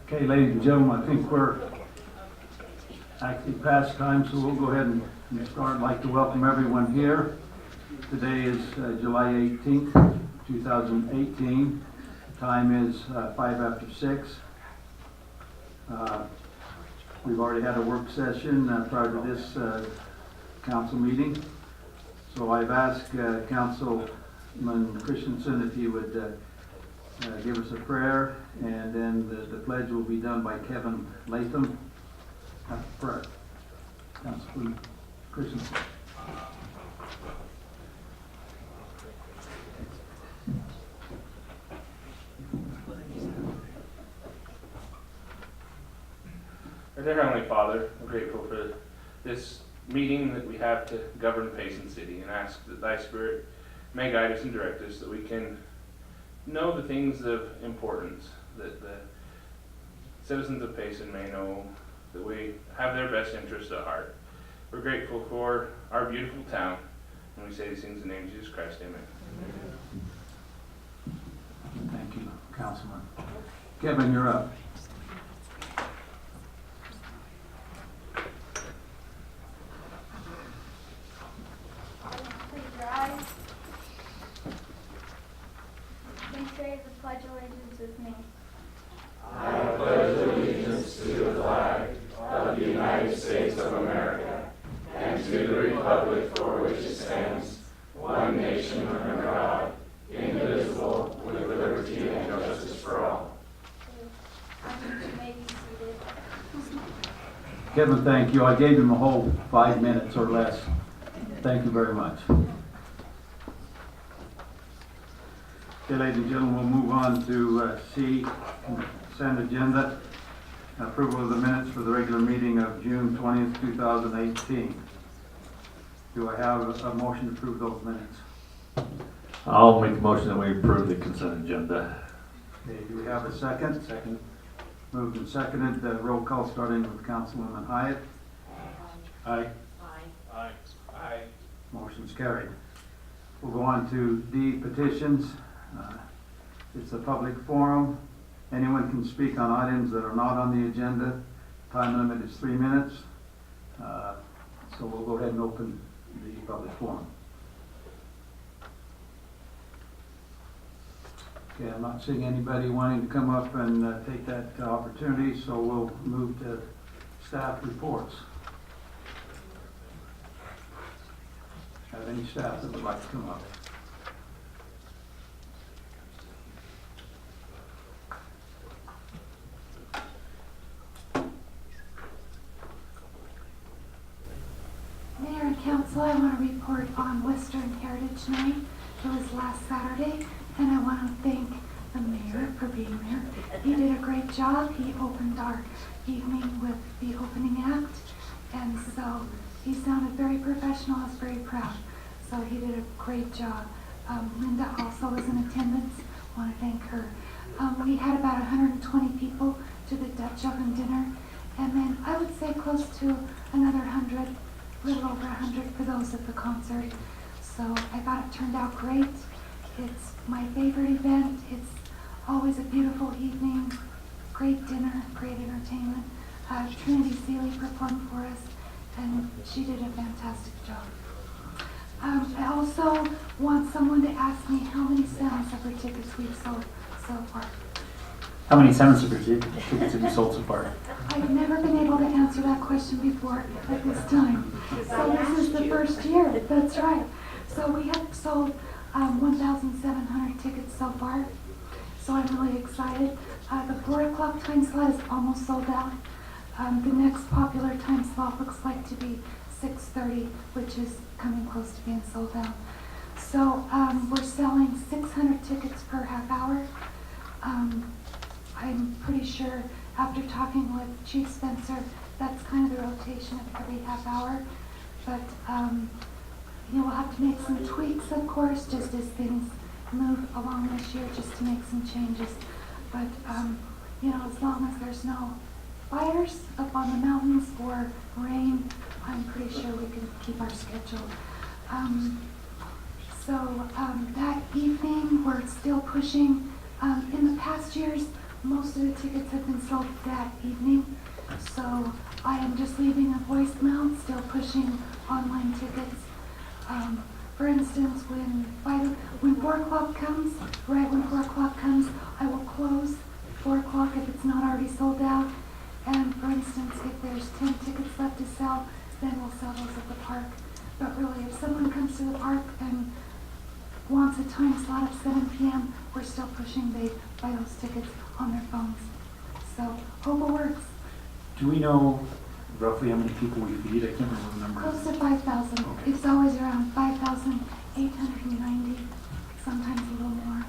Okay, ladies and gentlemen, I think we're actually past time, so we'll go ahead and start. I'd like to welcome everyone here. Today is July 18th, 2018. Time is 5 after 6. We've already had a work session prior to this council meeting. So I've asked Councilman Christensen if he would give us a prayer, and then the pledge will be done by Kevin Latham. Prayer. Councilman Christensen. Our dear Heavenly Father, we're grateful for this meeting that we have to govern Payson City, and ask that Thy Spirit may guide us and direct us, that we can know the things of importance, that the citizens of Payson may know that we have their best interests at heart. We're grateful for our beautiful town, and we say these things in the name of Jesus Christ. Amen. Thank you, Councilman. Kevin, you're up. Please rise. Please say the Pledge of Allegiance with me. I pledge allegiance to the flag of the United States of America and to the republic for which it stands, one nation under God, indivisible, with liberty and justice for all. You may be seated. Kevin, thank you. I gave him a whole 5 minutes or less. Thank you very much. Okay, ladies and gentlemen, we'll move on to C, consent agenda. Approval of the minutes for the regular meeting of June 20th, 2018. Do I have a motion to approve those minutes? I'll make a motion that we approve the consent agenda. Okay, do we have a second? Second. Moved and seconded. Roll call starting with Councilwoman Hyatt. Aye. Aye. Aye. Motion's carried. We'll go on to D, petitions. It's a public forum. Anyone can speak on items that are not on the agenda. Time limit is 3 minutes. So we'll go ahead and open the public forum. Okay, I'm not seeing anybody wanting to come up and take that opportunity, so we'll move to staff reports. Have any staff that would like to come up? Mayor and Council, I want to report on Western Heritage Night. It was last Saturday, and I want to thank the mayor for being there. He did a great job. He opened our evening with the opening act, and so he sounded very professional. I was very proud. So he did a great job. Linda also was in attendance. I want to thank her. We had about 120 people to the Dutch oven dinner, and then I would say close to another 100, a little over 100 for those at the concert. So I thought it turned out great. It's my favorite event. It's always a beautiful evening, great dinner, great entertainment. Trinity Seeley performed for us, and she did a fantastic job. I also want someone to ask me how many Sound Supper tickets we've sold so far. How many Sound Supper tickets have you sold so far? I've never been able to answer that question before at this time. So this is the first year, that's right. So we have sold 1,700 tickets so far. So I'm really excited. The 4 o'clock time slot is almost sold out. The next popular time slot looks like to be 6:30, which is coming close to being sold out. So we're selling 600 tickets per half hour. I'm pretty sure after talking with Chief Spencer, that's kind of the rotation of every half hour. But we'll have to make some tweaks, of course, just as things move along this year, just to make some changes. But as long as there's no fires up on the mountains or rain, I'm pretty sure we can keep our schedule. That evening, we're still pushing. In the past years, most of the tickets have been sold that evening, so I am just leaving a voicemail, still pushing online tickets. For instance, when 4 o'clock comes, right when 4 o'clock comes, I will close 4 o'clock if it's not already sold out. And for instance, if there's 10 tickets left to sell, then we'll sell those at the park. But really, if someone comes to the park and wants a time slot of 7 p.m., we're still pushing. They buy those tickets on their phones. So, hope it works. Do we know roughly how many people we feed? I can't remember the number. Close to 5,000. Okay. It's always around 5,890, sometimes a little more.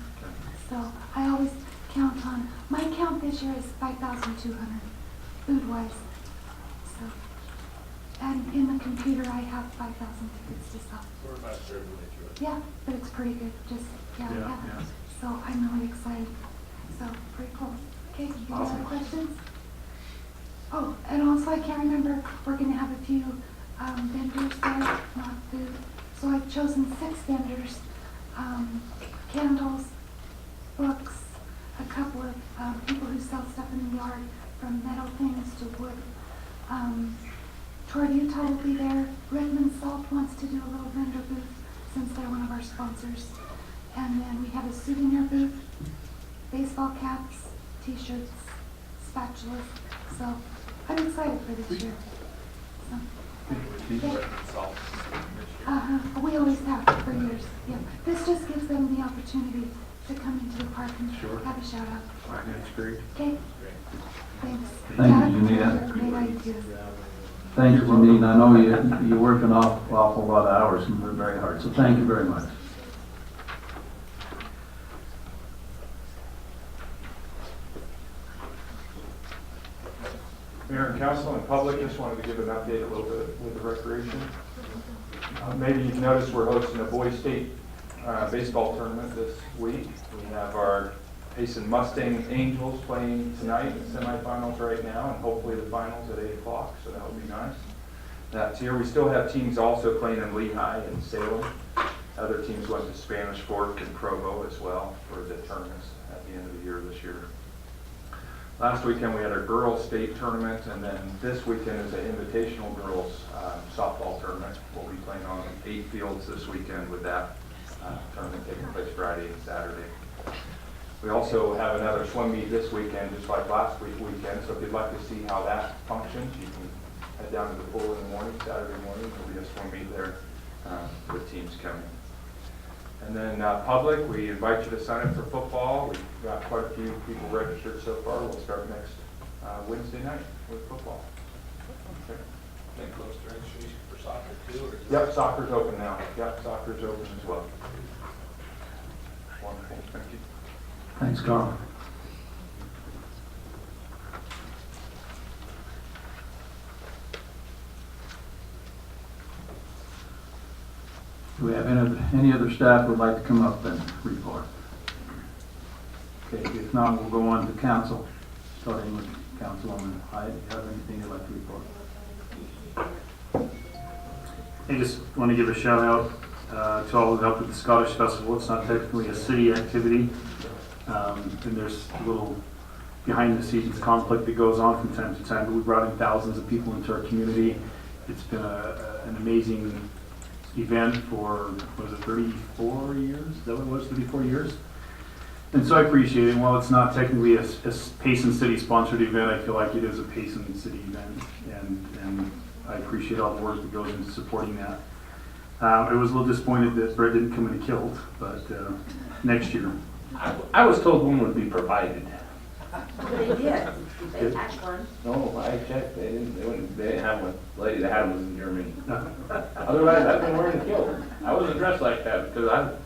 So I always count on, my count this year is 5,200, food-wise. So, and in the computer I have 5,000 tickets to sell. We're about sure when they do it. Yeah, but it's pretty good. Just, yeah. So I'm really excited. So, pretty cool. Okay, any Awesome. other questions? Oh, and also I can't remember, we're gonna have a few vendors there, not food. So I've chosen 6 vendors, candles, books, a couple of people who sell stuff in the yard, from metal things to wood. Toward Utah will be there. Redmond Salt wants to do a little vendor booth since they're one of our sponsors. And then we have a souvenir booth, baseball caps, t-shirts, spatulas. So I'm excited for this year. So, okay. We always have for years. Yeah. This just gives them the opportunity to come into the park and Sure. have a shout out. That's great. Okay? Thanks. Thank you, Janine. Janine. Great ideas. Thank you, Janine. I know you work an awful lot of hours and work very hard, so thank you very much. Mayor and council and public, just wanted to give an update a little bit with the recreation. Maybe you've noticed we're hosting a boys state baseball tournament this week. We have our Payson Mustang Angels playing tonight in semifinals right now, and hopefully the finals at 8 o'clock, so that would be nice. That's here. We still have teams also playing in Lehigh and Salem. Other teams went to Spanish Fork and Provo as well for the tournaments at the end of the year this year. Last weekend we had our girls state tournament, and then this weekend is an invitational girls softball tournament. We'll be playing on 8 fields this weekend with that tournament taking place Friday and Saturday. We also have another swim meet this weekend, just like last weekend. So if you'd like to see how that functions, you can head down to the pool in the morning, Saturday morning. There'll be a swim meet there with teams coming. And then public, we invite you to sign up for football. We've got quite a few people registered so far. We'll start next Wednesday night with football. Okay. They close to registration for soccer too, or? Yep, soccer's open now. Yep, soccer's open as well. Wonderful, thank you. Thanks, Carl. Do we have any other staff who would like to come up and report? Okay, if not, we'll go on to council, starting with Councilwoman Hyde. Do you have anything you'd like to report? I just want to give a shout out to all who helped with the Scottish Festival. It's not technically a city activity, and there's a little behind the scenes conflict that goes on from time to time, but we brought in thousands of people into our community. It's been an amazing event for, was it 34 years? Is that what it was, 34 years? And so I appreciate it. While it's not technically a Payson City sponsored event, I feel like it is a Payson City event, and I appreciate all the work that goes into supporting that. I was a little disappointed that bread didn't come in a kilt, but next year. I was told one would be provided. They did. They packed one. No, I checked, they didn't have one. The lady that had them was in Germany. Otherwise, I've been wearing a kilt. I wasn't dressed like that because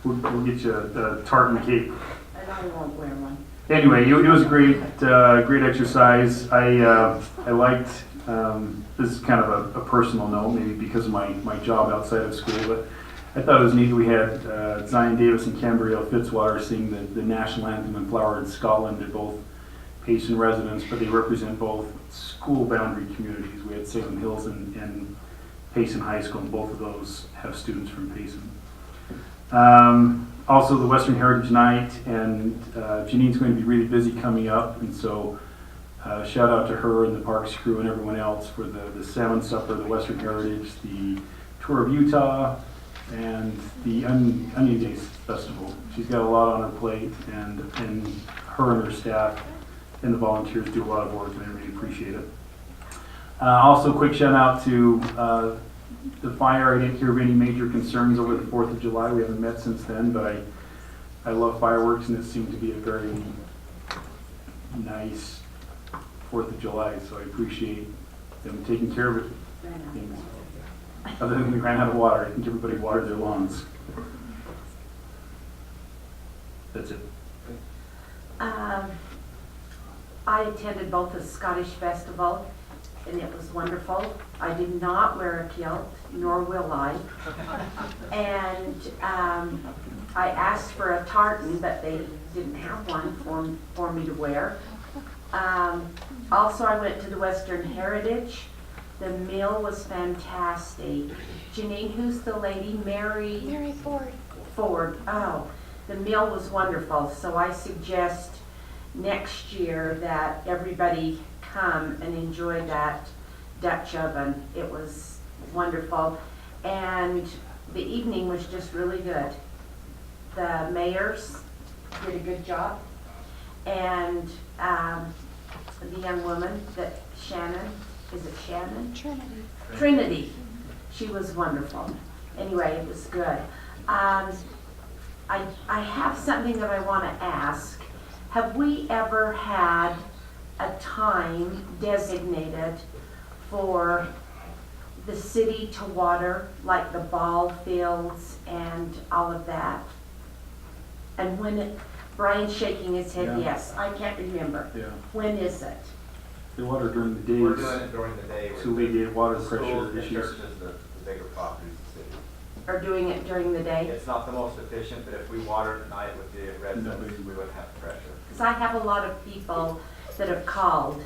We'll get you a tartan cape. And I won't wear one. Anyway, it was a great exercise. I liked, this is kind of a personal note, maybe because of my job outside of school, but I thought it was neat. We had Zion Davis and Cambrielle Fitzwater sing the national anthem in Flower in Scotland. They're both Payson residents, but they represent both school boundary communities. We had Salem Hills and Payson High School, and both of those have students from Payson. Also, the Western Heritage Night, and Janine's going to be really busy coming up, and so shout out to her and the Parks crew and everyone else for the Salmon Supper, the Western Heritage, the Tour of Utah, and the Onion Days Festival. She's got a lot on her plate, and her and her staff and the volunteers do a lot of work, and I really appreciate it. Also, quick shout out to the fire. I didn't hear of any major concerns over the 4th of July. We haven't met since then, but I love fireworks, and it seemed to be a very nice 4th of July, so I appreciate them taking care of it. Other than we ran out of water, I think everybody watered their lawns. That's it. I attended both the Scottish Festival, and it was wonderful. I did not wear a kilt, nor will I. And I asked for a tartan, but they didn't have one for me to wear. Also, I went to the Western Heritage. The meal was fantastic. Janine, who's the lady? Mary Ford. Ford. Oh, the meal was wonderful. So I suggest next year that everybody come and enjoy that Dutch oven. It was wonderful. And the evening was just really good. The mayors did a good job. And the young woman that Shannon, is it Shannon? Trinity. She was wonderful. Anyway, it was good. I have something that I want to ask. Have we ever had a time designated for the city to water, like the ball fields and all of that? And when it, Brian's shaking his head, Yeah. yes. I can't remember. Yeah. When is it? They water during the days. We're doing it during the day. To alleviate water pressure Schools, the issues. churches, the bigger properties, the city. Or doing it during the day? It's not the most efficient, but if we watered at night with the residents, we wouldn't have pressure. Because I have a lot of people that have called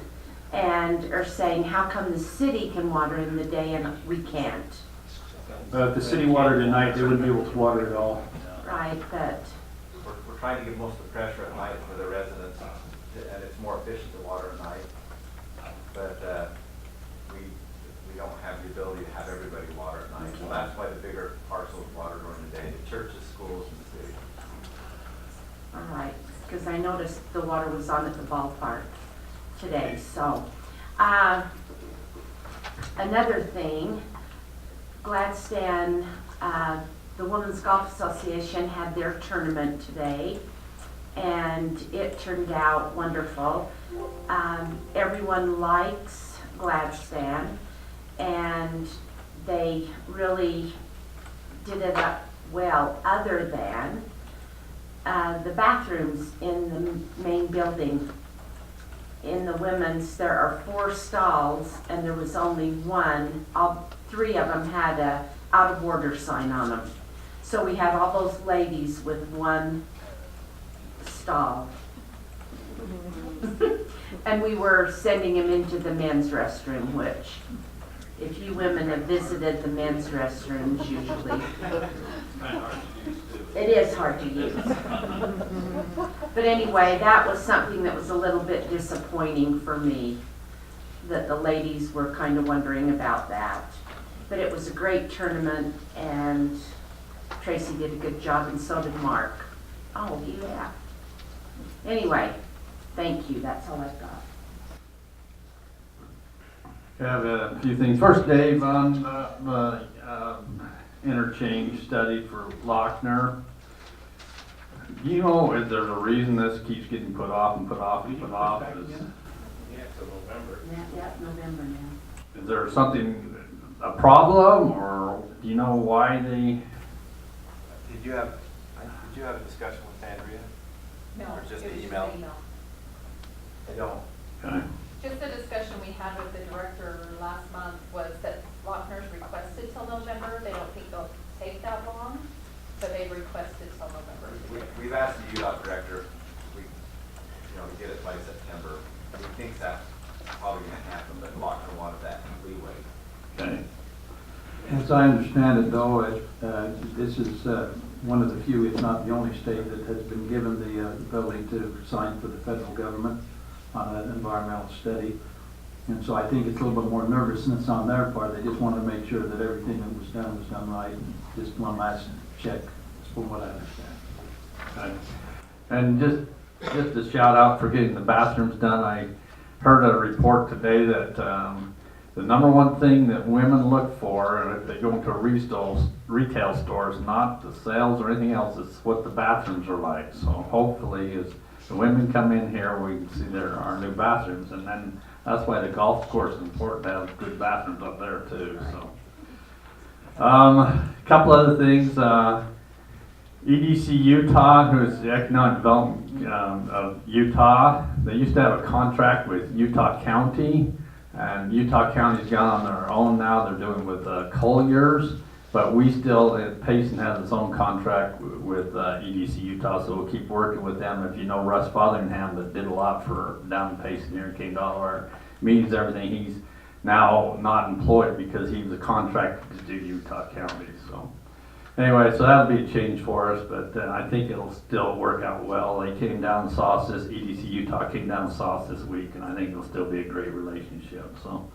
and are saying, how come the city can water in the day and we can't? If the city watered at night, they wouldn't be able to water at all. Right, but, We're trying to get most of the pressure at night for the residents, and it's more efficient to water at night. But we don't have the ability to have everybody water at night. So that's why the bigger parcels water during the day, the churches, schools, and the city. all right, because I noticed the water was on at the ballpark today, so. Another thing, Gladstone, the Women's Golf Association had their tournament today, and it turned out wonderful. Everyone likes Gladstone, and they really did it up well, other than the bathrooms in the main building. In the women's, there are 4 stalls, and there was only one. All 3 of them had a out of order sign on them. So we had all those ladies with one stall. And we were sending them into the men's restroom, which, if you women have visited the men's restrooms usually, it is hard to use. But anyway, that was something that was a little bit disappointing for me, that the ladies were kind of wondering about that. But it was a great tournament, and Tracy did a good job, and so did Mark. Oh, yeah. Anyway, thank you, that's all I've got. I have a few things. First, Dave, on the interchange study for Lochner. Do you know if there's a reason this keeps getting put off and put off and put off? Yeah, till November. Yeah, November now. Is there something, a problem, or do you know why they? Did you have a discussion with Andrea? No, Or just it the was email? an email. I don't. Okay. Just the discussion we had with the director last month was that Lochner's requested till November. They don't think they'll take that long, so they requested till November. We've asked the UDOT director, to get it by September. He thinks that's probably going to happen, but Lochner wanted that leeway. Okay. As I understand it though, this is one of the few, if not the only state that has been given the ability to sign for the federal government on an environmental study. And so I think it's a little bit more nervousness on their part. They just wanted to make sure that everything that was done right. And just one last check, from what I understand. And just a shout out for getting the bathrooms done. I heard a report today that the number one thing that women look for if they go into a retail store is not the sales or anything else, it's what the bathrooms are like. So hopefully as the women come in here, we can see our new bathrooms, and then that's why the golf course is important to have good bathrooms up there too. So a couple other things. EDC Utah, who's the Economic Development of Utah, they used to have a contract with Utah County, and Utah County's gone on their own now. They're doing with Colliers, but we still, Payson has its own contract with EDC Utah, so we'll keep working with them. If you know Russ Fotheringham, that did a lot for down in Payson here, came to all of our meetings, everything, he's now not employed because he was a contractor to do Utah County. So anyway, so that'll be a change for us, but I think it'll still work out well. They came down and saw us EDC Utah came down and saw us this week, and I think it'll still be a great relationship. So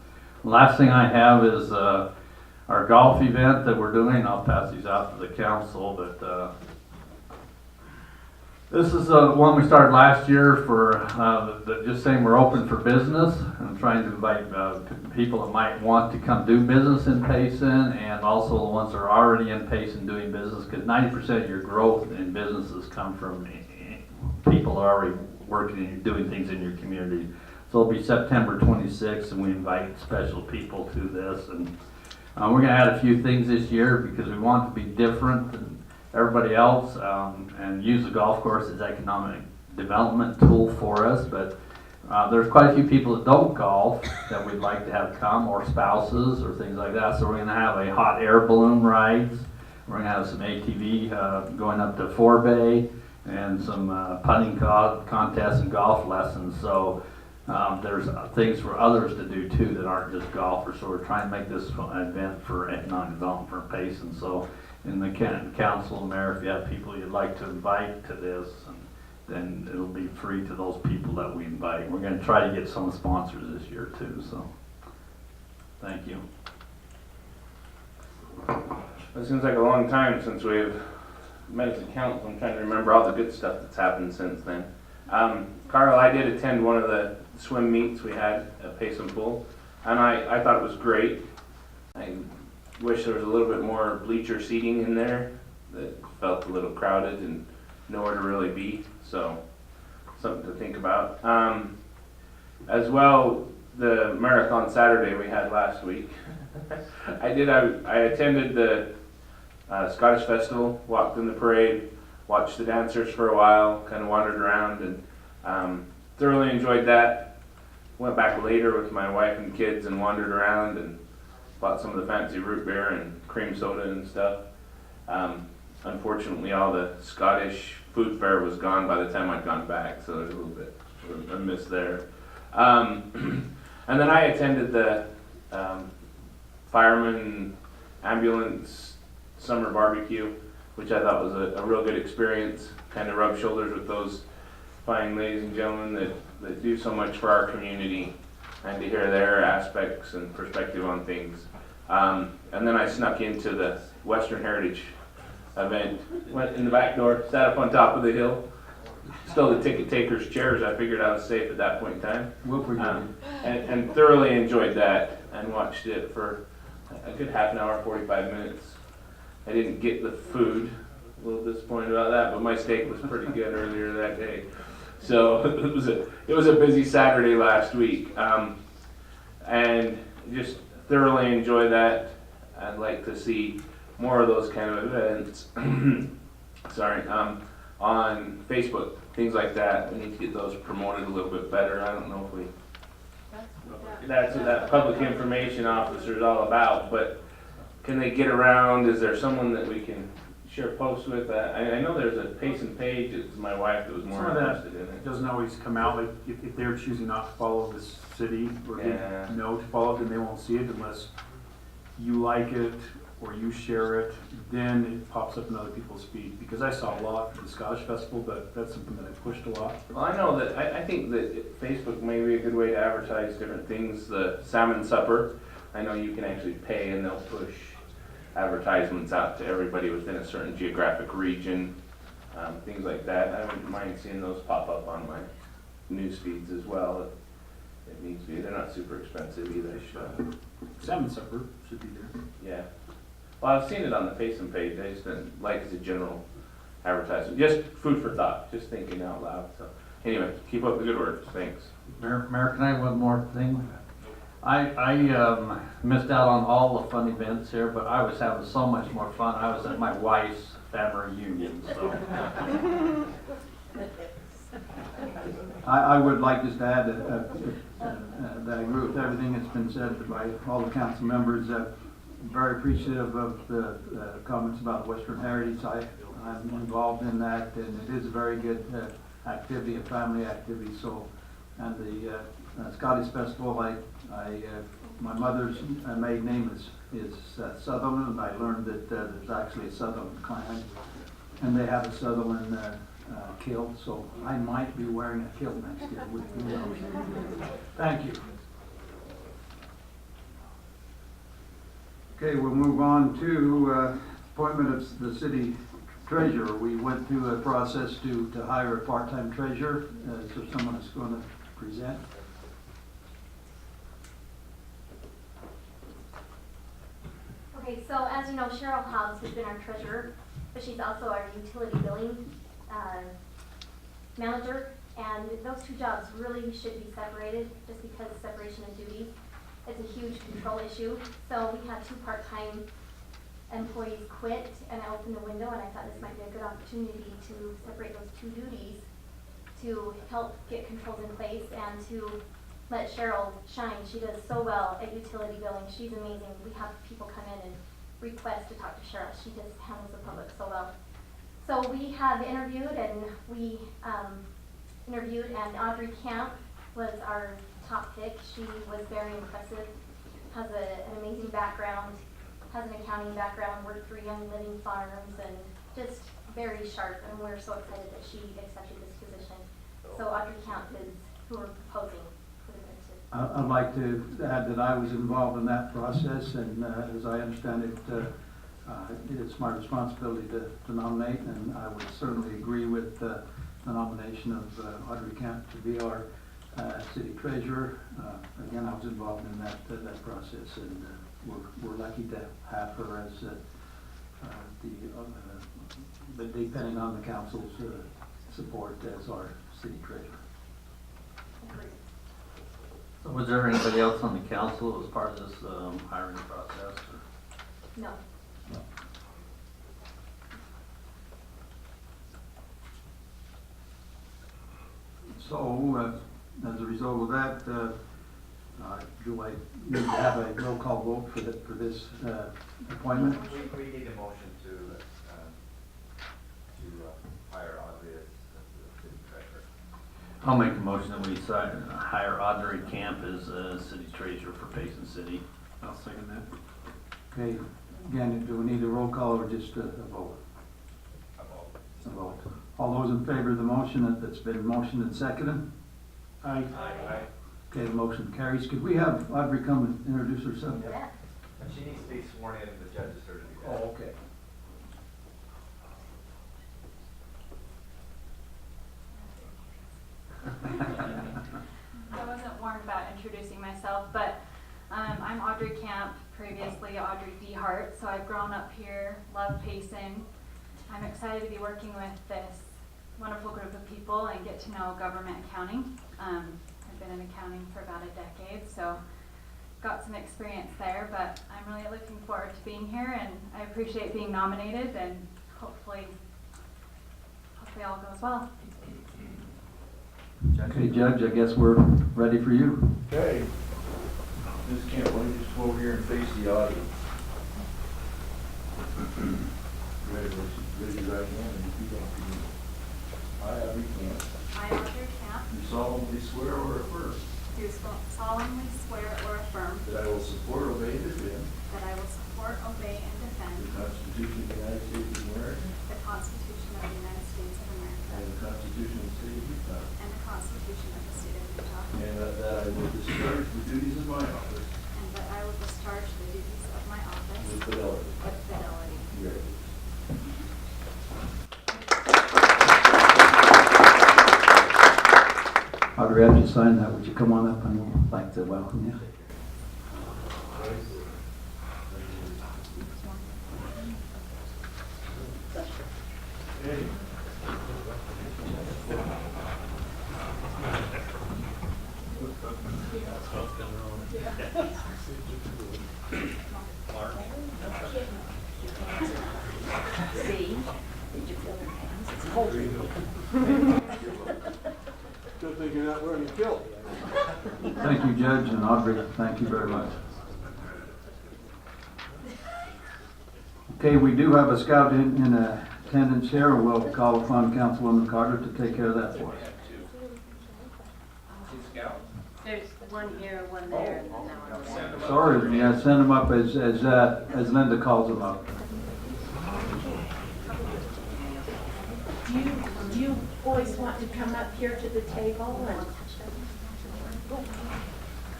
the last thing I have is our golf event that we're doing. I'll pass these out to the council, but this is one we started last year for just saying we're open for business and trying to invite people that might want to come do business in Payson, and also the ones that are already in Payson doing business, because 90% of your growth in businesses come from people that are already working and doing things in your community. So it'll be September 26th, and we invite special people to this, and we're going to add a few things this year because we want to be different than everybody else, and use the golf course as economic development tool for us. But there's quite a few people that don't golf that we'd like to have come, or spouses or things like that. So we're going to have a hot air balloon rides. We're going to have some ATV going up to Forebay, and some putting contests and golf lessons. So there's things for others to do too that aren't just golfers. So we're trying to make this an event for economic development for Payson. So in the council, mayor, if you have people you'd like to invite to this, then it'll be free to those people that we invite. We're going to try to get some sponsors this year too. So thank you. It seems like a long time since we've met as a council. I'm trying to remember all the good stuff that's happened since then. Carl, I did attend one of the swim meets we had at Payson Pool, and I thought it was great. I wish there was a little bit more bleacher seating in there. That felt a little crowded and nowhere to really be, so something to think about. As well, the marathon Saturday we had last week. I attended the Scottish Festival, walked in the parade, watched the dancers for a while, kind of wandered around, and thoroughly enjoyed that. Went back later with my wife and kids and wandered around and bought some of the fancy root beer and cream soda and stuff. Unfortunately, all the Scottish food fare was gone by the time I'd gone back, so there's a little bit of a miss there. And then I attended the fireman ambulance summer barbecue, which I thought was a real good experience. Kind of rubbed shoulders with those fine ladies and gentlemen that do so much for our community, and to hear their aspects and perspective on things. And then I snuck into the Western Heritage event, went in the back door, sat up on top of the hill, stole the ticket takers' chairs. I figured I was safe at that point in time. We'll forgive you. And thoroughly enjoyed that and watched it for a good half an hour, 45 minutes. I didn't get the food, a little disappointed about that, but my steak was pretty good earlier that day. So it was a busy Saturday last week, and just thoroughly enjoyed that. I'd like to see more of those kind of events. Sorry, on Facebook, things like that. We need to get those promoted a little bit better. I don't know if we. That's what that public information officer is all about. But can they get around? Is there someone that we can share posts with? I know there's a Payson page. It's my wife that was more interested in it. It doesn't always come out. Like if they're choosing not to follow the city or Yeah. no to follow, then they won't see it unless you like it or you share it, then it pops up in other people's feed. Because I saw a lot for the Scottish Festival, but that's something that I pushed a lot. Well, I know that, I think that Facebook may be a good way to advertise different things. The salmon supper, I know you can actually pay and they'll push advertisements out to everybody within a certain geographic region, things like that. I wouldn't mind seeing those pop up on my news feeds as well. It needs to be. They're not super expensive either. Salmon supper should be there. Yeah. Well, I've seen it on the Payson page. I just didn't like as a general advertisement. Just food for thought. Just thinking out loud. So anyway, keep up the good work. Thanks. Mayor, can I have one more thing? I missed out on all the fun events here, but I was having so much more fun. I was at my wife's family reunion, so. I would like just to add that I agree with everything that's been said by all the council members. Very appreciative of the comments about Western Heritage. I'm involved in that, and it is a very good activity, a family activity. So, and the Scottish Festival, my mother's maiden name is Sutherland, and I learned that there's actually a Sutherland clan, and they have a Sutherland kilt, so I might be wearing a kilt next year. Who knows? Thank you. Okay, we'll move on to appointment of the city treasurer. We went through a process to hire a part-time treasurer. Is there someone that's going to present? Okay, so as you know, Cheryl Hobbs has been our treasurer, but she's also our utility billing manager, and those two jobs really should be separated just because separation of duties. It's a huge control issue. So we had two part-time employees quit, and I opened the window and I thought this might be a good opportunity to separate those two duties to help get controls in place and to let Cheryl shine. She does so well at utility billing. She's amazing. We have people come in and request to talk to Cheryl. She just handles the public so well. So we have interviewed, and and Audrey Camp was our top pick. She was very impressive, has an amazing background, has an accounting background, worked for Young Living Farms, and just very sharp, and we're so excited that she accepted this position. So Audrey Camp is who we're proposing for the position. I'd like to add that I was involved in that process, and as I understand it, it's my responsibility to nominate, and I would certainly agree with the nomination of Audrey Camp to be our city treasurer. Again, I was involved in that process, and we're lucky to have her as depending on the council's support, as our city treasurer. So was there anybody else on the council that was part of this hiring process? Or? No. So, as a result of that, do I need to have a roll call vote for this appointment? We need a motion to hire Audrey as the city treasurer. I'll make a motion that we hire Audrey Camp as city treasurer for Payson City. I'll second that. Okay, again, do we need a roll call or just a vote? A vote. A vote. All those in favor of the motion that's been motioned and seconded? Aye. Aye. Okay, the motion carries. Could we have Audrey come and introduce herself? Yeah. And she needs to be sworn in, the judge is her to do that. Oh, okay. I wasn't warned about introducing myself, but I'm Audrey Camp, previously Audrey D. Hart, so I've grown up here, love Payson. I'm excited to be working with this wonderful group of people and get to know government accounting. I've been in accounting for about a decade, so got some experience there, but I'm really looking forward to being here, and I appreciate being nominated, and hopefully all goes well. Okay, Judge, I guess we're ready for you. Okay. Ms. Kent, why don't you just come over here and face the audience? Raise your right hand and repeat after me. I, Audrey Kent, I, Audrey Camp, do solemnly swear or affirm do solemnly swear or affirm that I will support, obey, and defend that I will support, obey, and Audrey, after you sign that, would you come on up and we'd like to welcome you? See? Did you feel their hands? It's cold. Good thing you're not wearing a kilt. Thank you, Judge, and Audrey, thank you very much. Okay, we do have a scout in attendance here, and we'll call upon Councilwoman Carter to take care of that for us. There's one here, one there, and then that one. Sorry, yeah, send them up as Linda calls them up. Do you boys want to come up here to the table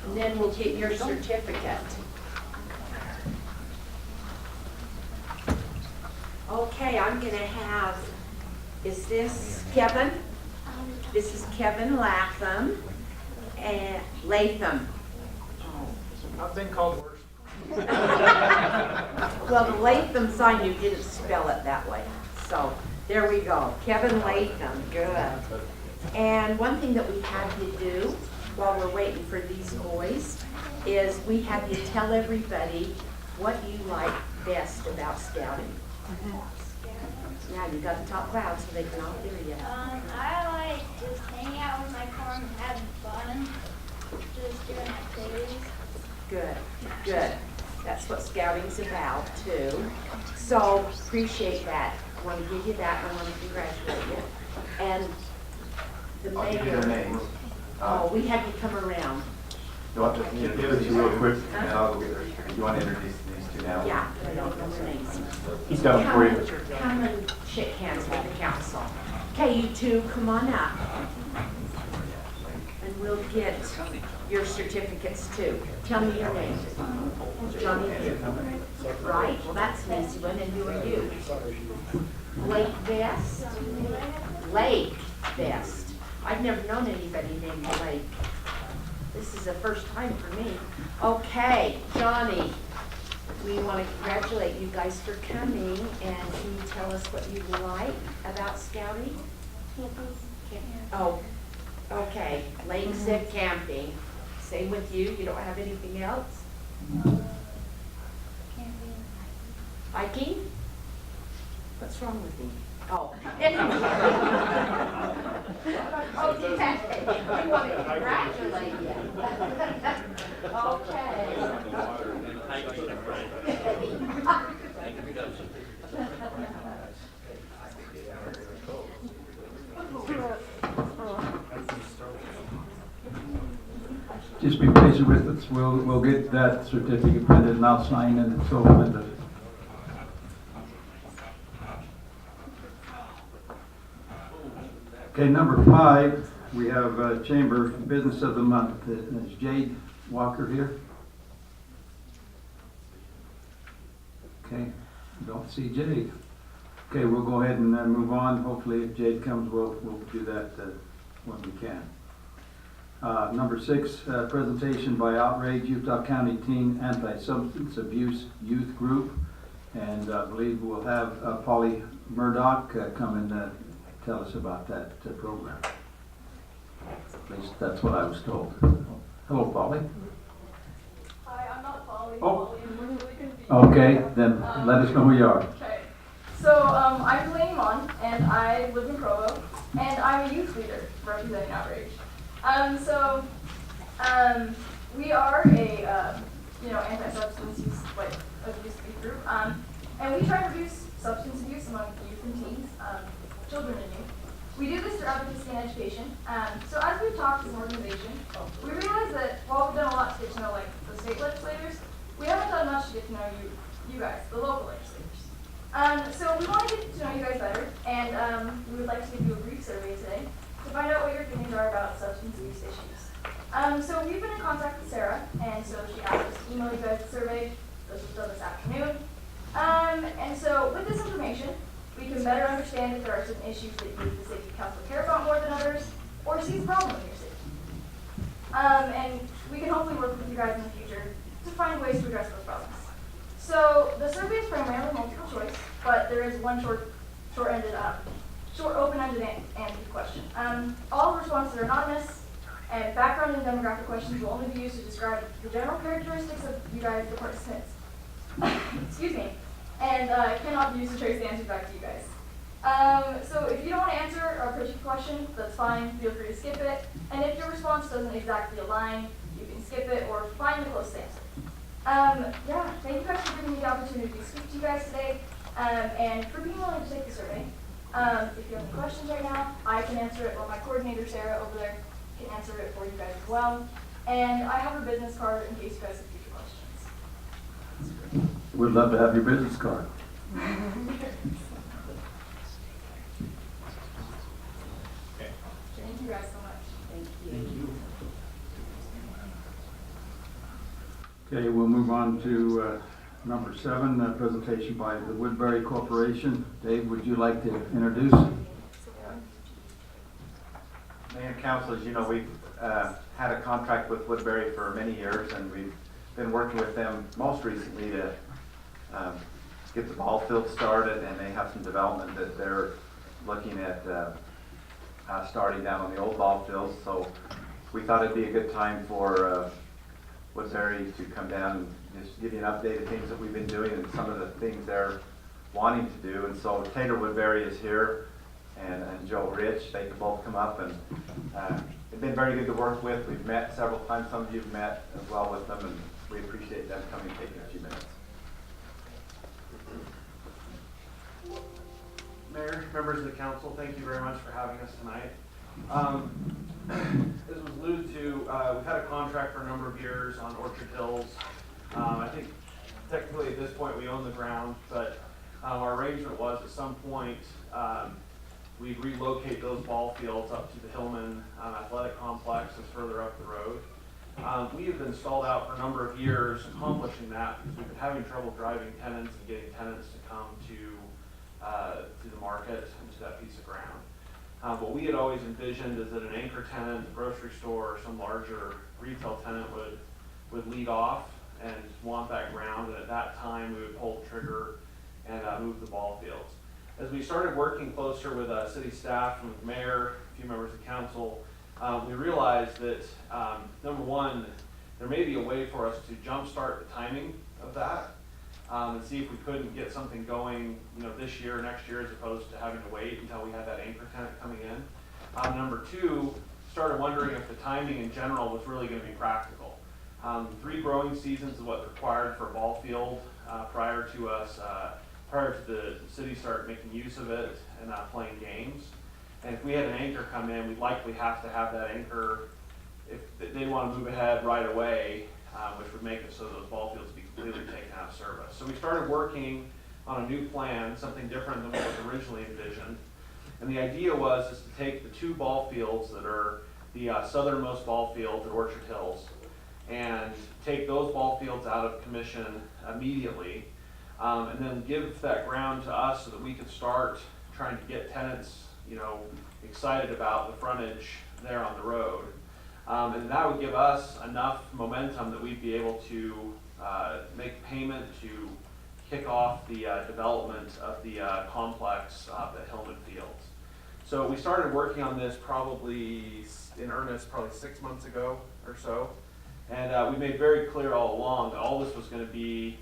and then we'll get your certificate? Okay, I'm gonna have, is this Kevin? This is Kevin Latham and Latham. I've been called worse. Well, the Latham sign, you didn't spell it that way. So, there we go. Kevin Latham, good. And one thing that we had to do while we're waiting for these boys is we had to tell everybody what you like best about scouting. Now you got to talk loud so they can all hear you. I like just hanging out with my farm and having fun, just doing activities. Good, good. That's what scouting's about too. So appreciate that. I want to give you that and I want to congratulate you. And the I'll give you their mayor. names. Oh, we had to come around. You'll have to introduce you real quick, and I'll go get her. You want to introduce these two now? Yeah, I don't know their names. He's got them for you. Come and shake hands with the council. Okay, you two, come on up. And we'll get your certificates too. Tell me your name. Johnny. Right, well that's an easy one, and who are you? Lake Best? Lake Best. I've never known anybody named Lake. This is the first time for me. Okay, Johnny, we want to congratulate you guys for coming, and can you tell us what you like about scouting? Oh, okay, Lake said camping. Same with you, you don't have anything else? Hiking? What's wrong with me? Oh. Okay, we want to congratulate you. Just be patient with us. We'll get that certificate printed and I'll sign it and so Linda. Okay, number 5, we have Chamber Business of the Month. Is Jade Walker here? Okay, don't see Jade. Okay, we'll go ahead and move on. Hopefully if Jade comes, we'll do that when we can. Number 6, presentation by Outrage Utah County Teen Anti-Substance Abuse Youth Group. And I believe we'll have Polly Murdoch come and tell us about that program. At least that's what I was told. Hello, Polly. Hi, I'm not Polly. Oh. Polly, I'm really confused. Okay, then let us know who you are. Okay. So, I'm Delaney Mon, and I live in Provo, and I'm a youth leader representing Outrage. We are a, anti-substance use, abuse youth group, and we try to reduce substance abuse among youth and teens, children and youth. We do this through advocacy and education. So as we've talked as an organization, we realize that while we've done a lot to get to know the state legislators, we haven't done much to get to know you guys, the local legislators. So we want to get to know you guys better, and we would like to give you a brief survey today to find out what your feelings are about substance abuse issues. So we've been in contact with Sarah, and so she asked us to email you guys the survey. This was done this afternoon. And so with this information, we can better understand if there are certain issues that you, the Safety Council, care about more than others, or sees a problem in your city. And we can hopefully work with you guys in the future to find ways to address those problems. So the survey is primarily multiple choice, but there is one open-ended answer question. All responses are anonymous, and background and demographic questions will only be used to describe the general characteristics of you guys, the participants. Excuse me. And cannot be used to trace the answers back to you guys. So if you don't want to answer a particular question, that's fine. Feel free to skip it. And if your response doesn't exactly align, you can skip it or find the closest answer. Yeah, thank you guys for giving me the opportunity to speak to you guys today, and for being willing to take the survey. If you have any questions right now, I can answer it, or my coordinator, Sarah, over there, can answer it for you guys as well. And I have a business card in case you guys have future questions. We'd love to have your business card. Thank you guys so much. Thank you. Okay, we'll move on to number 7, presentation by the Woodbury Corporation. Dave, would you like to introduce? Mayor and council, as you know, we've had a contract with Woodbury for many years, and we've been working with them most recently to get the ball field started, and they have some development that they're looking at starting down on the old ball field. So we thought it'd be a good time for Woodbury to come down and just give you an update of things that we've been doing and some of the things they're wanting to do. And so Taylor Woodbury is here, and Joe Rich. They can both come up, and they've been very good to work with. We've met several times. Some of you have met as well with them, and we appreciate them coming and taking a few minutes. Mayor, members of the council, thank you very much for having us tonight. As was alluded to, we've had a contract for a number of years on Orchard Hills. I think technically at this point we own the ground, but our arrangement was at some point we'd relocate those ball fields up to the Hillman Athletic Complex that's further up the road. We have been stalled out for a number of years accomplishing that because we've been having trouble driving tenants and getting tenants to come to the market and to that piece of ground. What we had always envisioned is that an anchor tenant, a grocery store, or some larger retail tenant would lead off and want that ground, and at that time we would pull the trigger and move the ball fields. As we started working closer with city staff and with the mayor, a few members of council, we realized that number one, there may be a way for us to jumpstart the timing of that and see if we couldn't get something going, this year or next year, as opposed to having to wait until we had that anchor tenant coming in. Number two, started wondering if the timing in general was really going to be practical. 3 growing seasons is what's required for a ball field prior to the city start making use of it and playing games. And if we had an anchor come in, we'd likely have to have that anchor, if they want to move ahead right away, which would make it so those ball fields be completely taken out of service. So we started working on a new plan, something different than what was originally envisioned. And the idea was to take the 2 ball fields that are the southernmost ball fields at Orchard Hills and take those ball fields out of commission immediately, and then give that ground to us so that we could start trying to get tenants, excited about the frontage there on the road. And that would give us enough momentum that we'd be able to make payment to kick off the development of the complex at Hillman Fields. So we started working on this probably in earnest, probably 6 months ago or so. And we made very clear all along that all this was going to be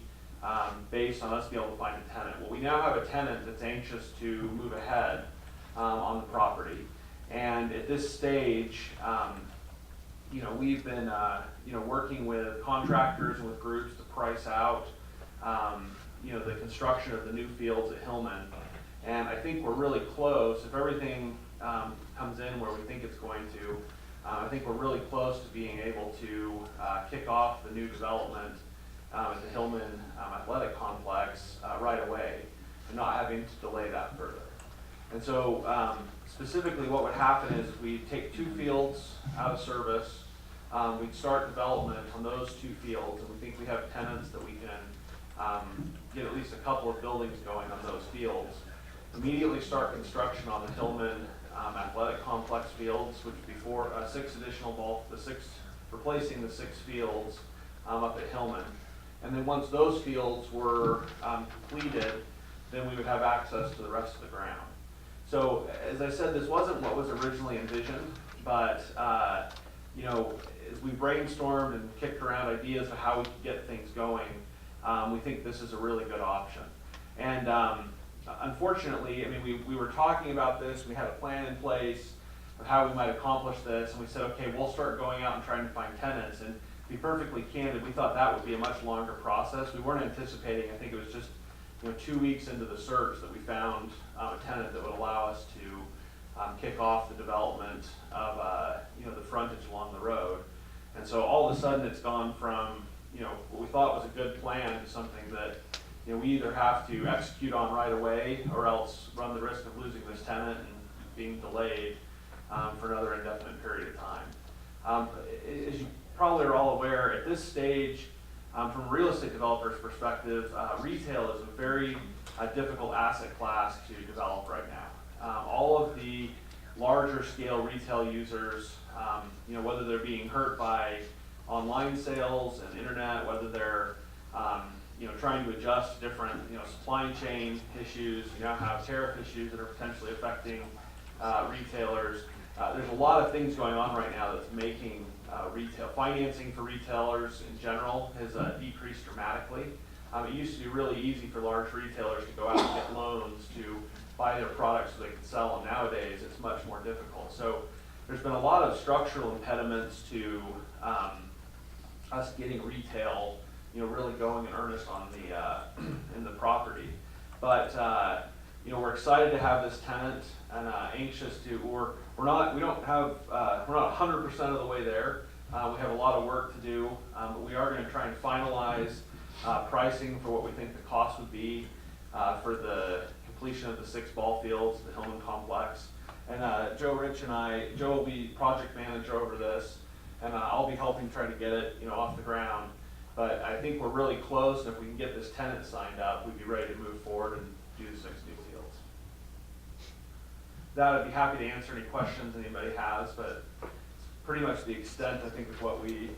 based on us being able to find a tenant. Well, we now have a tenant that's anxious to move ahead on the property. And at this stage, we've been working with contractors and with groups to price out the construction of the new fields at Hillman. And I think we're really close. If everything comes in where we think it's going to, I think we're really close to being able to kick off the new development at the Hillman Athletic Complex right away and not having to delay that further. And so specifically what would happen is we'd take 2 fields out of service. We'd start development on those 2 fields, and we think we have tenants that we can get at least a couple of buildings going on those fields. Immediately start construction on the Hillman Athletic Complex fields, which before 6 replacing the 6 fields up at Hillman. And then once those fields were completed, then we would have access to the rest of the ground. So as I said, this wasn't what was originally envisioned, but you know, as we brainstormed and kicked around ideas of how we could get things going, we think this is a really good option. And unfortunately, I mean, we were talking about this, we had a plan in place of how we might accomplish this, and we said, okay, we'll start going out and trying to find tenants. And to be perfectly candid, we thought that would be a much longer process. We weren't anticipating, I think it was just 2 weeks into the search that we found a tenant that would allow us to kick off the development of the frontage along the road. And so all of a sudden it's gone from what we thought was a good plan to something that we either have to execute on right away or else run the risk of losing this tenant and being delayed for another indefinite period of time. As you probably are all aware, at this stage, from a real estate developer's perspective, retail is a very difficult asset class to develop right now. All of the larger scale retail users, whether they're being hurt by online sales and internet, whether they're trying to adjust to different supply chain issues, you now have tariff issues that are potentially affecting retailers. There's a lot of things going on right now that's making retail financing for retailers in general has decreased dramatically. It used to be really easy for large retailers to go out and get loans to buy their products so they could sell them. Nowadays, it's much more difficult. So there's been a lot of structural impediments to us getting retail, really going in earnest on the in the property. But we're excited to have this tenant and anxious to. We're not 100% of the way there. We have a lot of work to do, but we are going to try and finalize pricing for what we think the cost would be for the completion of the 6 ball fields, the Hillman complex. And Joe will be project manager over this, and I'll be helping try to get it off the ground. But I think we're really close, and if we can get this tenant signed up, we'd be ready to move forward and do the 6 new fields. That I'd be happy to answer any questions anybody has, but it's pretty much the extent, I think, of what we...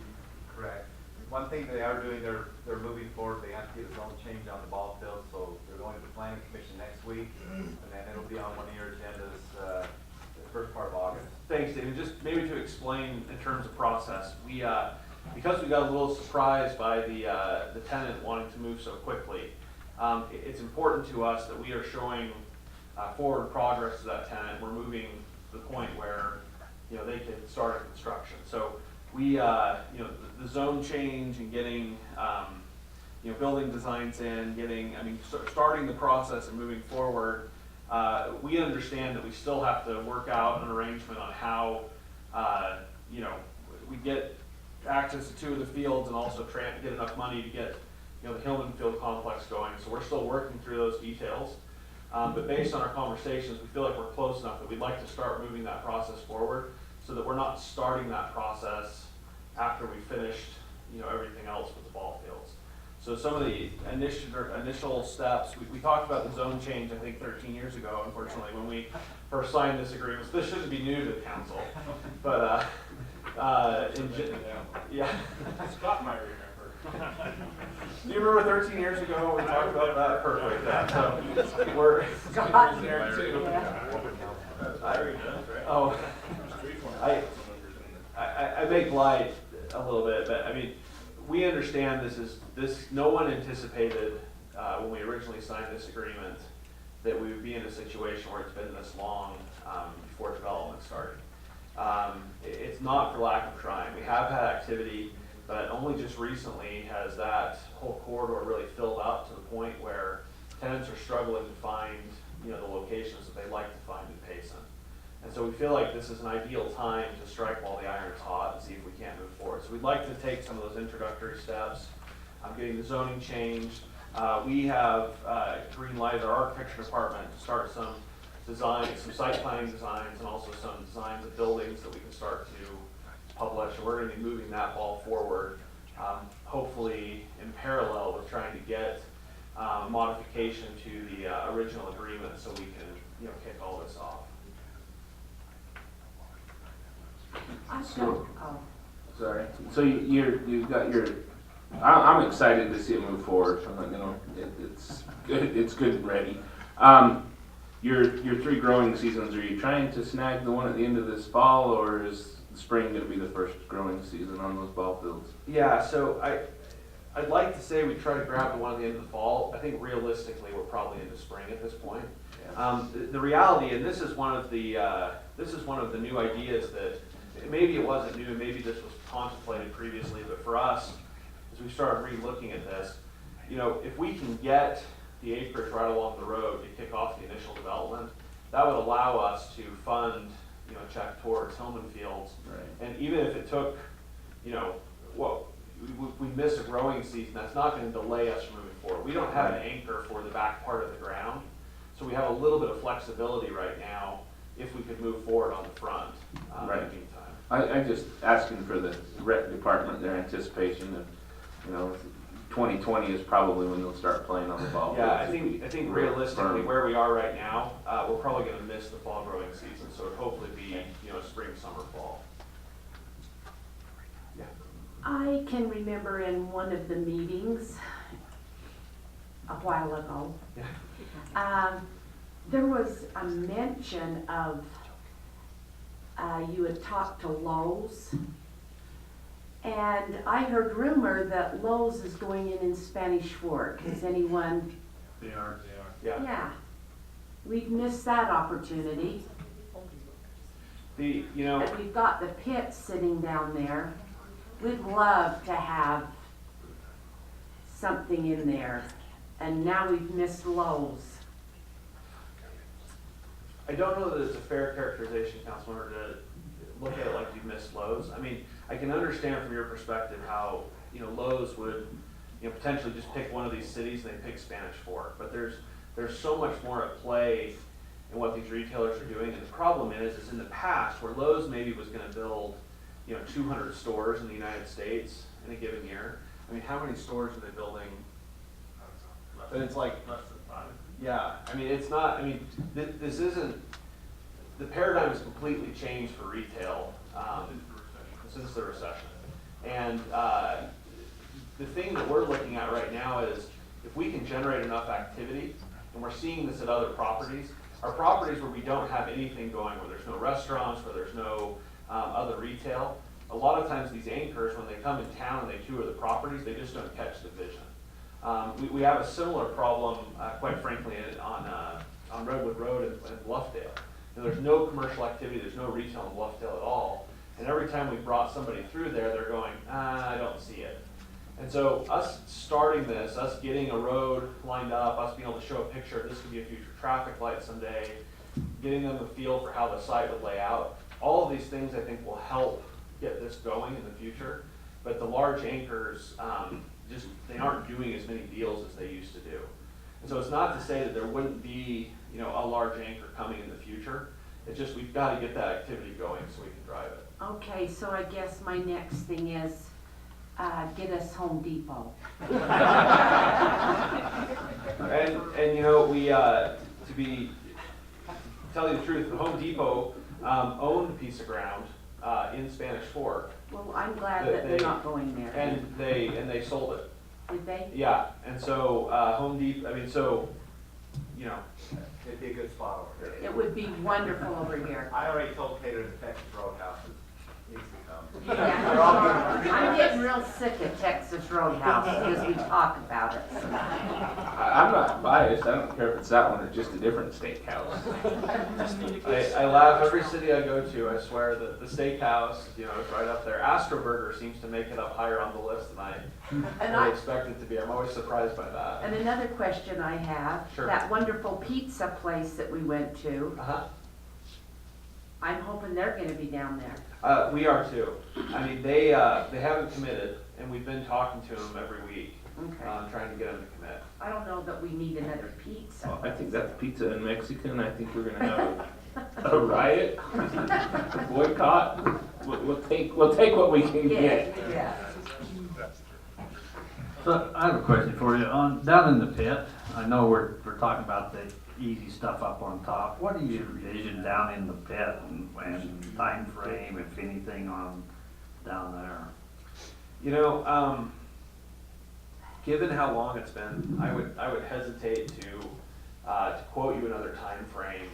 Correct. One thing they are doing, they're moving forward. They have to get a zone change on the ball field, so they're going to the planning commission next week, and then it'll be on one of your agendas the first part of August. Thanks, David. Just maybe to explain in terms of process, we because we got a little surprised by the tenant wanting to move so quickly, it's important to us that we are showing forward progress to that tenant. We're moving to the point where they can start construction. So we the zone change and getting building designs in, starting the process and moving forward. We understand that we still have to work out an arrangement on how we get access to 2 of the fields and also get enough money to get the Hillman Field complex going. So we're still working through those details. But based on our conversations, we feel like we're close enough that we'd like to start moving that process forward so that we're not starting that process after we finished everything else with the ball fields. So some of the initial steps, we talked about the zone change, I think 13 years ago, unfortunately, when we first signed this agreement. So this shouldn't be new to the council, but yeah. Scott might remember. Do you remember 13 years ago when we talked about that? Perfect. That. So we're Scott. there too. I make light a little bit, but I mean, we understand this. No one anticipated when we originally signed this agreement that we would be in a situation where it's been this long before development started. It's not for lack of trying. We have had activity, but only just recently has that whole corridor really filled up to the point where tenants are struggling to find the locations that they like to find in Payson. And so we feel like this is an ideal time to strike while the iron's hot and see if we can't move forward. So we'd like to take some of those introductory steps. Getting the zoning changed. We have green lighted our architecture department to start some designs, some site planning designs, and also some designs of buildings that we can start to publish. And we're going to be moving that ball forward, hopefully in parallel with trying to get modification to the original agreement so we can kick all this off. Sorry. So you've got your, I'm excited to see it move forward. I'm like, it's good and ready. Your 3 growing seasons, are you trying to snag the one at the end of this fall, or is spring gonna be the first growing season on those ball fields? Yeah, so I'd like to say we try to grab the one at the end of the fall. I think realistically, we're probably into spring at this point. The reality, and this is one of the new ideas that maybe it wasn't new, maybe this was contemplated previously, but for us, as we started re-looking at this, if we can get the acreage right along the road to kick off the initial development, that would allow us to fund, check towards Hillman Fields. Right. And even if it took, we miss a growing season, that's not going to delay us from moving forward. We don't have an anchor for the back part of the ground, so we have a little bit of flexibility right now if we could move forward on the front in the meantime. I just asking for the rec department, their anticipation of, 2020 is probably when they'll start playing on the ball. Yeah, I think realistically where we are right now, we're probably going to miss the fall growing season, so it'd hopefully be spring, summer, fall. Yeah. I can remember in one of the meetings a while ago, there was a mention of you had talked to Lowe's, and I heard rumor that Lowe's is going in Spanish Fork. Has anyone? They are. Yeah. Yeah. We've missed that opportunity. And we've got the pit sitting down there. We'd love to have something in there, and now we've missed Lowe's. I don't know that it's a fair characterization, Councilmember, to look at it like you've missed Lowe's. I mean, I can understand from your perspective how, Lowe's would, potentially just pick one of these cities and they pick Spanish Fork. But there's so much more at play in what these retailers are doing. And the problem is in the past, where Lowe's maybe was going to build, 200 stores in the United States in a given year. I mean, how many stores are they building? But it's like, yeah, I mean, it's not, this isn't, the paradigm has completely changed for retail since the recession. And the thing that we're looking at right now is if we can generate enough activity, and we're seeing this at other properties, our properties where we don't have anything going, where there's no restaurants, where there's no other retail, a lot of times these anchors, when they come in town and they tour the properties, they just don't catch the vision. We have a similar problem, quite frankly, on Redwood Road in Bluffdale. There's no commercial activity, there's no retail in Bluffdale at all. And every time we brought somebody through there, they're going, I don't see it. And so us starting this, us getting a road lined up, us being able to show a picture, this could be a future traffic light someday, getting them a feel for how the site would lay out, all of these things I think will help get this going in the future. But the large anchors, they aren't doing as many deals as they used to do. And so it's not to say that there wouldn't be, a large anchor coming in the future. It's just we've got to get that activity going so we can drive it. Okay, so I guess my next thing is get us Home Depot. And we tell you the truth, the Home Depot owned a piece of ground in Spanish Fork. Well, I'm glad that they're not going there. And they sold it. Did they? Yeah, and so Home Depot, It'd be a good spot over there. It would be wonderful over here. I already told Cato to Texas Roadhouse needs to come. Yeah, I'm getting real sick of Texas Roadhouse because we talk about it. I'm not biased. I don't care if it's that one or just a different steakhouse. I laugh every city I go to. I swear that the steakhouse, is right up there. Astro Burger seems to make it up higher on the list than I expect it to be. I'm always surprised by that. And another question I have, Sure. that wonderful pizza place that we went to, I'm hoping they're gonna be down there. We are too. They haven't committed, and we've been talking to them every week, Okay. trying to get them to commit. I don't know that we need another pizza. I think that's pizza and Mexican. I think we're gonna have a riot, a boycott. We'll take what we can get. Yeah. So I have a question for you. Down in the pit, I know we're talking about the easy stuff up on top. What do you envision down in the pit and time frame, if anything, on down there? You know, given how long it's been, I would hesitate to quote you another time frame.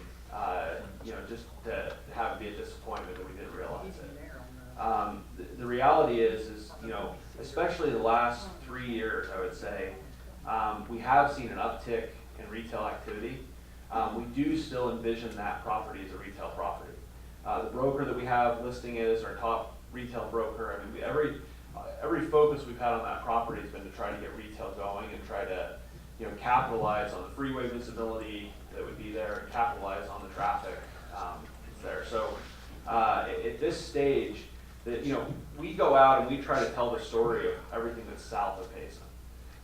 You know, just to have it be a disappointment that we didn't realize it. The reality is, you know, especially the last 3 years, I would say, we have seen an uptick in retail activity. We do still envision that property as a retail property. The broker that we have listing it as our top retail broker. I mean, every focus we've had on that property has been to try to get retail going and try to, you know, capitalize on the freeway visibility that would be there and capitalize on the traffic that's there. So at this stage, you know, we go out and we try to tell the story of everything that's south of Payson.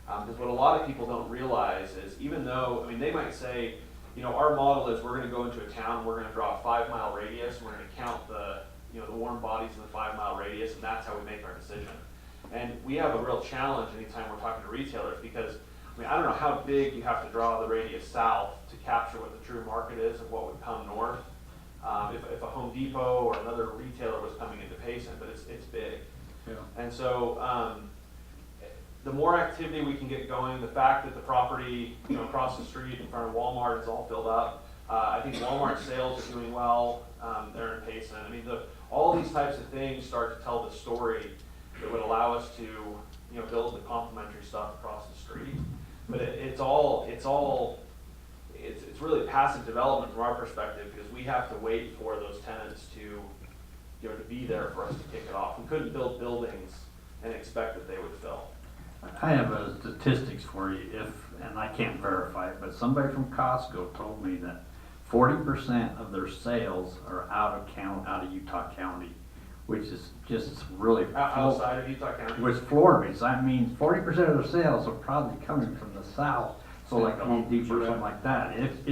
Because what a lot of people don't realize is, even though, I mean, they might say, you know, our model is we're going to go into a town, we're going to draw a 5-mile radius, and we're going to count the, you know, the warm bodies in the 5-mile radius, and that's how we make our decision. And we have a real challenge anytime we're talking to retailers, because, I mean, I don't know how big you have to draw the radius south to capture what the true market is of what would come north. If a Home Depot or another retailer was coming into Payson, but it's big. Yeah. And so the more activity we can get going, the fact that the property, you know, across the street in front of Walmart is all filled up. I think Walmart sales are doing well there in Payson. I mean, all these types of things start to tell the story that would allow us to, you know, build the complementary stuff across the street. But it's really passive development from our perspective, because we have to wait for those tenants to, you know, to be there for us to kick it off. We couldn't build buildings and expect that they would fill. I have statistics for you, and I can't verify it, but somebody from Costco told me that 40% of their sales are out of Utah County, which is just really Outside of Utah County? Which floored me. So that means 40% of their sales are probably coming from the south, so like a Home Depot or something like that. If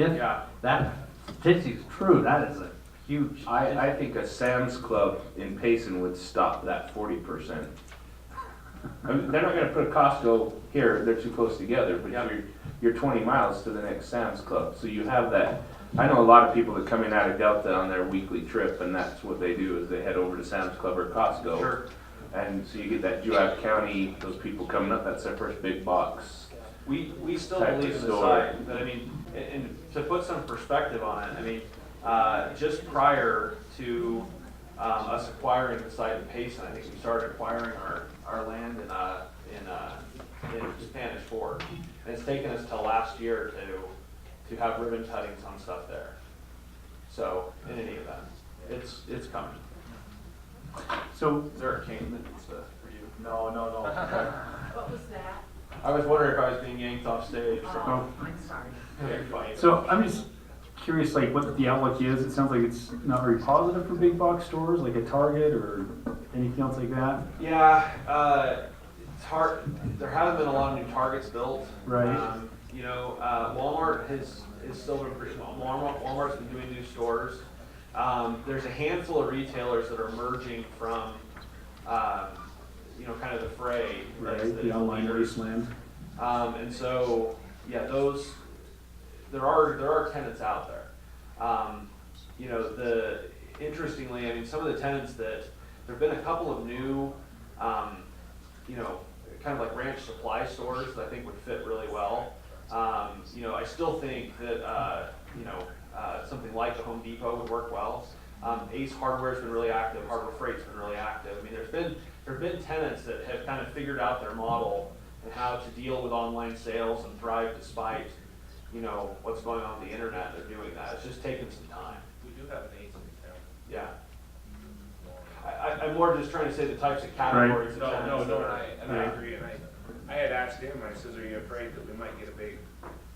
that statistic is true, that is a huge. I think a Sam's Club in Payson would stop that 40%. I mean, they're not gonna put a Costco here, they're too close together, but you're 20 miles to the next Sam's Club, so you have that. I know a lot of people that come in out of Delta on their weekly trip, and that's what they do, is they head over to Sam's Club or Costco. Sure. And so you get that Juab County, those people coming up, that's their first big box. We still type of believe in the store. site, but I mean, and to put some perspective on it, I mean, just prior to us acquiring the site in Payson, I think we started acquiring our land in Spanish Fork. And it's taken us till last year to have ribbon cuttings on stuff there. So, in any event, it's coming. So, Is there a cane that needs to, for you? No. What was that? I was wondering if I was being yanked off stage. Oh, I'm sorry. Okay, fine. so I'm just curious, like, what the outlook is. It sounds like it's not very positive for big box stores, like a Target or anything else like that. Yeah, it's hard. There haven't been a lot of new Targets built. Right. You know, Walmart is still been pretty small. Walmart's been doing new stores. There's a handful of retailers that are emerging from, you know, kind of the fray. Right, the online wasteland. And so, yeah, there are tenants out there. You know, interestingly, I mean, some of the tenants that, there've been a couple of new, you know, kind of like ranch supply stores that I think would fit really well. You know, I still think that, you know, something like a Home Depot would work well. Ace Hardware's been really active, Harbor Freight's been really active. I mean, there've been tenants that have kind of figured out their model and how to deal with online sales and thrive despite, you know, what's going on with the internet. They're doing that. It's just taking some time. We do have an Ace in town. Yeah. I'm more just trying to say the types of categories of tenants. No, and I agree, and I had asked him, I says, are you afraid that we might get a big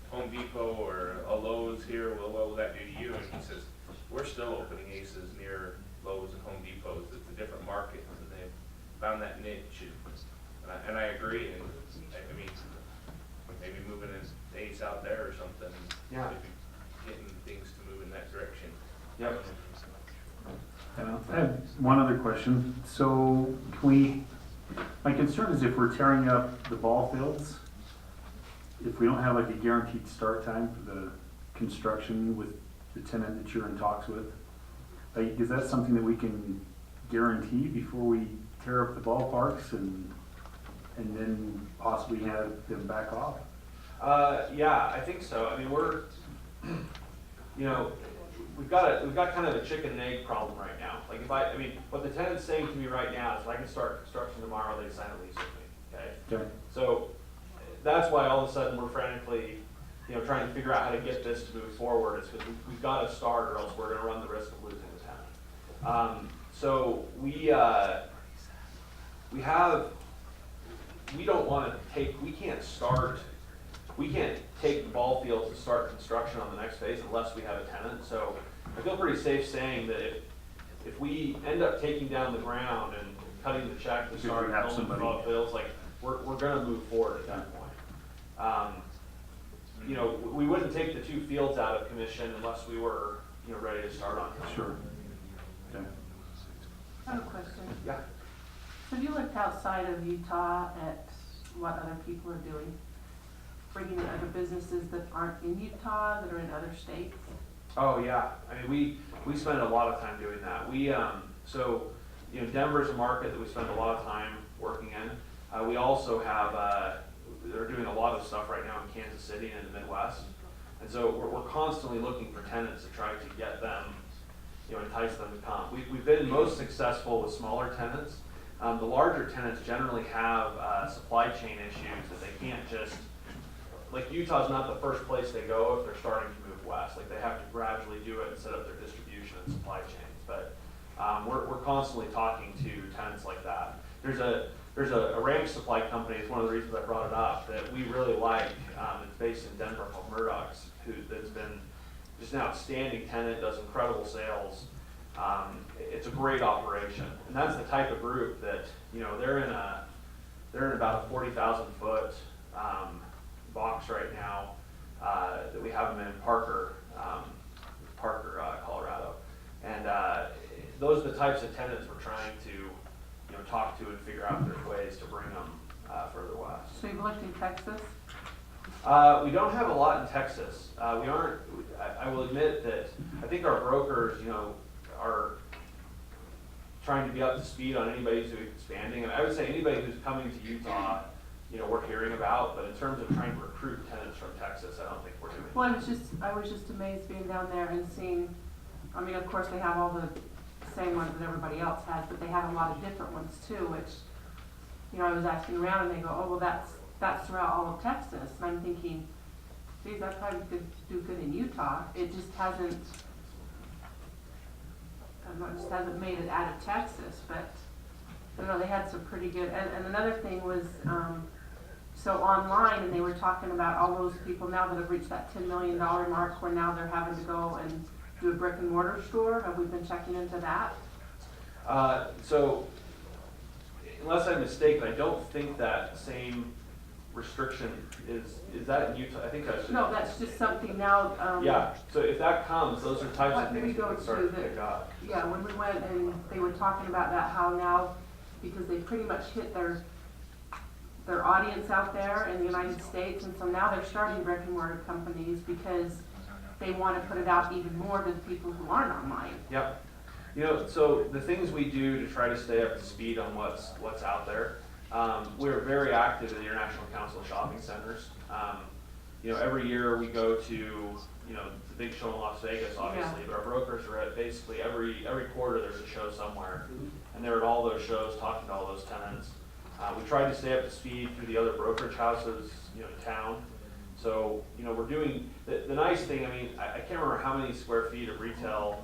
Home Depot or a Lowe's here? Well, what will that do to you? And he says, we're still opening Aces near Lowe's and Home Depots. It's a different market, and they've found that niche. And I agree, and I mean, maybe moving an Ace out there or something. Yeah. Maybe getting things to move in that direction. Yep. I have one other question. So my concern is if we're tearing up the ball fields, if we don't have like a guaranteed start time for the construction with the tenant that you're in talks with, like, is that something that we can guarantee before we tear up the ballparks and then possibly have them back off? Yeah, I think so. I mean, we're, you know, we've got kind of a chicken and egg problem right now. Like I mean, what the tenant's saying to me right now is if I can start construction tomorrow, they sign a lease with me, okay? Okay. So that's why all of a sudden we're frantically, you know, trying to figure out how to get this to move forward. It's because we've got to start or else we're going to run the risk of losing the tenant. So we don't want to take, we can't take the ball field to start construction on the next phase unless we have a tenant. So I feel pretty safe saying that if we end up taking down the ground and cutting the check to start building the ball fields, like we're going to move forward at that point. You know, we wouldn't take the 2 fields out of commission unless we were, you know, ready to start on it. Sure. Okay. I have a question. Yeah. Have you looked outside of Utah at what other people are doing? Bringing in other businesses that aren't in Utah, that are in other states? Oh yeah, I mean we spend a lot of time doing that. So you know, Denver's a market that we spend a lot of time working in. We also have they're doing a lot of stuff right now in Kansas City and in the Midwest, and so we're constantly looking for tenants to try to get them, you know, entice them to come. We've been most successful with smaller tenants. The larger tenants generally have supply chain issues that they can't just, like Utah's not the first place they go if they're starting to move west. Like they have to gradually do it and set up their distribution and supply chains. But we're constantly talking to tenants like that. There's a ranch supply company, it's one of the reasons I brought it up, that we really like. It's based in Denver called Murdoch's, that's been just an outstanding tenant, does incredible sales. It's a great operation, and that's the type of group that, you know, they're in about a 40,000 foot box right now that we have them in Parker, Colorado, and those are the types of tenants we're trying to, you know, talk to and figure out if there's ways to bring them further west. So you've looked in Texas? We don't have a lot in Texas. We aren't. I will admit that I think our brokers, you know, are trying to be up to speed on anybody who's expanding. And I would say anybody who's coming to Utah, you know, we're hearing about. But in terms of trying to recruit tenants from Texas, I don't think we're doing. Well, I was just amazed being down there and seeing. I mean, of course, they have all the same ones that everybody else has, but they have a lot of different ones too. Which, you know, I was asking around, and they go, "Oh, well, that's throughout all of Texas." And I'm thinking, geez, that probably could do good in Utah. It just hasn't. I don't know, it just hasn't made it out of Texas, but you know, they had some pretty good. And another thing was, so online, and they were talking about all those people now that have reached that $10 million mark, where now they're having to go and do a brick and mortar store. Have we been checking into that? So, unless I'm mistaken, I don't think that same restriction is that in Utah? I think that's just, no, that's just something now. Yeah. So if that comes, those are types of we things go we can start to to pick up. Yeah, when we went and they were talking about that, how now, because they pretty much hit their audience out there in the United States, and so now they're starting brick and mortar companies because they want to put it out even more to the people who aren't online. Yep. You know, so the things we do to try to stay up to speed on what's out there, we're very active in the International Council of Shopping Centers. You know, every year we go to, you know, the big show in Las Vegas, obviously, but our brokers are at basically every quarter there's a show somewhere, and they're at all those shows talking to all those tenants. We try to stay up to speed through the other brokerage houses, you know, in town. So, you know, we're doing, the nice thing, I mean, I can't remember how many square feet of retail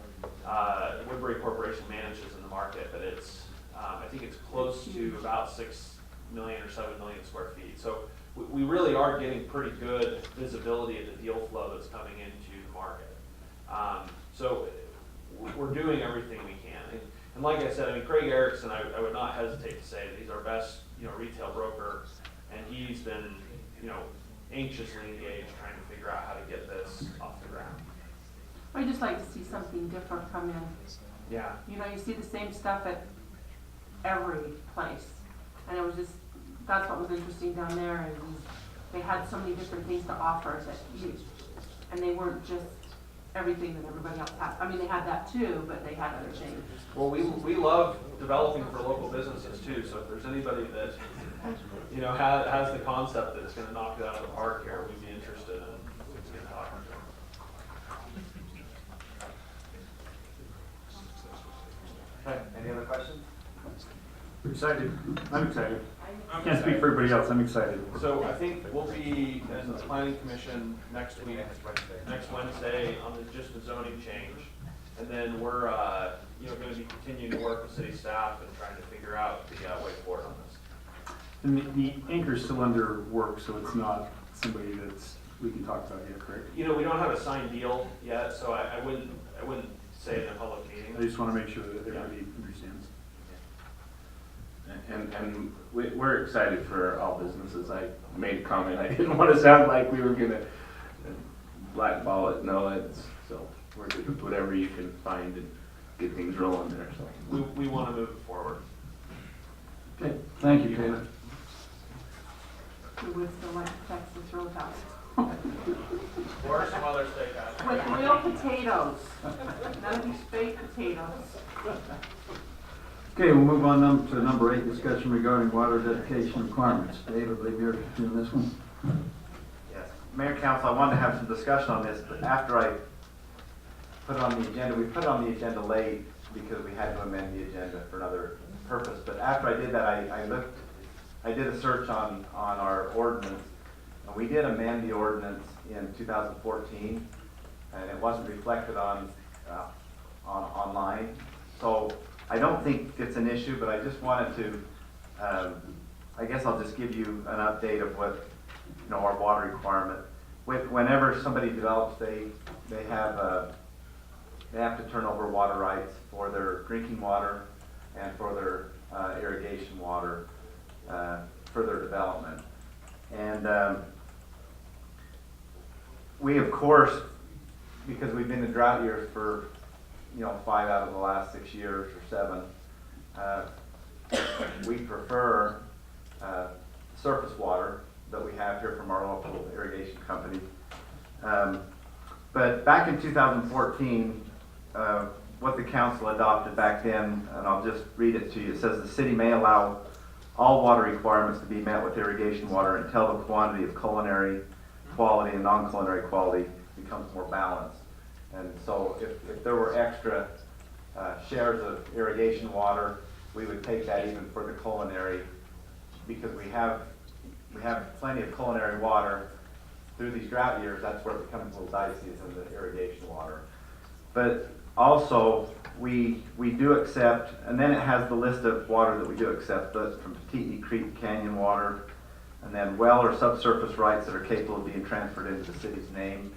Woodbury Corporation manages in the market, but it's, I think it's close to about 6 million or 7 million square feet. So we really are getting pretty good visibility of the deal flow that's coming into the market. So we're doing everything we can. And like I said, I mean, Craig Erickson, I would not hesitate to say that he's our best, you know, retail broker, and he's been, you know, anxiously engaged trying to figure out how to get this off the ground. I just like to see something different come in. Yeah. You know, you see the same stuff at every place, and it was just, that's what was interesting down there, is they had so many different things to offer that you, and they weren't just everything that everybody else had. I mean, they had that too, but they had other things. Well, we love developing for local businesses too, so if there's anybody that, you know, has the concept that's gonna knock it out of the park here, we'd be interested in talking to them. Okay, any other questions? Excited. I'm excited. Can't speak for everybody else. I'm excited. So I think we'll be in the planning commission next week, next Wednesday, on just the zoning change. And then we're, you know, gonna be continuing to work with city staff and trying to figure out the way forward on this. And the anchor's still under work, so it's not somebody that's, we can talk about yet, correct? You know, we don't have a signed deal yet, so I wouldn't say it in a public meeting. I just want to make sure that everybody understands. And we're excited for all businesses. I made a comment, I didn't want to sound like we were gonna blackball it, no, so we're good with whatever you can find and get things rolling there, so. We wanna move it forward. Okay, thank you, Taylor. We would still like the Texas Roadhouse. Or some other steakhouse. With real potatoes, none of these fake potatoes. Okay, we'll move on to number 8, discussion regarding water dedication requirements. Dave, I believe you're doing this one. Yes, Mayor Council, I wanted to have some discussion on this, but after I put it on the agenda, we put it on the agenda late because we had to amend the agenda for another purpose. But after I did that, I did a search on our ordinance, and we did amend the ordinance in 2014, and it wasn't reflected online. So I don't think it's an issue, but I just wanted to, I guess I'll just give you an update of what, you know, our water requirement. Whenever somebody develops, they have to turn over water rights for their drinking water and for their irrigation water for their development. And we, of course, because we've been in drought years for, you know, 5 out of the last 6 years or 7, we prefer surface water that we have here from our local irrigation company. But back in 2014, what the council adopted back then, and I'll just read it to you, it says the city may allow all water requirements to be met with irrigation water until the quantity of culinary quality and non-culinary quality becomes more balanced. And so if there were extra shares of irrigation water, we would take that even for the culinary, because we have plenty of culinary water. Through these drought years, that's where it becomes a little dicey, is in the irrigation water. But also, we do accept, and then it has the list of water that we do accept, but from Petite Creek Canyon water, and then well or subsurface rights that are capable of being transferred into the city's name,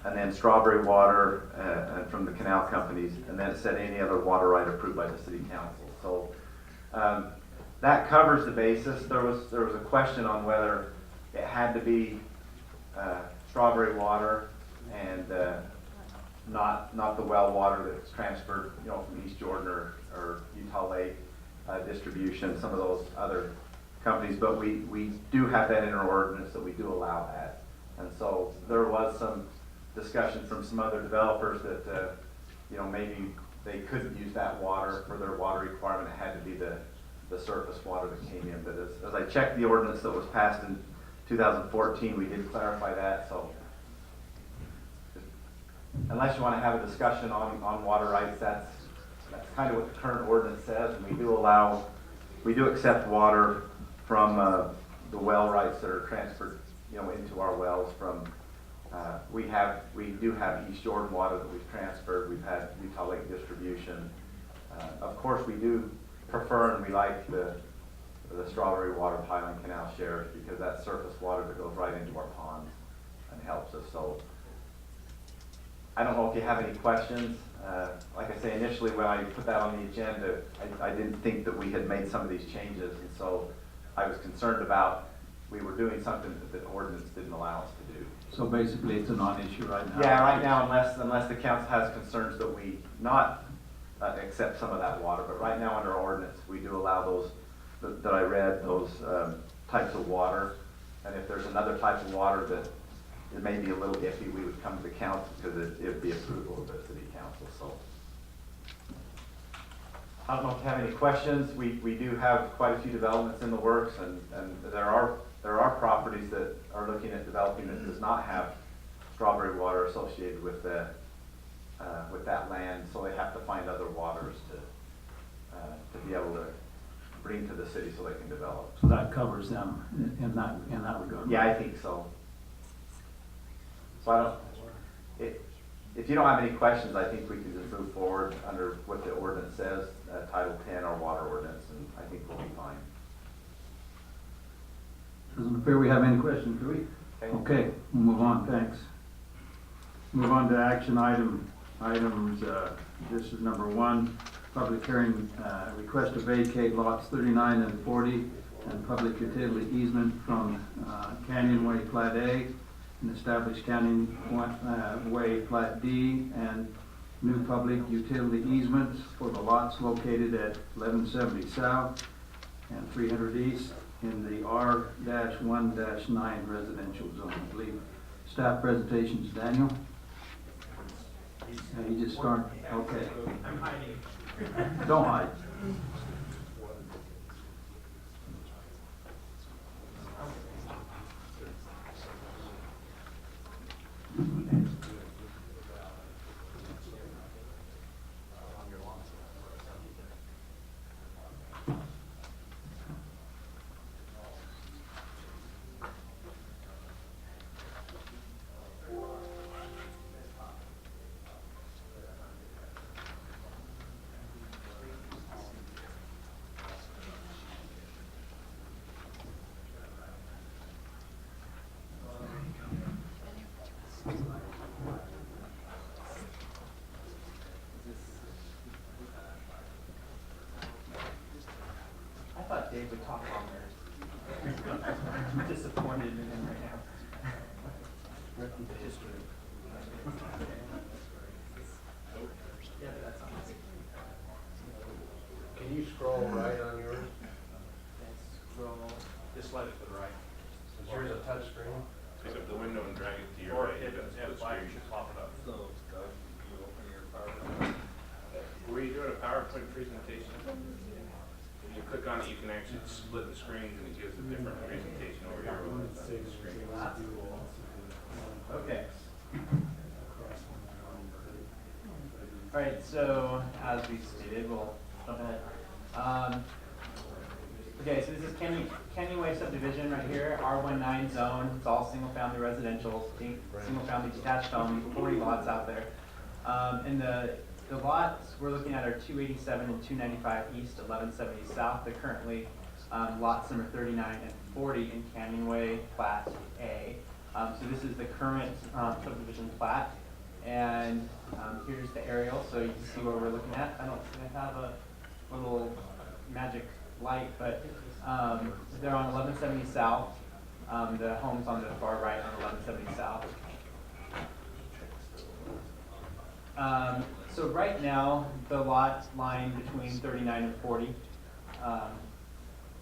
and then strawberry water from the canal companies, and then it said any other water right approved by the city council. So that covers the basis. There was a question on whether it had to be strawberry water and not the well water that's transferred, you know, from East Jordan or Utah Lake distribution, some of those other companies. But we do have that in our ordinance that we do allow that. And so there was some discussion from some other developers that, you know, maybe they couldn't use that water for their water requirement. It had to be the surface water that came in. But as I checked the ordinance that was passed in 2014, we did clarify that. So unless you want to have a discussion on water rights, that's kind of what the current ordinance says. And we do accept water from the well rights that are transferred, you know, into our wells from. We do have East Jordan water that we've transferred. We've had Utah Lake distribution. Of course, we do prefer and we like the strawberry water Highland Canal shares, because that's surface water that goes right into our ponds and helps us. So I don't know if you have any questions. Like I say, initially when I put that on the agenda, I didn't think that we had made some of these changes, and so I was concerned about we were doing something that the ordinance didn't allow us to do. So basically, it's a non-issue right now? Yeah, right now, unless the council has concerns that we not accept some of that water. But right now, under our ordinance, we do allow those that I read, those types of water. And if there's another type of water that it may be a little iffy, we would come to the council because it would be approval of the city council, so. I don't know if you have any questions. We do have quite a few developments in the works, and there are properties that are looking at developing that does not have strawberry water associated with with that land, so they have to find other waters to be able to bring to the city so they can develop. So that covers them in that regard? Yeah, I think so. So I don't, if you don't have any questions, I think we can just move forward under what the ordinance says, Title 10, our water ordinance, and I think we'll be fine. Doesn't appear we have any questions, do we? Okay, we'll move on, thanks. Move on to action items, this is number 1, public hearing, request to vacate lots 39 and 40 and public utility easement from Canyonway Plat A and establish Canyonway Plat D and new public utility easements for the lots located at 1170 South and 300 East in the R-1-9 residential zone. I believe staff presentations, Daniel? You just start, okay. I'm hiding. Don't hide. I thought Dave would talk longer. I'm disappointed in him right now. Yeah, but that's awesome. Can you scroll right on yours? Scroll, just slide it to the right. Is yours a touch screen? Pick up the window and drag it to your Or right. hit That's F5, the screen. you should pop it up. So, Doug, you open your PowerPoint. Were you doing a PowerPoint presentation? When you click on it, you can actually split the screens and it gives a different presentation over here when it's on the screen. Okay. All right, so as we stated, we'll jump ahead. Okay, so this is Canyonway subdivision right here, R-19 zone. It's all single-family residential, single-family detached homes, 40 lots out there. And the lots we're looking at are 287 and 295 east, 1170 south. They're currently lots number 39 and 40 in Canyonway Plat A. So this is the current subdivision plat. And here's the aerial, so you can see what we're looking at. I don't think I have a little magic light, but they're on 1170 South. The home's on the far right on 1170 South. So right now, the lot line between 39 and 40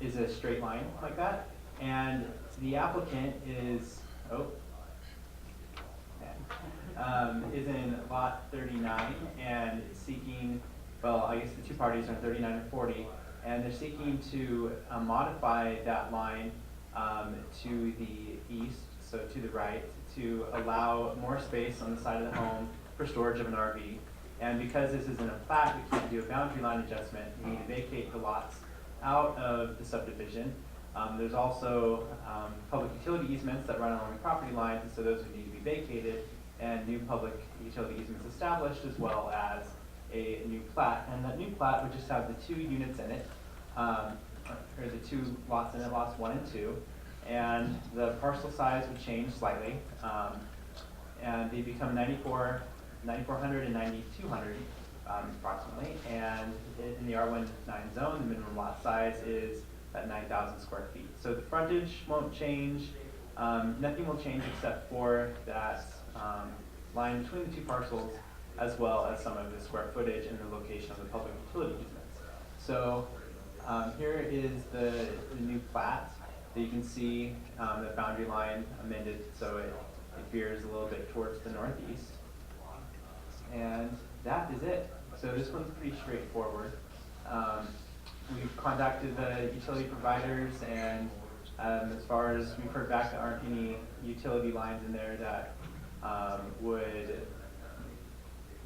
is a straight line like that. And the applicant is, is in lot 39 and seeking, well, I guess the two parties are 39 and 40, and they're seeking to modify that line to the east, so to the right, to allow more space on the side of the home for storage of an RV. And because this isn't a plat, we can't do a boundary line adjustment. We need to vacate the lots out of the subdivision. There's also public utility easements that run along the property lines, and so those would need to be vacated, and new public utility easements established, as well as a new plat. And that new plat would just have the 2 units in it, or the 2 lots in it, lots 1 and 2. And the parcel size would change slightly, and they become 9,400 and 9,200 approximately. And in the R19 zone, the minimum lot size is at 9,000 square feet. So the frontage won't change. Nothing will change except for that line between the 2 parcels, as well as some of the square footage and the location of the public utility easements. So here is the new plat that you can see the boundary line amended, so it It veers a little bit towards the northeast. And that is it. So this one's pretty straightforward. We've contacted the utility providers, and as far as we've heard back, there aren't any utility lines in there that would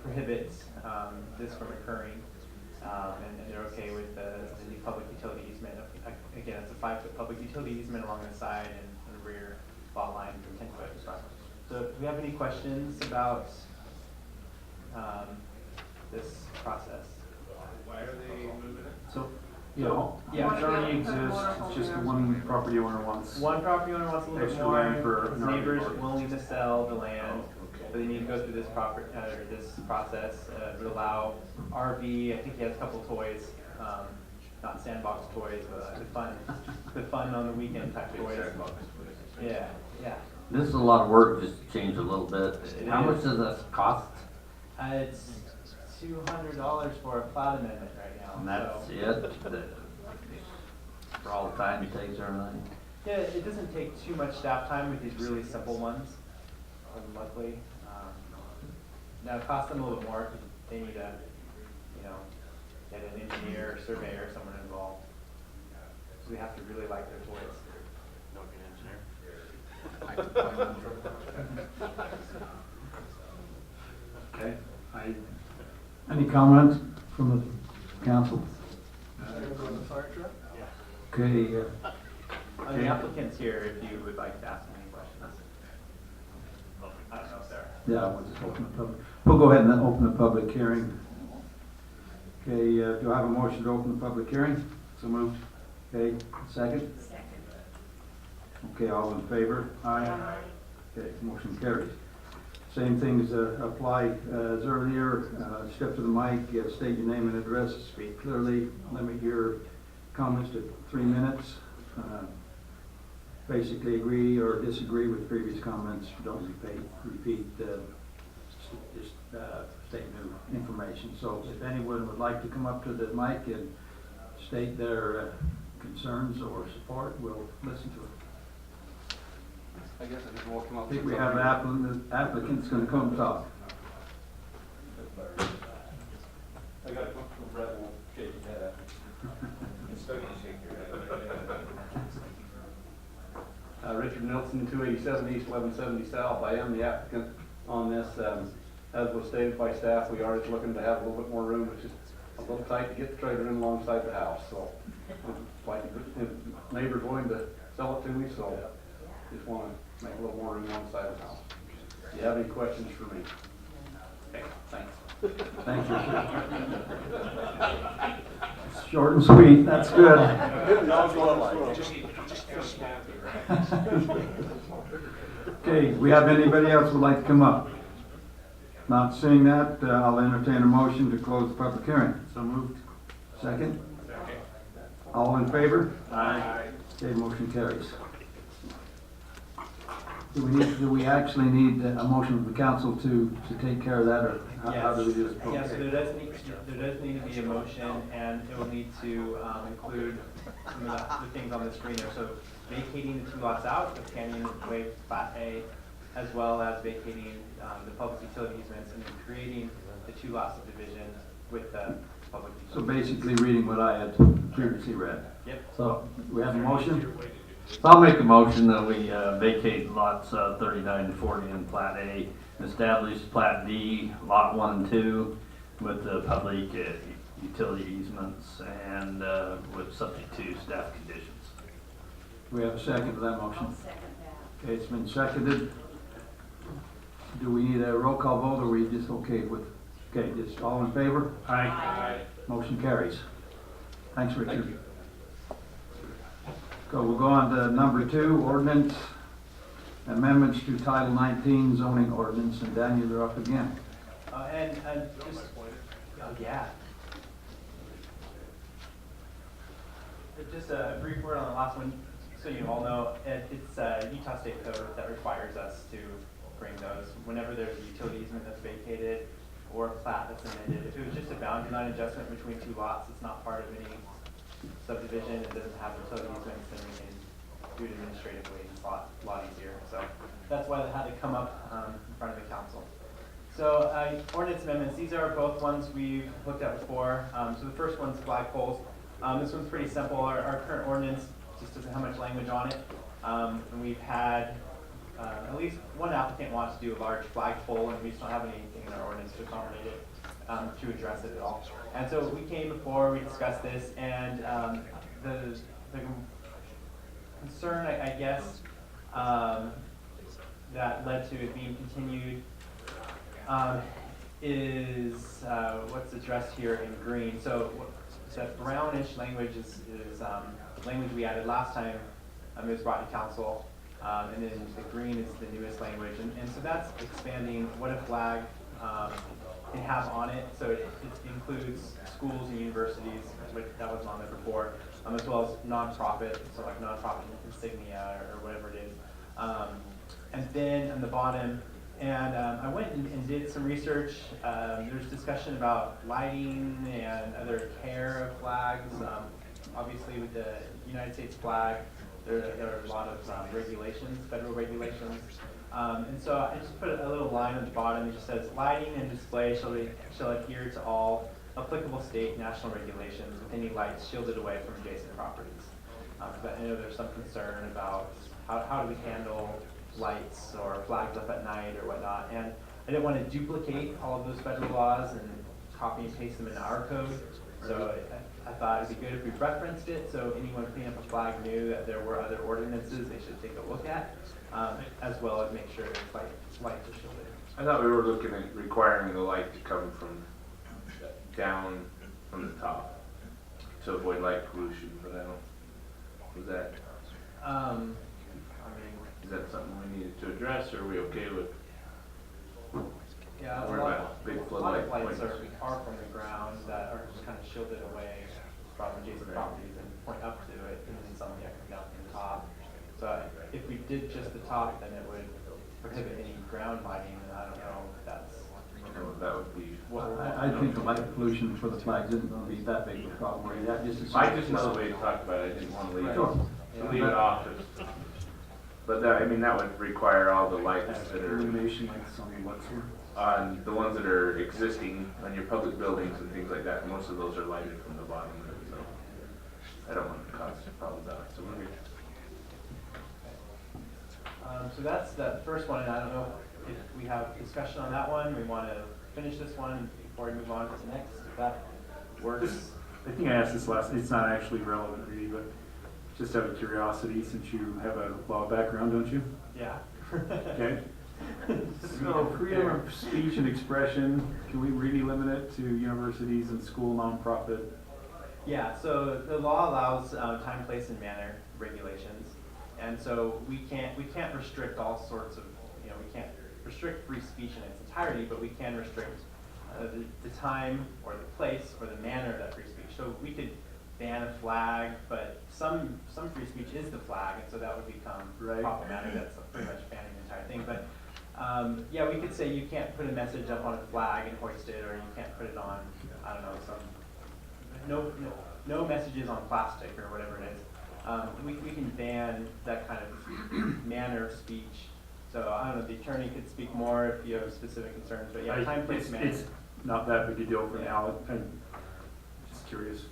prohibit this from occurring. And they're okay with the new public utility easement. Again, it's a 5-foot public utility easement along the side and rear lot line from 10 foot. So do we have any questions about this process? Why are they moving it? So, Yeah. it already exists, it's just the one property owner wants. One property owner wants a little bit Extra more, land for his an RV neighbors park. willing to sell the land, but they need to go through this this process. It would allow RV, I think he has a couple toys, not sandbox toys, but the fun on the weekend type toys. Yeah, yeah. This is a lot of work just to change a little bit. How much does this cost? It's $200 for a plat amendment right now. And that's it? For all the time it takes or anything? Yeah, it doesn't take too much staff time with these really simple ones, luckily. Now it costs them a little bit more because they need to, get an engineer, surveyor, someone involved. So we have to really like their toys. Okay. Any comments from the council? Okay, The applicant's here if you would like to ask any questions. I don't know if they're. yeah, we'll just open the public, we'll go ahead and open the public hearing. Okay, do I have a motion to open the public hearing? So moved. Okay, second? Second. Okay, all in favor? Aye. Okay, motion carries. Same things apply as earlier. Step to the mic, state your name and address, speak clearly, limit your comments to 3 minutes. Basically agree or disagree with previous comments. Don't repeat, just state new information. So if anyone would like to come up to the mic and state their concerns or support, we'll listen to it. I guess I just walk them I up. think we have applicants going to come talk. I got a book from Brett, will shake your head Richard Nelson, 287 East, 1170 South. I am the applicant on this. As was stated by staff, we are just looking to have a little bit more room. It's just a little tight to get the trailer in alongside the house. So, like, if neighbors willing to sell it to me, so just want to make a little more room alongside the house. Do you have any questions for me? Okay, thanks. Thank you, sir. Short and sweet, that's good. Okay, we have anybody else would like to come up? Not seeing that, I'll entertain a motion to close the public hearing. So moved. Second? All in favor? Aye. Okay, motion carries. Do we actually need a motion of the council to take care of that, or how do we do it? Yes, there does need to be a motion, and it will need to include some of the things on the screen there. So vacating the 2 lots out of Canyon Way Plat A, as well as vacating the public utility easements and then creating the 2 lot subdivision with the public utility. So basically reading what I had previously read. Yep. So we have a motion? So I'll make a motion that we vacate lots 39 to 40 in Plat A, establish Plat D, Lot 1 and 2, with the public utility easements and with subject to staff conditions. We have a second to that motion. I'll second that. Okay, it's been seconded. Do we need a roll call vote, or are we just okay with, okay, just all in favor? Aye. Motion carries. Thanks, Richard. Thank you. So we'll go on to number 2, ordinance amendments to Title 19 zoning ordinance, and Daniel, you're up again. And just, yeah. Just a brief word on the last one, so you all know, it's Utah State Code that requires us to bring those. Whenever there's a utility easement that's vacated or a plat that's amended, if it was just a boundary line adjustment between 2 lots, it's not part of any subdivision, it doesn't have utility easements, then we can do it administratively, it's a lot easier. So that's why they had to come up in front of the council. So ordinance amendments, these are both ones we've looked at before. So the first one's flagpoles. This one's pretty simple. Our current ordinance just doesn't have much language on it. And we've had at least one applicant wants to do a large flagpole, and we just don't have anything in our ordinance to accommodate it, to address it at all. And so we came before, we discussed this, and the concern, I guess, that led to it being continued is what's addressed here in green. So that brownish language is language we added last time it was brought to council, and then the green is the newest language. And so that's expanding what a flag can have on it. So it includes schools and universities, which that wasn't on there before, as well as nonprofit, so like nonprofit insignia or whatever it is. And then on the bottom, and I went and did some research. There's discussion about lighting and other care of flags. Obviously with the United States flag, there are a lot of regulations, federal regulations. And so I just put a little line at the bottom. It just says, lighting and display shall adhere to all applicable state and national regulations with any lights shielded away from adjacent properties. But I know there's some concern about how do we handle lights or flags up at night or whatnot. And I didn't want to duplicate all of those federal laws and copy and paste them into our code. So I thought it'd be good if we referenced it, so anyone putting up a flag knew that there were other ordinances they should take a look at, as well as make sure lights are shielded. I thought we were looking at requiring the light to come from down from the top to avoid light pollution, but I don't, was that, I mean, is that something we needed to address, or are we okay with? yeah, Or a lot big of floodlight lights points? are from the ground that are just kind of shielded away from adjacent properties and point up to it, and then some come down from the top. So if we did just the top, then it would prohibit any ground lighting, and I don't know if that's. That would be. I think the light pollution for the flags isn't gonna be that big of a problem, right? That just. I just know the way to talk about it, I didn't want to leave, Sure. leave it off. But that, I mean, that would require all the lights that are. Illumination lights on the what's here. On the ones that are existing on your public buildings and things like that, most of those are lighted from the bottom, so I don't want to cause problems out, so we're good. So that's the first one, and I don't know if we have discussion on that one. We want to finish this one before we move on to the next, if that works. I think I asked this last, it's not actually relevant really, but just out of curiosity, since you have a law background, don't you? Yeah. Okay. So freedom of speech and expression, can we really limit it to universities and school nonprofit? Yeah, so the law allows time, place, and manner regulations. And so we can't restrict all sorts of, we can't restrict free speech in its entirety, but we can restrict the time or the place or the manner of that free speech. So we could ban a flag, but some free speech is the flag, and so that would become problematic. That's pretty much banning the entire thing. But yeah, we could say you can't put a message up on a flag and hoist it, or you can't put it on, I don't know, no messages on plastic or whatever it is. We can ban that kind of manner of speech. So I don't know, the attorney could speak more if you have specific concerns, but yeah, time, place, manner. It's not that big a deal for now, I'm just curious.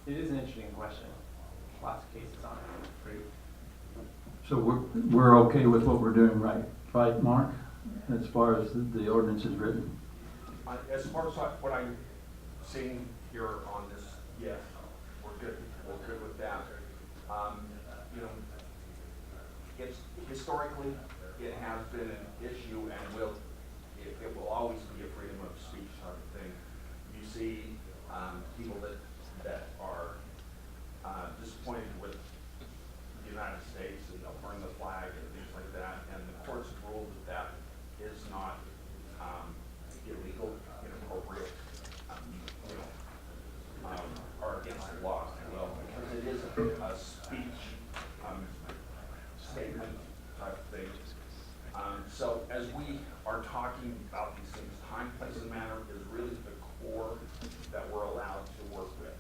It is an interesting question. Lots of cases on it. So we're okay with what we're doing, right, Mark? As far as the ordinance is written? As far as what I'm seeing here on this, yes, we're good with that. It's historically, it has been an issue and it will always be a freedom of speech type of thing. You see people that are disappointed with the United States and they'll burn the flag and things like that, and the courts have ruled that is not illegal, inappropriate, or against the law as well, because it is a speech statement type of thing. So as we are talking about these things, time, place, and manner is really the core that we're allowed to work with.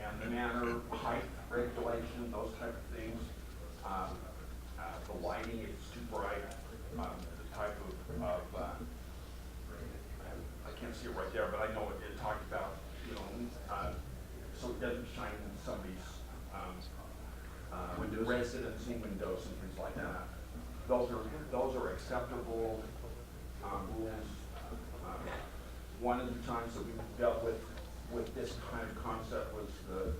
And the manner, height, regulation, those type of things, the lighting, it's too bright, the type of, I can't see it right there, but I know it talked about, you know, so it doesn't shine in somebody's, Windows. residency windows and things like that. Those are acceptable, rules. One of the times that we dealt with this kind of concept was the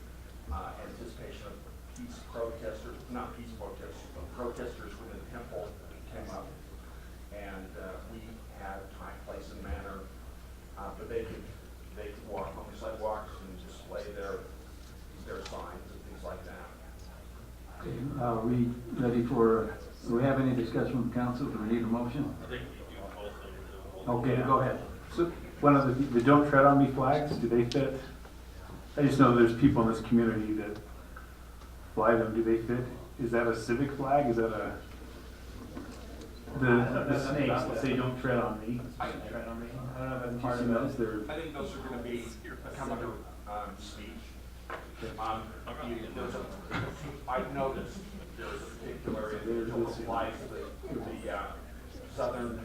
anticipation of peace protesters, not peace protesters, but protesters within the temple came up, and we had time, place, and manner, but they could walk on the sidewalks and display their signs and things like that. Okay, are we ready for, do we have any discussion from council? Do we need a motion? I think we do also. Okay, go ahead. So, one of the Don't Tread on Me flags, do they fit? I just know there's people in this community that fly them, do they fit? Is that a civic flag? Is that a, the snakes that say don't tread on me? Tread on me. I don't know if that's Part part of of those, it. they're, I think those are going to be come under speech. I've noticed there's a particular area that applies to the Southern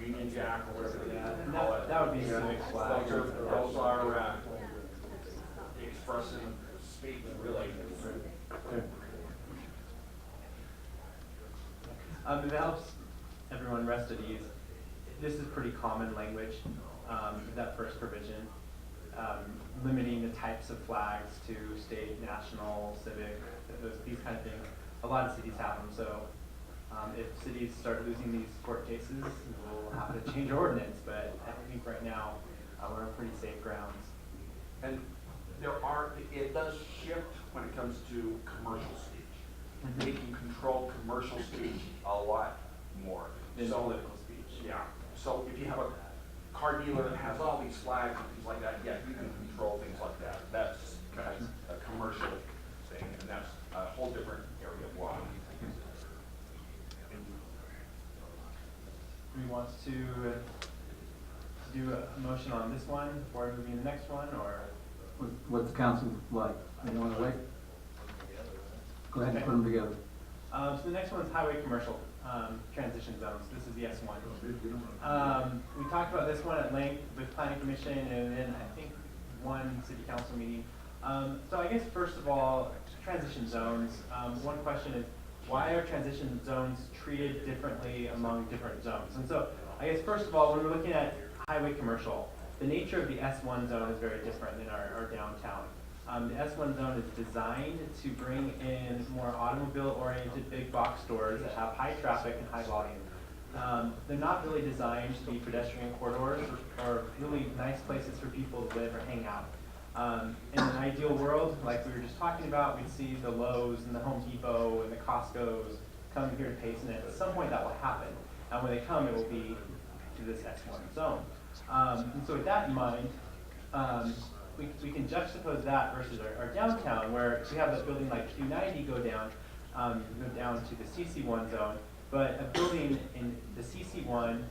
Union Jack or whatever they call it. That would be a civic flag. Those are expressing speech, really. If it helps everyone rest at ease, this is pretty common language, that first provision, limiting the types of flags to state, national, civic, these kind of things. A lot of cities have them, so if cities start losing these court cases, we'll have to change our ordinance, but I think right now we're on pretty safe grounds. And it does shift when it comes to commercial speech. We can control commercial speech a lot more. Than political speech. Yeah, so if you have a car dealer that has all these flags and things like that, yeah, you can control things like that. That's a commercial thing, and that's a whole different area of law. Do we want to do a motion on this one before moving to the next one, or? What's the council like? You want to wait? Go ahead and put them together. So the next one is highway commercial transition zones. This is the S1. We talked about this one at length with planning commission and then I think one city council meeting. So I guess first of all, transition zones. One question is, why are transition zones treated differently among different zones? And so I guess first of all, when we're looking at highway commercial, the nature of the S1 zone is very different than our downtown. The S1 zone is designed to bring in more automobile-oriented big box stores that have high traffic and high volume. They're not really designed to be pedestrian corridors or really nice places for people to live or hang out. In an ideal world, like we were just talking about, we'd see the Lowe's and the Home Depot and the Costco's come here to Payson, and at some point that will happen. And when they come, it will be to this S1 zone. And so with that in mind, we can juxtapose that versus our downtown, where if we have a building like Q90 go down to the CC1 zone, but a building in the CC1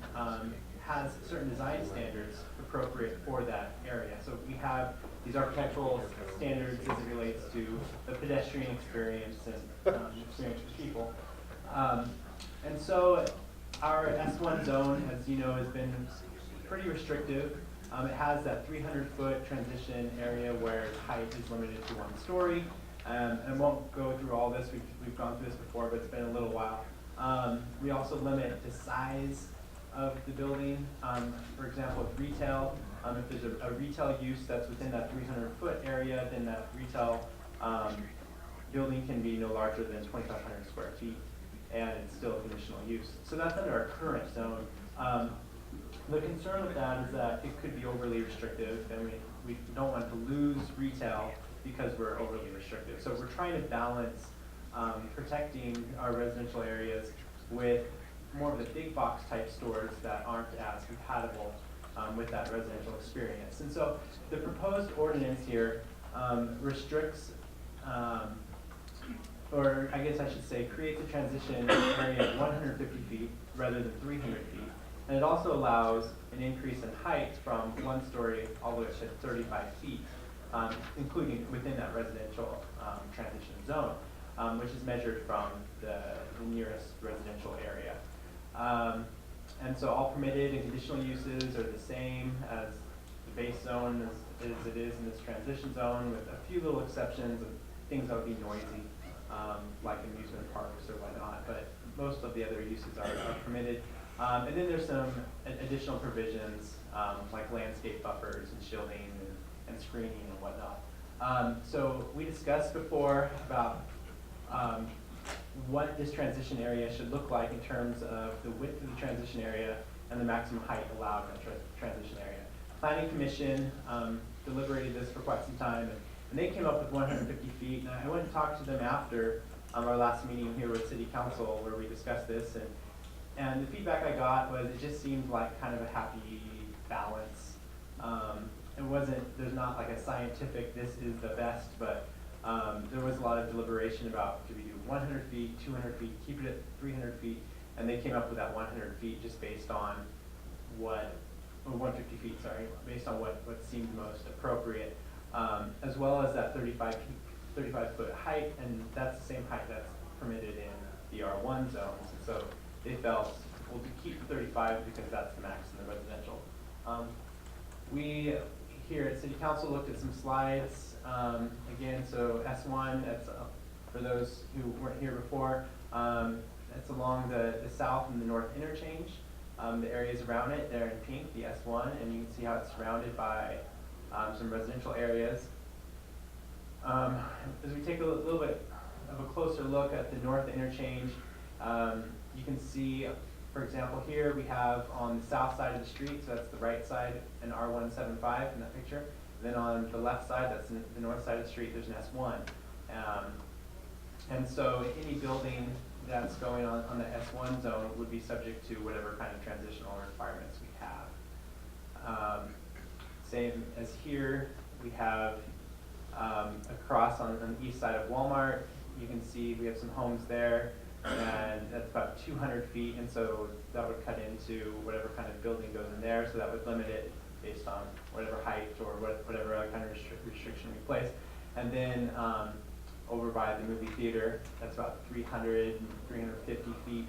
has certain design standards appropriate for that area. So we have these architectural standards as it relates to the pedestrian experience and experience for people. And so our S1 zone, as you know, has been pretty restrictive. It has that 300-foot transition area where height is limited to 1 story. And won't go through all this, we've gone through this before, but it's been a little while. We also limit the size of the building. For example, with retail, if there's a retail use that's within that 300-foot area, then that retail building can be no larger than 2,500 square feet, and it's still a conditional use. So that's under our current zone. The concern with that is that it could be overly restrictive, and we don't want to lose retail because we're overly restrictive. So we're trying to balance protecting our residential areas with more of the big box type stores that aren't as compatible with that residential experience. And so the proposed ordinance here restricts, or I guess I should say, creates a transition area of 150 feet rather than 300 feet. And it also allows an increase in height from 1 story all the way to 35 feet, including within that residential transition zone. which is measured from the nearest residential area. And so all permitted and conditional uses are the same as the base zone as it is in this transition zone, with a few little exceptions of things that would be noisy, like amusement parks or whatnot, but most of the other uses are permitted. And then there's some additional provisions, like landscape buffers and shielding and screening and whatnot. So we discussed before about what this transition area should look like in terms of the width of the transition area and the maximum height allowed in the transition area. Planning Commission deliberated this for quite some time, and they came up with 150 feet. And I went and talked to them after our last meeting here with City Council where we discussed this, and the feedback I got was it just seemed like kind of a happy balance. There's not like a scientific, this is the best, but there was a lot of deliberation about, do we do 100 feet, 200 feet, keep it at 300 feet, and they came up with that 100 feet just based on or 150 feet, sorry, based on what seemed most appropriate, as well as that 35-foot height, and that's the same height that's permitted in the R1 zones. And so they felt, well, to keep the 35 because that's the max in the residential. We here at City Council looked at some slides. Again, so S1, that's for those who weren't here before, that's along the south and the north interchange. The areas around it, they're in pink, the S1, and you can see how it's surrounded by some residential areas. As we take a little bit of a closer look at the north interchange, you can see, for example, here we have on the south side of the street, so that's the right side, an R175 in that picture. And then on the left side, that's the north side of the street, there's an S1. And so any building that's going on the S1 zone would be subject to whatever kind of transitional requirements we have. Same as here, we have across on the east side of Walmart, you can see we have some homes there, and that's about 200 feet, and so that would cut into whatever kind of building goes in there, so that would limit it based on whatever height or whatever other kind of restriction we place. And then over by the movie theater, that's about 300 and 350 feet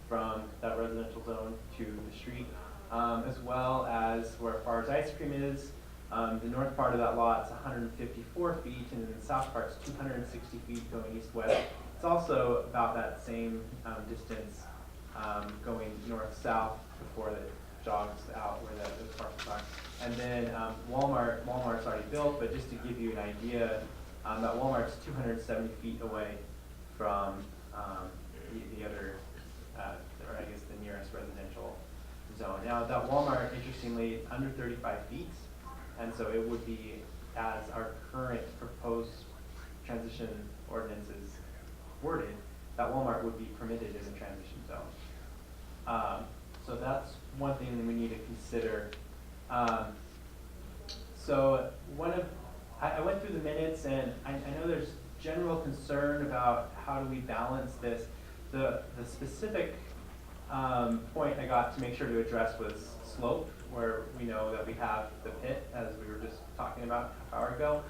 from that residential zone to the street, as well as where Farr's Ice Cream is. The north part of that lot is 154 feet, and then the south part is 260 feet going east-west. It's also about that same distance going north-south before it jogs out where those parks are. And then Walmart's already built, but just to give you an idea, that Walmart's 270 feet away from the other, or I guess the nearest residential zone. Now that Walmart, interestingly, is under 35 feet, and so it would be, as our current proposed transition ordinance is worded, that Walmart would be permitted in the transition zone. So that's one thing we need to consider. So I went through the minutes, and I know there's general concern about how do we balance this. The specific point I got to make sure to address was slope, where we know that we have the pit, as we were just talking about a half hour ago.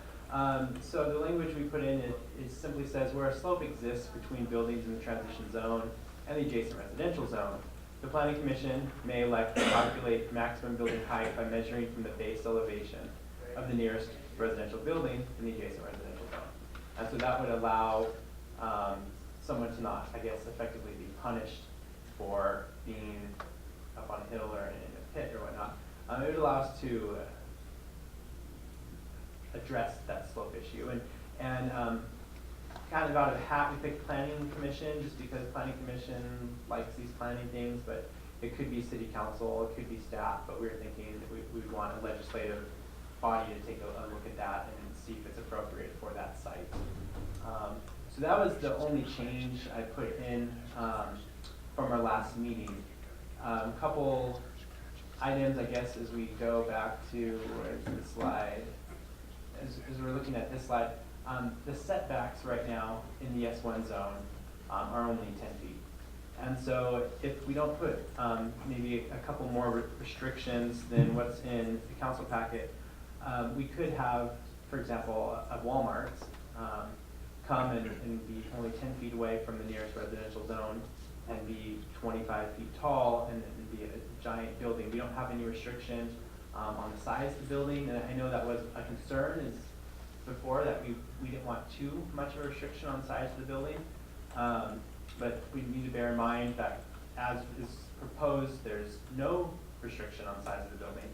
So the language we put in it simply says where a slope exists between buildings in the transition zone and the adjacent residential zone, the Planning Commission may elect to calculate maximum building height by measuring from the base elevation of the nearest residential building in the adjacent residential zone. And so that would allow someone to not, I guess, effectively be punished for being up on a hill or in a pit or whatnot. It would allow us to address that slope issue. And kind of out of the hat, we picked Planning Commission just because Planning Commission likes these planning things, but it could be City Council, it could be staff, but we were thinking that we'd want a legislative body to take a look at that and see if it's appropriate for that site. So that was the only change I put in from our last meeting. A couple items, I guess, as we go back to where's the slide. As we're looking at this slide, the setbacks right now in the S1 zone are only 10 feet. And so if we don't put maybe a couple more restrictions than what's in the council packet, we could have, for example, a Walmart come and be only 10 feet away from the nearest residential zone and be 25 feet tall and be a giant building. We don't have any restriction on the size of the building, and I know that was a concern is before that we didn't want too much of a restriction on the size of the building. But we need to bear in mind that as is proposed, there's no restriction on the size of the building.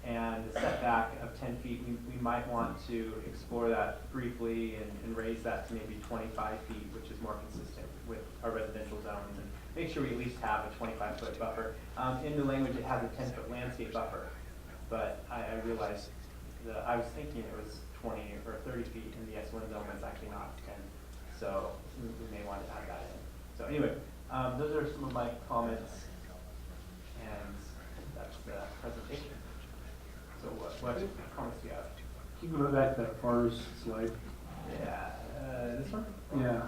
And the setback of 10 feet, we might want to explore that briefly and raise that to maybe 25 feet, which is more consistent with our residential zones, and make sure we at least have a 25-foot buffer. In the language, it has a 10-foot landscape buffer, but I realized I was thinking it was 20 or 30 feet in the S1 zone, it's actually not 10. So we may want to add that in. So anyway, those are some of my comments, and that's the presentation. So what comments do you have? Can you go back to that FARS slide? Yeah, this one? Yeah.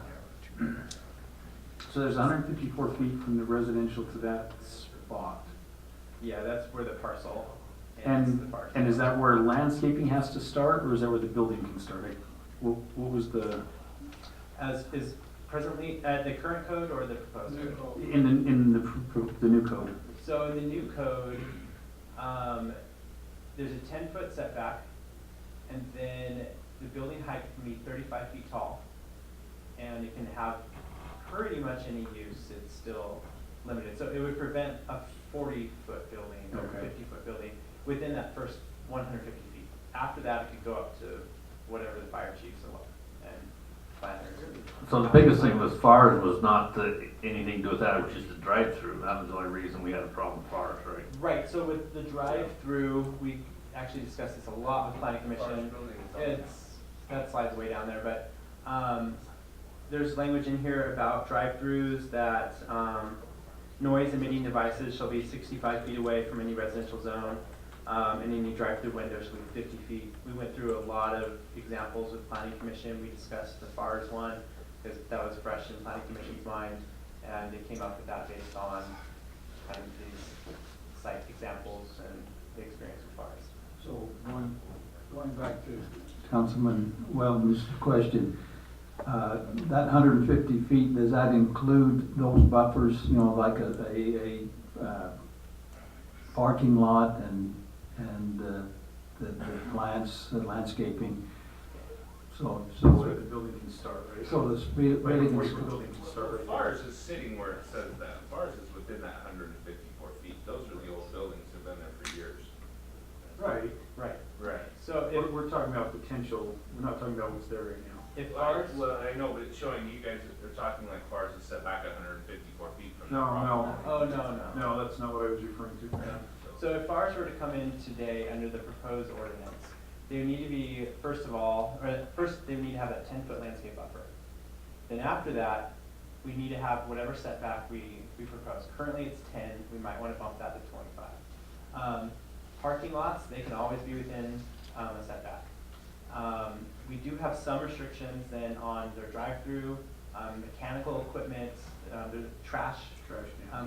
So there's 154 feet from the residential to that spot. Yeah, that's where the parcel And is that where landscaping has to start, or is that where the building can start? Like, what was the? As is presently the current code or the proposed code? In the new code. So in the new code, there's a 10-foot setback, and then the building height can be 35 feet tall, and it can have pretty much any use. It's still limited, so it would prevent a 40-foot building or 50-foot building within that first 150 feet. After that, it could go up to whatever the fire chiefs and planners. So the biggest thing with FARS was not anything to do with that, it was just a drive-through. That was the only reason we had a problem with FARS, right? Right, so with the drive-through, we actually discussed this a lot with Planning Commission. That slide's way down there, but there's language in here about drive-throughs that noise emitting devices shall be 65 feet away from any residential zone, and any drive-through windows shall be 50 feet. We went through a lot of examples with Planning Commission. We discussed the FARS one because that was fresh in Planning Commission's mind, and they came up with that based on kind of these site examples and the experience with FARS. So going back to Councilman Weldon's question, that 150 feet, does that include those buffers, you know, like a parking lot and the landscaping? So where the building can start, right? So the building can start. FARS is sitting where it says that. FARS is within that 154 feet. Those are the old buildings that have been there for years. Right. Right. So if We're talking about potential, we're not talking about what's there right now. if FARS, Well, I know, but it's showing you guys that they're talking like FARS is set back 154 feet from the No, property. no, that's not what I was referring to. so if FARS were to come in today under the proposed ordinance, they would need to be, first they would need to have that 10-foot landscape buffer. Then after that, we need to have whatever setback we propose. Currently it's 10, we might want to bump that to 25. Parking lots, they can always be within a setback. We do have some restrictions then on their drive-through, mechanical equipment, there's trash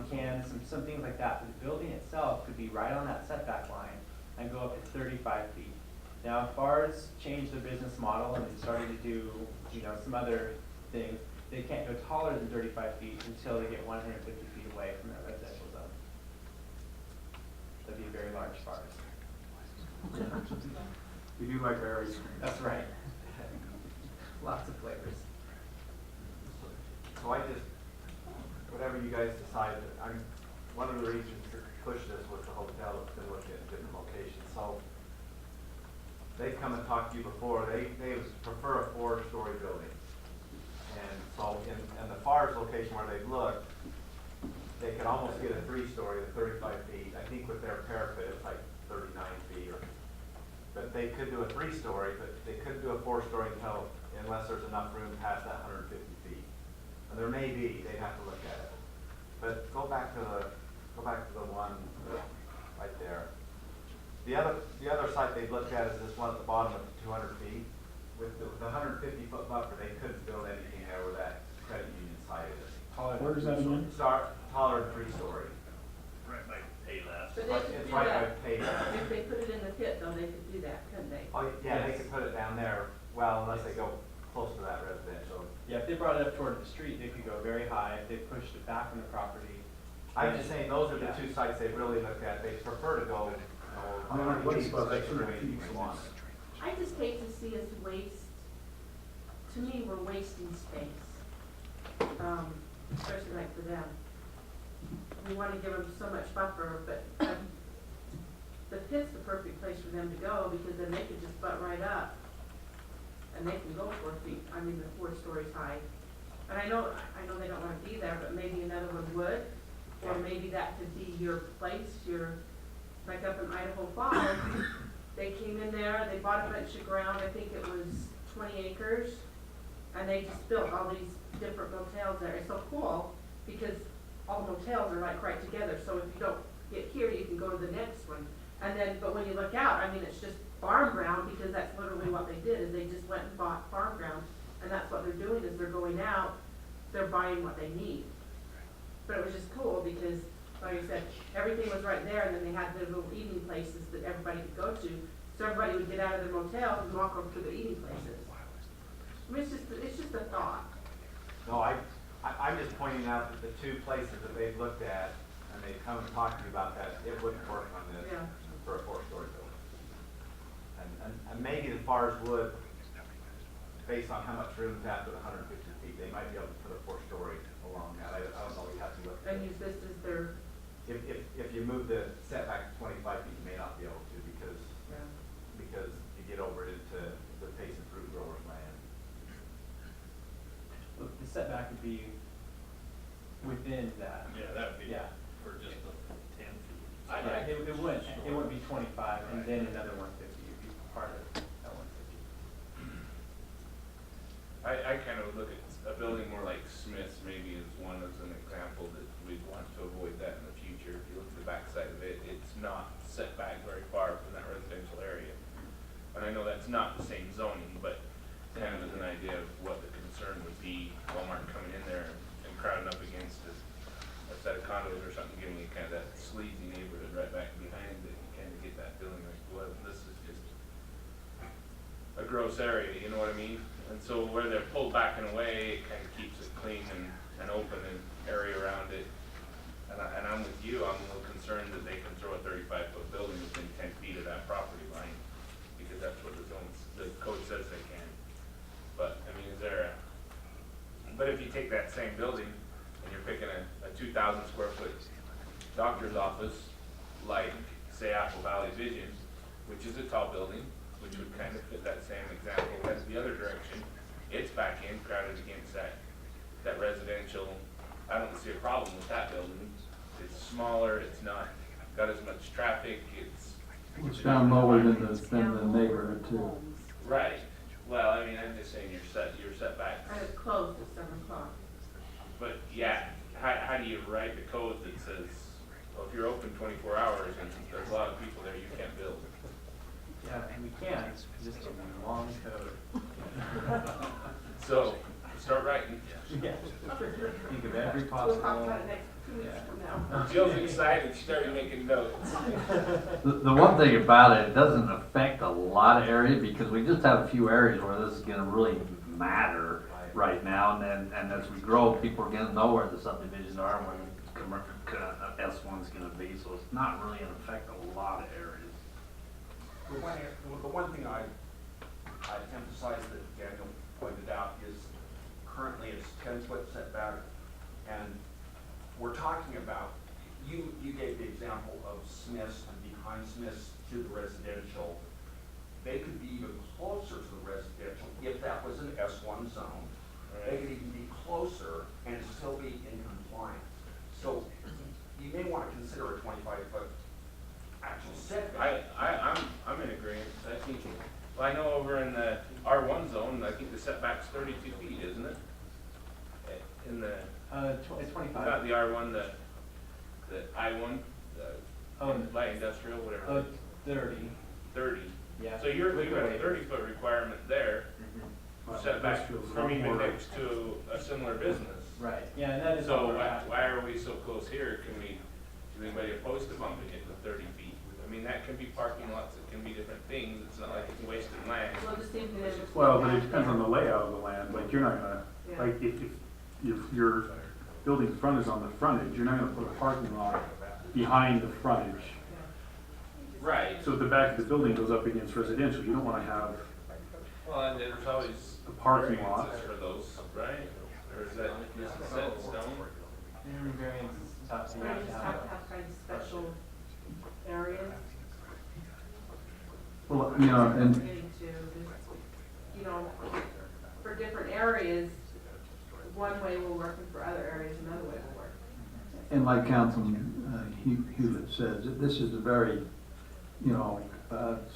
cans, some things like that. But the building itself could be right on that setback line and go up to 35 feet. Now, as far as change their business model and started to do, some other things, they can't go taller than 35 feet until they get 150 feet away from that residential zone. That'd be a very large forest. We do like our ice cream. That's right. Lots of flavors. So whatever you guys decide, one of the reasons to push this was the hotel to look at different locations. So they've come and talked to you before, they prefer a 4-story building. And so in the FARS location where they've looked, they could almost get a 3-story at 35 feet. I think with their parapet, it's like 39 feet. But they could do a 3-story, but they couldn't do a 4-story unless there's enough room past that 150 feet. And there may be, they'd have to look at it. But go back to the one right there. The other site they've looked at is this one at the bottom of 200 feet. With the 150-foot buffer, they couldn't build anything there where that credit union site is. Where is that again? Taller than 3-story. Right by Payless. But they could It's do right that. by Payson. If they put it in the pit though, they could do that, couldn't they? Oh, yeah, they could put it down there, well, unless they go close to that residential. Yeah, if they brought it up toward the street, they could go very high. If they pushed it back on the property. I'm just saying, those are the Yeah. two sites they really looked at. They prefer to go, you know, 100 feet, so they can remain if they want. I just hate to see us waste, to me, we're wasting space. Especially like for them. We wanna give them so much buffer, but the pit's the perfect place for them to go, because then they could just butt right up. And they can go 4 feet, I mean, they're 4 stories high. And I know they don't wanna be there, but maybe another one would. Or maybe that could be your place, like up in Idaho Falls. They came in there, they bought a bunch of ground, I think it was 20 acres. And they just built all these different motels there. It's so cool, because all the motels are like right together. So if you don't get here, you can go to the next one. And then, but when you look out, I mean, it's just farm ground, because that's literally what they did, is they just went and bought farm ground. And that's what they're doing, is they're going out, they're buying what they need. But it was just cool, because, like I said, everything was right there, and then they had their little eating places that everybody could go to. So everybody would get out of their motels and walk over to the eating places. I mean, it's just a thought. No, I'm just pointing out that the two places that they've looked at, and they've come and talked to me about that, it wouldn't work on this Yeah. for a 4-story building. And maybe the FARs would, based on how much room's after the 150 feet, they might be able to put a 4-story along that. I don't know, we have to look. And use this as their, If you move the setback to 25 feet, you may not be able to, because you get over into the Payson fruit growers land. Look, the setback would be within that. Yeah, that would be Yeah. for just the 10 feet. Yeah, it wouldn't be 25 and then another 150. It'd be part of that 150. I kind of look at a building more like Smith's maybe as one as an example that we'd want to avoid that in the future. If you look at the backside of it, it's not set back very far from that residential area. And I know that's not the same zoning, but kind of as an idea of what the concern would be, Walmart coming in there and crowding up against a set of condos or something, giving you kind of that sleazy neighborhood right back behind it. You kind of get that feeling like, well, this is just a gross area, you know what I mean? And so where they're pulled back and away, it kind of keeps it clean and open and area around it. And I'm with you, I'm a little concerned that they can throw a 35-foot building within 10 feet of that property line, because that's what the code says they can. But, I mean, but if you take that same building and you're picking a 2,000 square foot doctor's office, like, say, Apple Valley Vision, which is a tall building, which would kind of fit that same example, that's the other direction, it's back in, crowded against that residential. I don't see a problem with that building. It's smaller, it's not got as much traffic, It's down lower than the neighborhood too. right. Well, I mean, I'm just saying you're set back. and it's closed at 7 o'clock. But yeah, how do you write the code that says, well, if you're open 24 hours and there's a lot of people there, you can't build? Yeah, and we can. It's just a long code. So start writing. Yeah. Think of every We'll possible. talk about it next 2 weeks from now. Jill's excited, she started making notes. The one thing about it doesn't affect a lot of areas, because we just have a few areas where this is gonna really matter right now, and as we grow, people are gonna know where the subdivisions are and where the commercial S1's gonna be, so it's not really gonna affect a lot of areas. The one thing I emphasize that Daniel pointed out is currently it's 10-foot setback, and we're talking about, you gave the example of Smith's and behind Smith's to the residential. They could be even closer to the residential if that was an S1 zone. They could even be closer and still be in compliance. So you may want to consider a 25-foot actual setback. I'm in agreement. I think, well, I know over in the R1 zone, I think the setback's 32 feet, isn't it? In the It's 25. not the R1, the I1, the light industrial, whatever. Oh, 30. 30. Yeah. So you've got a 30-foot requirement there, setback from even next to a similar business. Right. Yeah, and that is. So why are we so close here? Is anybody opposed to bumping it to 30 feet? I mean, that can be parking lots, it can be different things, it's not like it's wasted land. Well, just seems that it's. Well, but it depends on the layout of the land, like, you're not gonna, Yeah. like, if your building front is on the frontage, you're not gonna put a parking lot behind the frontage. Right. So if the back of the building goes up against residential, you don't wanna have Well, and there's always a parking lot. variances for those, right? Or is that, this is set in stone? Variance is tough, so you Or you have to just have have to have kind of special areas. Well, you know, and Getting to, you know, for different areas, one way will work, and for other areas, another way will work. And like Councilman Hewlett says, this is a very, you know,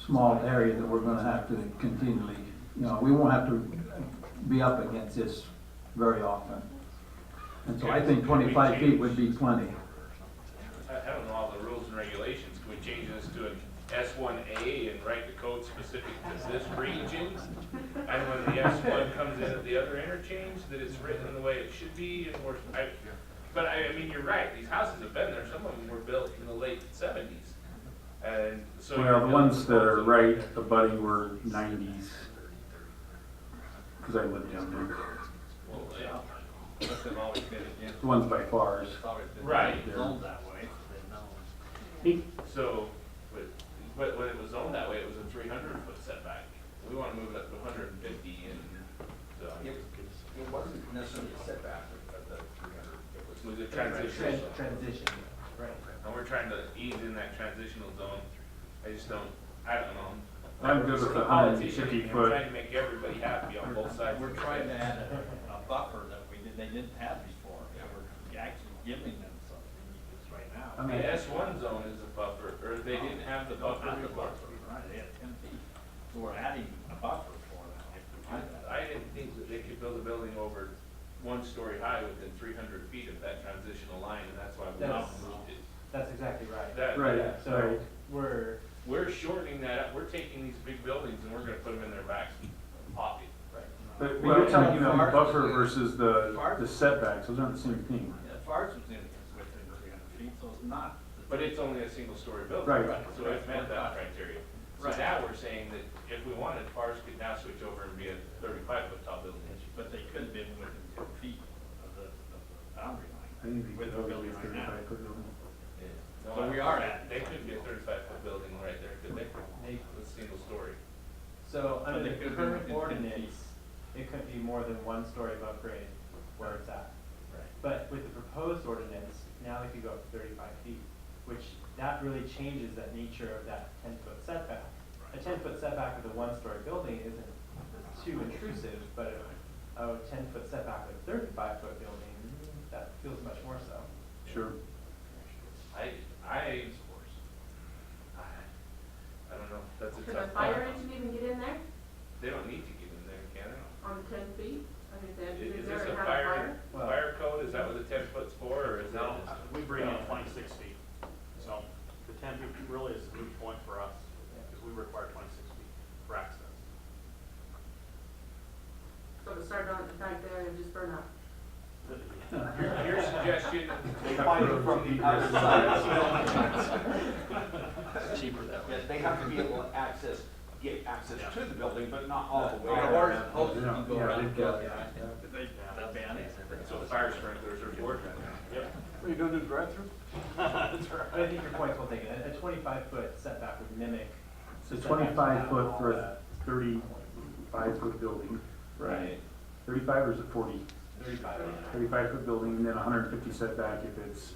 small area that we're gonna have to continually, you know, we won't have to be up against this very often. And so I think 25 feet would be plenty. I don't know all the rules and regulations, can we change this to an S1A and write the code specific to this region? And when the S1 comes in at the other interchange, that it's written the way it should be, and but I mean, you're right, these houses have been there, some of them were built in the late 70s. And so. Well, the ones that are right abutting were 90s. Cause I lived down there. Well, yeah. But they've always been against. The ones by Fars. It's always been Right. zoned that way, so they know. So, but when it was zoned that way, it was a 300-foot setback. We wanna move it up to 150 and, so. It wasn't necessarily a setback, but the 300, it was. Was it transition? Transition, right. And we're trying to ease in that transitional zone. I don't know. I'm good with the Politician, 150 and foot. we're trying to make everybody happy on both sides. We're trying to add a buffer that they didn't have before. So we're actually giving them something because right now. The S1 zone is a buffer, or they didn't have the buffer Not the before. buffer, right, they had 10 feet. So we're adding a buffer for them if we do that. I didn't think that they could build a building over 1 story high within 300 feet of that transitional line, and that's why we moved it. That's exactly right. Right, So right. we're shortening that up, we're taking these big buildings and we're gonna put them in their back pocket. But you're talking about the buffer versus the setbacks, those aren't the same thing. Yeah, Fars was within 300 feet, so it's not. But it's only a single story building. Right. So it met that criteria. So Right. now we're saying that if we wanted, FARS could now switch over and be a 35-foot tall building. But they could have been within 10 feet of the boundary line. I think With the building right now. 35 foot building. No, So we are at. They could be a 35-foot building right there, could they? With single story. So But under they the could be current within 10 ordinance, it couldn't be more than 1 story above grade where it's at. Right. But with the proposed ordinance, now they could go up to 35 feet, which that really changes that nature of that 10-foot setback. A 10-foot setback with a 1-story building isn't too intrusive, but a 10-foot setback with a 35-foot building, that feels much more so. Sure. I don't know, that's a Could tough a fire call. engine even get in there They don't need to get in there, can they? on 10 feet? I mean, Is is there this to a have fire code, is that what the 10-foot's for, or is No, that? we bring in 26 feet. So the 10 feet really is a moot point for us, because we require 26 feet for access. So to start on back there and just burn up. Your suggestion. They find it from the outside. Cheaper that way. Yeah, they have to be able to get access to the building, but not all the way Or around. hoses can go Yeah, around. they've got- That'd be nice. So fire sprinklers are for. Yep. What are you gonna do, drive-through? That's right. But I think your point's well taken. A 25-foot setback would mimic. So the setbacks 25 now, foot for a 35-foot building. Right. 35 or is it 40? 35. 35-foot building and then 150 setback if it's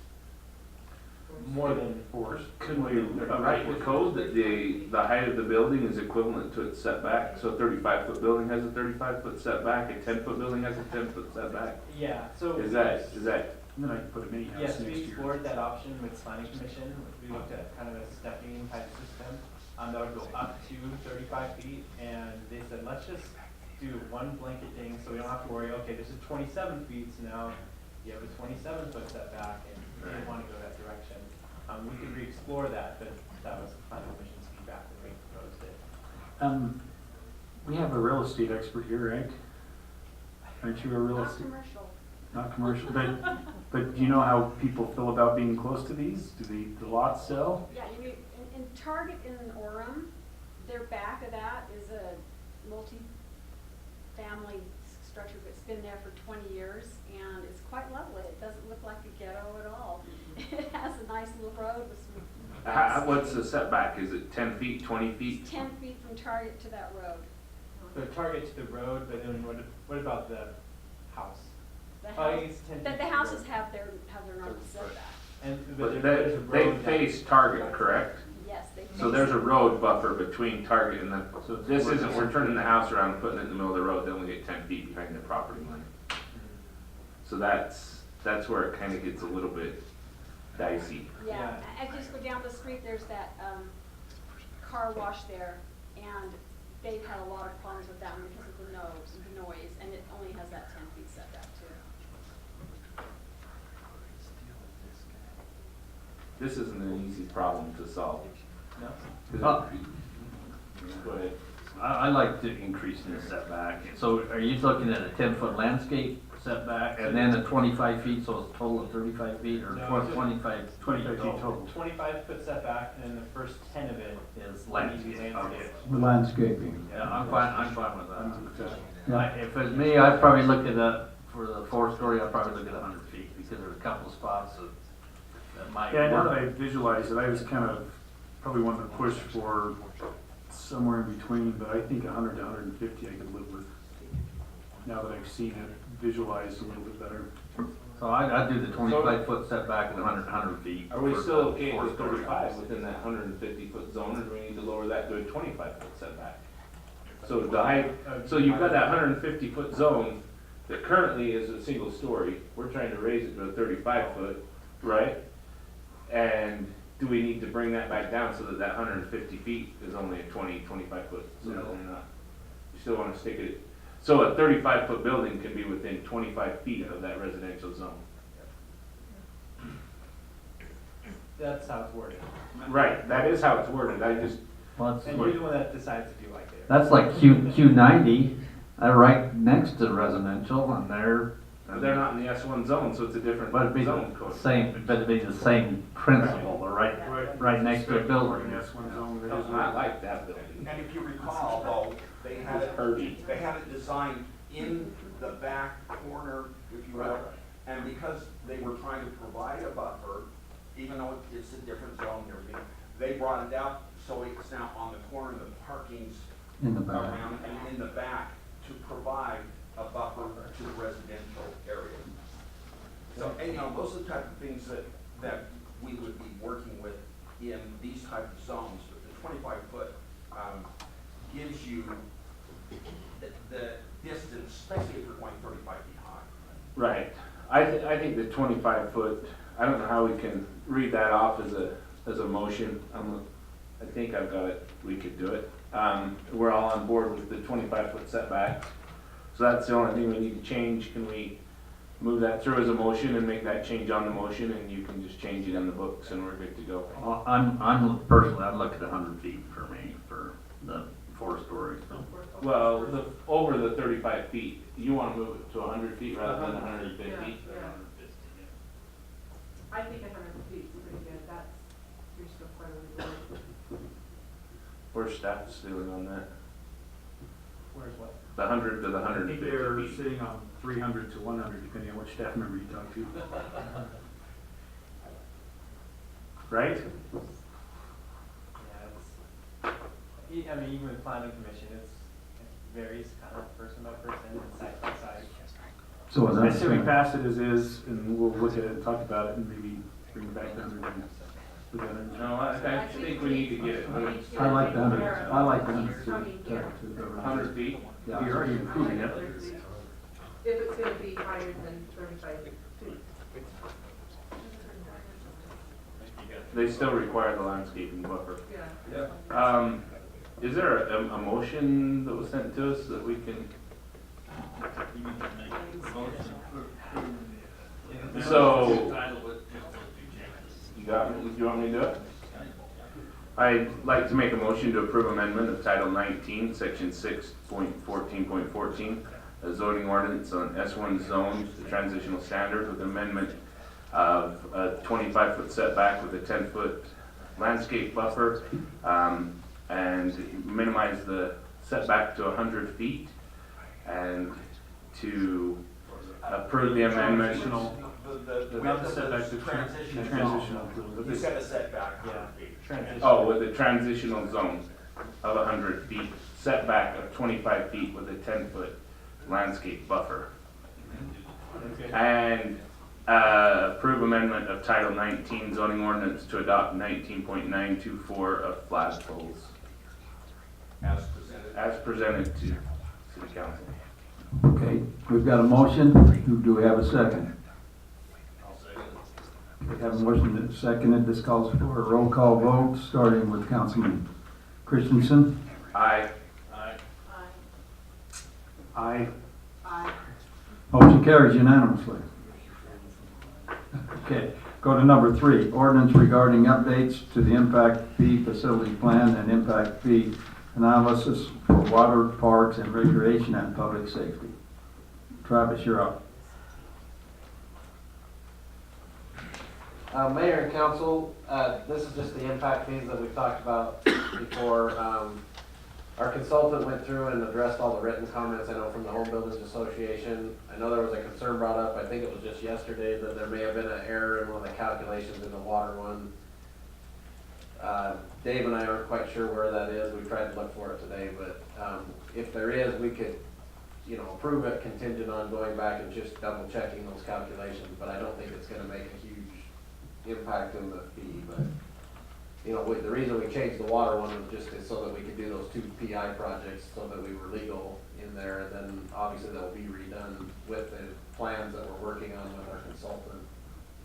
More than forced. Could we write the code that the height of the building is equivalent to its setback? So a 35-foot building has a 35-foot setback, a 10-foot building has a 10-foot setback? Yeah, so. Is that, And then I can put a mini house Yes, next we to yours. explored that option with planning commission. We looked at kind of a stepping type system. That would go up to 35 feet, and they said, let's just do one blanket thing, so we don't have to worry, okay, this is 27 feet, so now you have a 27-foot setback, and we didn't want to go that direction. We could re-explore that, but that was the planning commission's feedback when we proposed it. We have a real estate expert here, right? Aren't you a real Not estate? commercial. Not commercial, but do you know how people feel about being close to these? Do the lots sell? Yeah, in Target in Orem, their back of that is a multi-family structure that's been there for 20 years, and it's quite lovely. It doesn't look like a ghetto at all. It has a nice little road with some. What's the setback? Is it 10 feet, 20 feet? It's 10 feet from Target to that road. The target to the road, but then what about the house? The Oh, house, it's 10 the feet houses from the have their normal setback. And, But there's a they road face Target, correct? Yes, they face. So there's a road buffer between Target and the, so this isn't, we're turning the house around and putting it in the middle of the road, they only get 10 feet behind their property line. So that's where it kind of gets a little bit dicey. Yeah, I just go down the street, there's that, car wash there, and they've had a lot of problems with that one because of the noise, and it only has that 10 feet setback too. This isn't an easy problem to solve. No. Go ahead. I like to increase the setback. So are you looking at a 10-foot landscape setback and then a 25 feet, so it's a total of 35 feet or No, 25 feet total? 25-foot setback, and the first 10 of it Is landscape, okay. Landscaping. Yeah, I'm fine with that. If it's me, I'd probably look at for the 4-story, I'd probably look at 100 feet because there's a couple of spots that might Yeah, now that work. I visualize it, I was kind of probably wanting to push for somewhere in between, but I think 100 to 150 I could live with. Now that I've seen it visualized a little bit better. So I'd do the 25-foot setback and 100 feet. Are we for still the okay with 4-story 35 house. within that 150-foot zone, or do we need to lower that to a 25-foot setback? So the height, so you've got that 150-foot zone that currently is a single story. We're trying to raise it to a 35-foot, right? And do we need to bring that back down so that that 150 feet is only a 25-foot? So that we're not, you still want to stick it, so a 35-foot building can be within 25 feet of that residential zone. That's how it's worded. Right, that is how it's worded. I just, Well, And you're the one that decides if you like it. that's like Q90, right next to residential, and they're not in the S1 zone, so it's a different but it'd be zone the code. same, but it'd be the same principle. They're right next to a building. Yes, one zone, there is Oh, I like that building. And if you recall, though, they had it designed in the back corner, if you will, and because they were trying to provide a buffer, even though it's a different zone and everything, they brought it out, so it's now on the corner, the parking's In the back. around and in the back to provide a buffer to the residential area. So, and those are the type of things that we would be working with in these type of zones. But the 25-foot gives you the distance, especially if you're going 35 feet high. Right. I think the 25-foot, I don't know how we can read that off as a motion. I think I've got it, we could do it. We're all on board with the 25-foot setback. So that's the only thing we need to change. Can we move that through as a motion and make that change on the motion, and you can just change it in the books and we're good to go? I'm personally, I'd look at 100 feet for me, for the 4-story. Well, over the 35 feet, you want to move it to 100 feet rather than 150? Yeah. I think 100 feet is pretty good. That's, you're still part of the board. Where's staff's feeling on that? Where's what? The 100 to the I think 150 they're feet. sitting on 300 to 100, depending on which staff member you talk to. Right? Yeah, I mean, even with planning commission, it varies kind of person by person and site by site. So is I that say we pass it as is, and we'll look at it and talk about it, and maybe bring it back to 100. No, I think we need to get it 100. I like the 100. I like the 100 feet. 100 feet? Yeah. You're already improving it. If it's gonna be higher than 35 feet. They still require the landscaping buffer. Yeah. Is there a motion that was sent to us that we can? So, you got me, do you want me to do it? I'd like to make a motion to approve amendment of Title 19, Section 6.14.14, a zoning ordinance on S1 zones, the transitional standard with amendment of a 25-foot setback with a 10-foot landscape buffer, and minimize the setback to 100 feet, and to approve the amendment. Not the setback, the transitional. You said a setback, 100 feet. Oh, with a transitional zone of 100 feet, setback of 25 feet with a 10-foot landscape buffer. And approve amendment of Title 19 zoning ordinance to adopt 19.924 of flagpoles. As presented to City Council. Okay, we've got a motion. Do we have a second? We have a motion that's seconded. This calls for a roll call vote, starting with Councilman Christensen. Aye. Aye. Motion carries unanimously. Okay, go to number 3, ordinance regarding updates to the impact fee facility plan and impact fee analysis for water, parks, and recreation and public safety. Travis, you're up. Mayor and council, this is just the impact fees that we've talked about before. Our consultant went through and addressed all the written comments, I know, from the Home Builders Association. I know there was a concern brought up, I think it was just yesterday, that there may have been an error in one of the calculations in the water one. Dave and I aren't quite sure where that is. We tried to look for it today, but if there is, we could, approve it contingent on going back and just double checking those calculations, but I don't think it's gonna make a huge impact in the fee. But the reason we changed the water one was just so that we could do those 2 PI projects so that we were legal in there, and then obviously they'll be redone with the plans that we're working on with our consultant,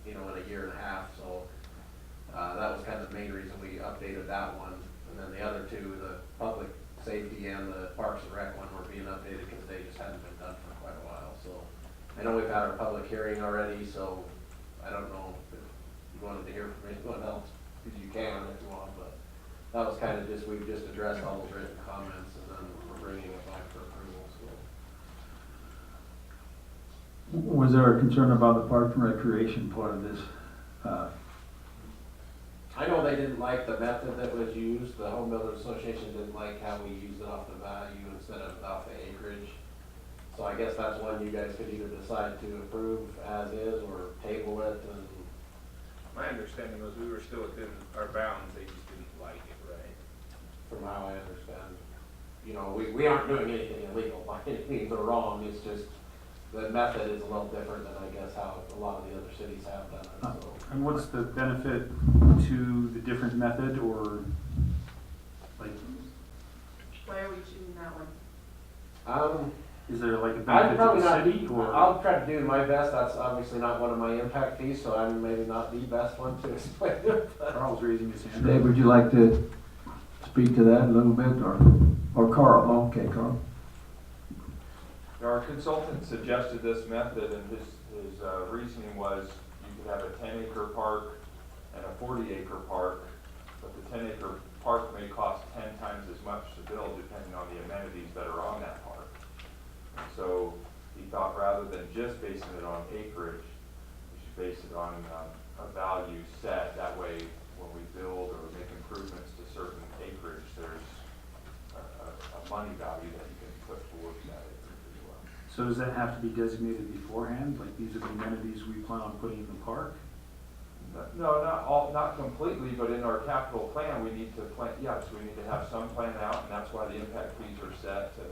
in a year and a half. So that was kind of the main reason we updated that one. And then the other 2, the public safety and the Parks and Rec one, were being updated because they just hadn't been done for quite a while. So I know we've had our public hearing already, so I don't know if you wanted to hear from anyone else, because you can if you want, but that was kind of we've just addressed all those written comments, and then we're bringing it back for approval. So. Was there a concern about the park and recreation part of this? I know they didn't like the method that was used. The Home Builders Association didn't like how we used it off the value instead of off the acreage. So I guess that's one you guys could either decide to approve as is or table it. And My understanding was we were still within our bounds, they just didn't like it, right? from how I understand, we aren't doing anything illegal by any means or wrong. It's just the method is a little different than I guess how a lot of the other cities have done it. So. And what's the benefit to the different method, or like? Why are we choosing that one? Is there like a benefit to the city, or? I'll try to do my best. That's obviously not one of my impact fees, so I'm maybe not the best one to explain it. Carl's raising his hand. Dave, would you like to speak to that a little bit, or Carl? Oh, okay, Carl. Our consultant suggested this method, and his reasoning was you could have a 10-acre park and a 40-acre park, but the 10-acre park may cost 10 times as much to build depending on the amenities that are on that park. And so he thought rather than just basing it on acreage, we should base it on a value set. That way, when we build or make improvements to certain acreage, there's a money value that you can put towards that acreage as well. So does that have to be designated beforehand, like these are the amenities we plan on putting in the park? No, not completely, but in our capital plan, we need to plan, yes, we need to have some plan out, and that's why the impact fees are set to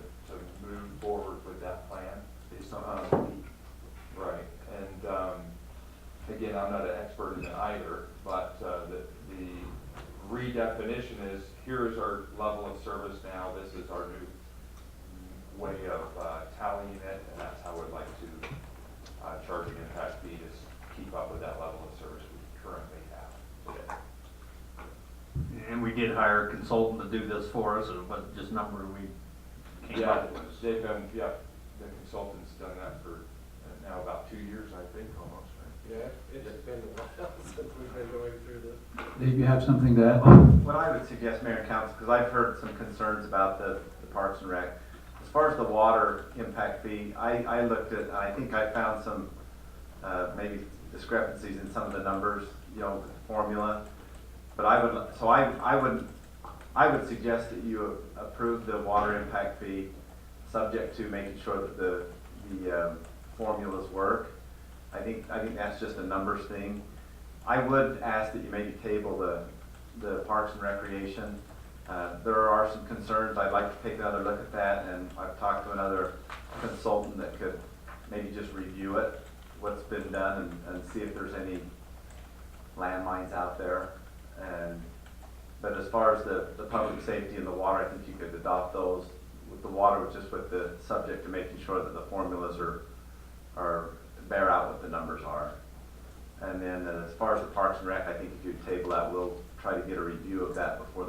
move forward with that plan. Based on Right, and again, I'm not an expert in it either, but the redefinition is, here's our level of service now, this is our new way of tallying it, and that's how we'd like to charge an impact fee to keep up with that level of service we currently have today. And we did hire a consultant to do this for us, but just number we came up with. They've been, the consultant's done that for now about 2 years, I think, almost, right? Yeah, it's been a while since we've been going through this. Dave, you have something to add? What I would suggest, Mayor and Council, because I've heard some concerns about the Parks and Rec. As far as the water impact fee, I looked at, I think I found some maybe discrepancies in some of the numbers, the formula. But I would suggest that you approve the water impact fee, subject to making sure that the formulas work. I think that's just a numbers thing. I would ask that you maybe table the Parks and Recreation. There are some concerns. I'd like to take another look at that, and I've talked to another consultant that could maybe just review it, what's been done, and see if there's any landmines out there. But as far as the public safety and the water, I think you could adopt those. With the water, just with the subject to making sure that the formulas are bear out what the numbers are. And then as far as the Parks and Rec, I think if you table that, we'll try to get a review of that before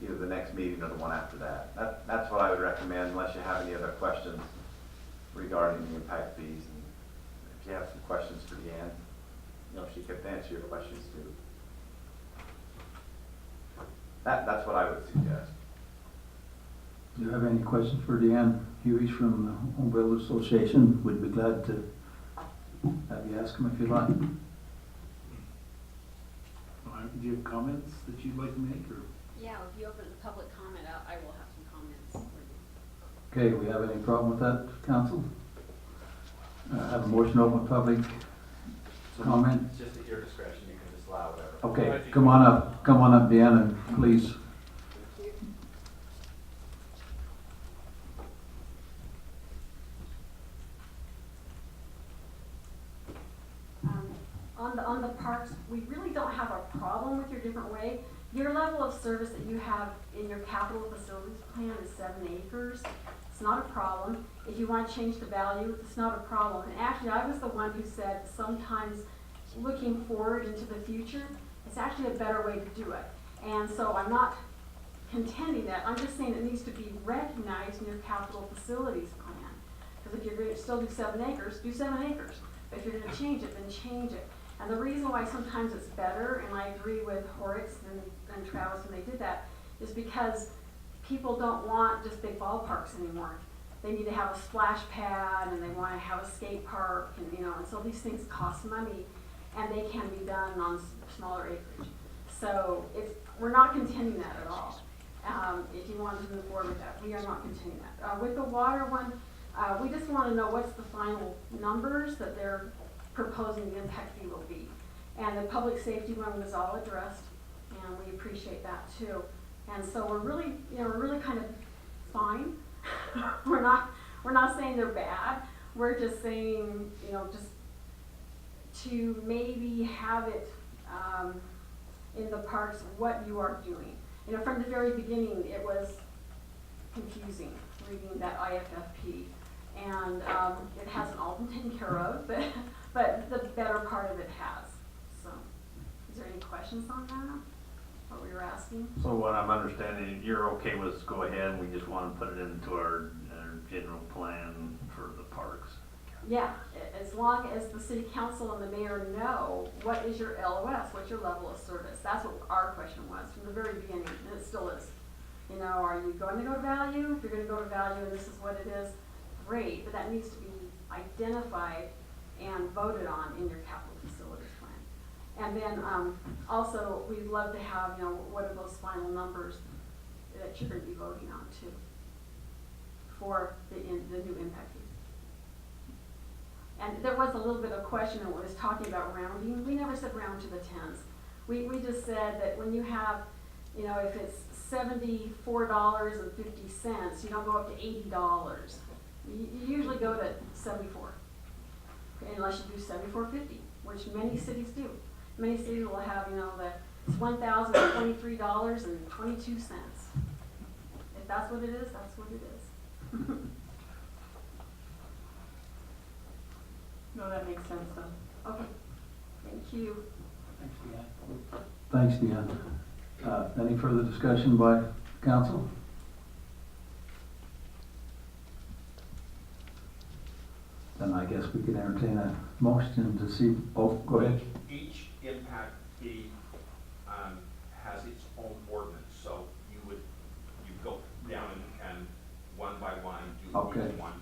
either the next meeting or the one after that. That's what I would recommend, unless you have any other questions regarding the impact fees. And if you have some questions for Deanne, she could answer your questions too. That's what I would suggest. Do you have any questions for Deanne Huey from the Home Builders Association? We'd be glad to have you ask them if you like. Do you have comments that you'd like to make, or? Yeah, if you open the public comment out, I will have some comments for you. Okay, we have any problem with that, council? Have a motion to open public comment? It's just at your discretion, you can just allow whatever. Okay, come on up, Deanne, and please. On the parks, we really don't have a problem with your different way. Your level of service that you have in your capital facilities plan is 7 acres. It's not a problem. If you want to change the value, it's not a problem. And actually, I was the one who said sometimes looking forward into the future, it's actually a better way to do it. And so I'm not contending that. I'm just saying it needs to be recognized in your capital facilities plan. Because if you're going to still do 7 acres, do 7 acres. But if you're going to change it, then change it. And the reason why sometimes it's better, and I agree with Horace and Travis when they did that, is because people don't want just big ballparks anymore. They need to have a splash pad, and they want to have a skate park, and and so these things cost money, and they can be done on smaller acreage. So we're not contending that at all. If you want to move forward with that, we are not contending that. With the water one, we just want to know what's the final numbers that they're proposing the impact fee will be. And the public safety one was all addressed, and we appreciate that too. And so we're really kind of fine. we're not saying they're bad. We're just saying, just to maybe have it in the parks what you are doing. From the very beginning, it was confusing reading that IFFP. And it hasn't all been taken care of, but the better part of it has. So, is there any questions on that? What we were asking? So what I'm understanding, you're okay with us go ahead, and we just want to put it into our general plan for the parks? Yeah, as long as the city council and the mayor know what is your LOS, what's your level of service. That's what our question was from the very beginning, and it still is. Are you going to go to value? If you're going to go to value and this is what it is, great, but that needs to be identified and voted on in your capital facilities plan. And then also, we'd love to have, what are those final numbers that you're going to be voting on too for the new impact fees. And there was a little bit of question when we was talking about rounding. We never said round to the tens. We just said that when you have, if it's $74.50, you don't go up to $80. You usually go to 74, unless you do 74.50, which many cities do. Many cities will have, it's $1,023.22. If that's what it is, that's what it is. No, that makes sense though. Okay, thank you. Thanks, Deanne. Any further discussion by council? Then I guess we can entertain a motion to see, go ahead. Each impact fee has its own ordinance, so you go down and one by one do Okay. each one.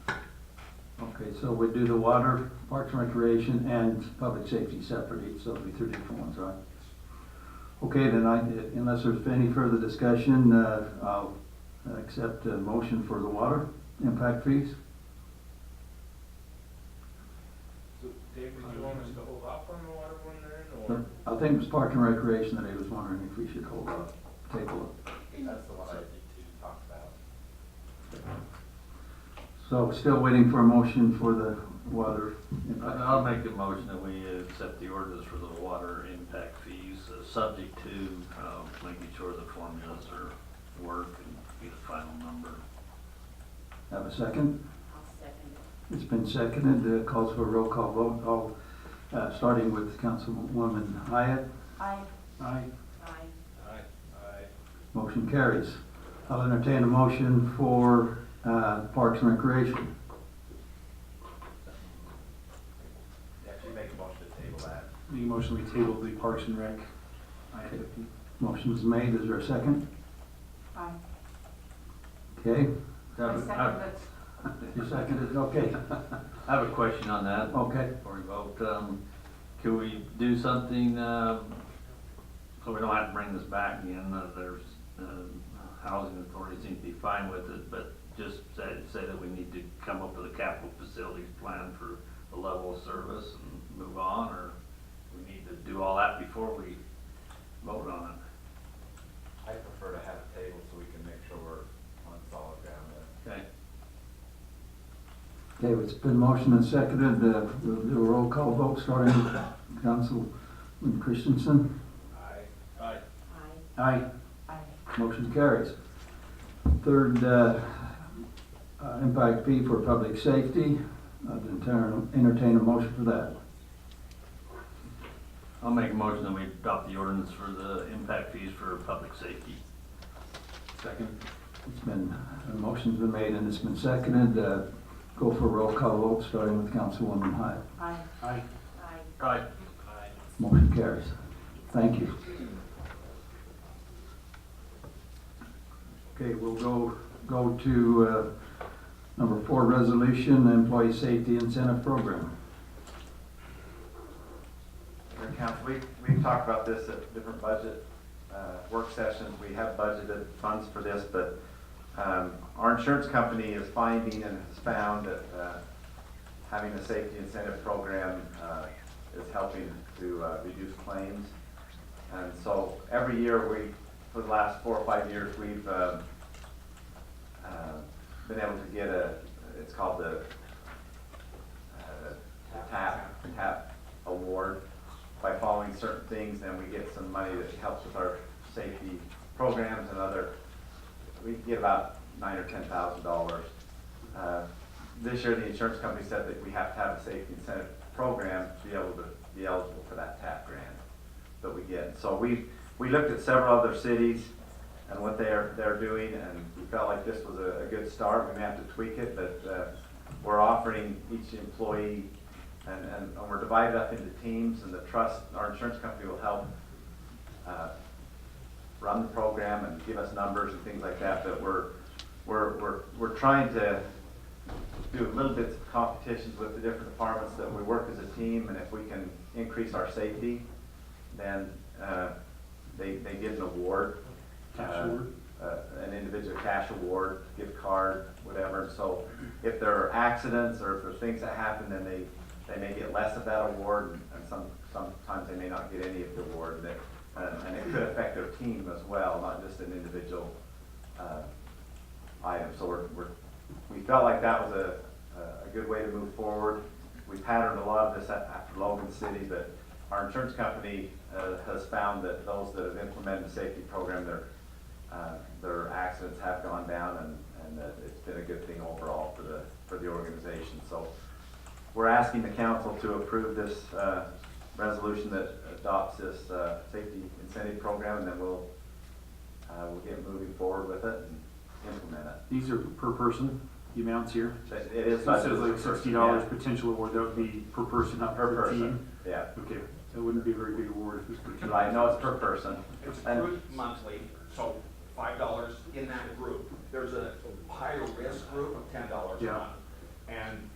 Okay, so we do the water, parks and recreation, and public safety separate each, so it'll be 3 different ones, right? Okay, then unless there's any further discussion, I'll accept a motion for the water impact fees. So, Dave, did you want us to hold off on the water one then, or? I think it was Park and Recreation that he was wondering if we should hold up, table it. That's the one I need to talk about. So still waiting for a motion for the water impact. I'll make a motion that we accept the orders for the water impact fees, subject to making sure the formulas work and be the final number. Have a second? I'll second it. It's been seconded, calls for a roll call vote, all, starting with Councilwoman Hyatt. Aye. Aye. Aye. Aye. Motion carries. I'll entertain a motion for Parks and Recreation. Actually, make a motion to table that. Make a motion, we table the Parks and Rec. I-50. Motion's made, is there a second? Aye. Okay, I second it. you seconded, okay. I have a question on that. Okay. Before we vote, can we do something, so we don't have to bring this back again? There's, housing authority seems to be fine with it, but just say that we need to come up with a capital facilities plan for the level of service and move on, or we need to do all that before we vote on it? I prefer to have a table so we can make sure we're on solid ground there. Okay. Okay, it's been motioned and seconded, we'll do a roll call vote, starting with Councilman Christensen. Aye. Aye. Aye. Aye. Motion carries. Third, impact fee for public safety. I'd entertain a motion for that. I'll make a motion that we adopt the ordinance for the impact fees for public safety. Second. It's been, a motion's been made and it's been seconded. Go for a roll call vote, starting with Councilwoman Hyatt. Aye. Aye. Aye. Aye. Aye. Motion carries. Thank you. Okay, we'll go to number 4, resolution, employee safety incentive program. Mayor and Council, we've talked about this at different budget work sessions. We have budgeted funds for this, but our insurance company is finding and has found that having a safety incentive program is helping to reduce claims. And so every year for the last 4 or 5 years, we've been able to get it's called the TAP award. By following certain things, then we get some money that helps with our safety programs and we get about $9,000 or $10,000. This year, the insurance company said that we have to have a safety incentive program to be able to be eligible for that TAP grant that we get. So we looked at several other cities and what they're doing, and we felt like this was a good start. We may have to tweak it, but we're offering each employee, and we're divided up into teams, and our insurance company will help run the program and give us numbers and things like that. But we're trying to do little bits of competitions with the different departments that we work as a team, and if we can increase our safety, then they get an award. Cash award? An individual cash award, gift card, whatever. And so if there are accidents or if there's things that happen, then they may get less of that award, and sometimes they may not get any of the award. And it could affect their team as well, not just an individual item. So we felt like that was a good way to move forward. We patterned a lot of this after Logan City, but our insurance company has found that those that have implemented the safety program, their accidents have gone down, and that it's been a good thing overall for the organization. So we're asking the council to approve this resolution that adopts this safety incentive program, and then we'll get moving forward with it and implement it. These are per person, the amounts here? It is. So it says like $60 yeah. potential award, that would be per person, not Per per person, team? yeah. Okay, that wouldn't be a very big award if it was per team. I know it's per person. It's accrued monthly, so $5 in that group. There's a higher risk group of $10 a Yeah. month. And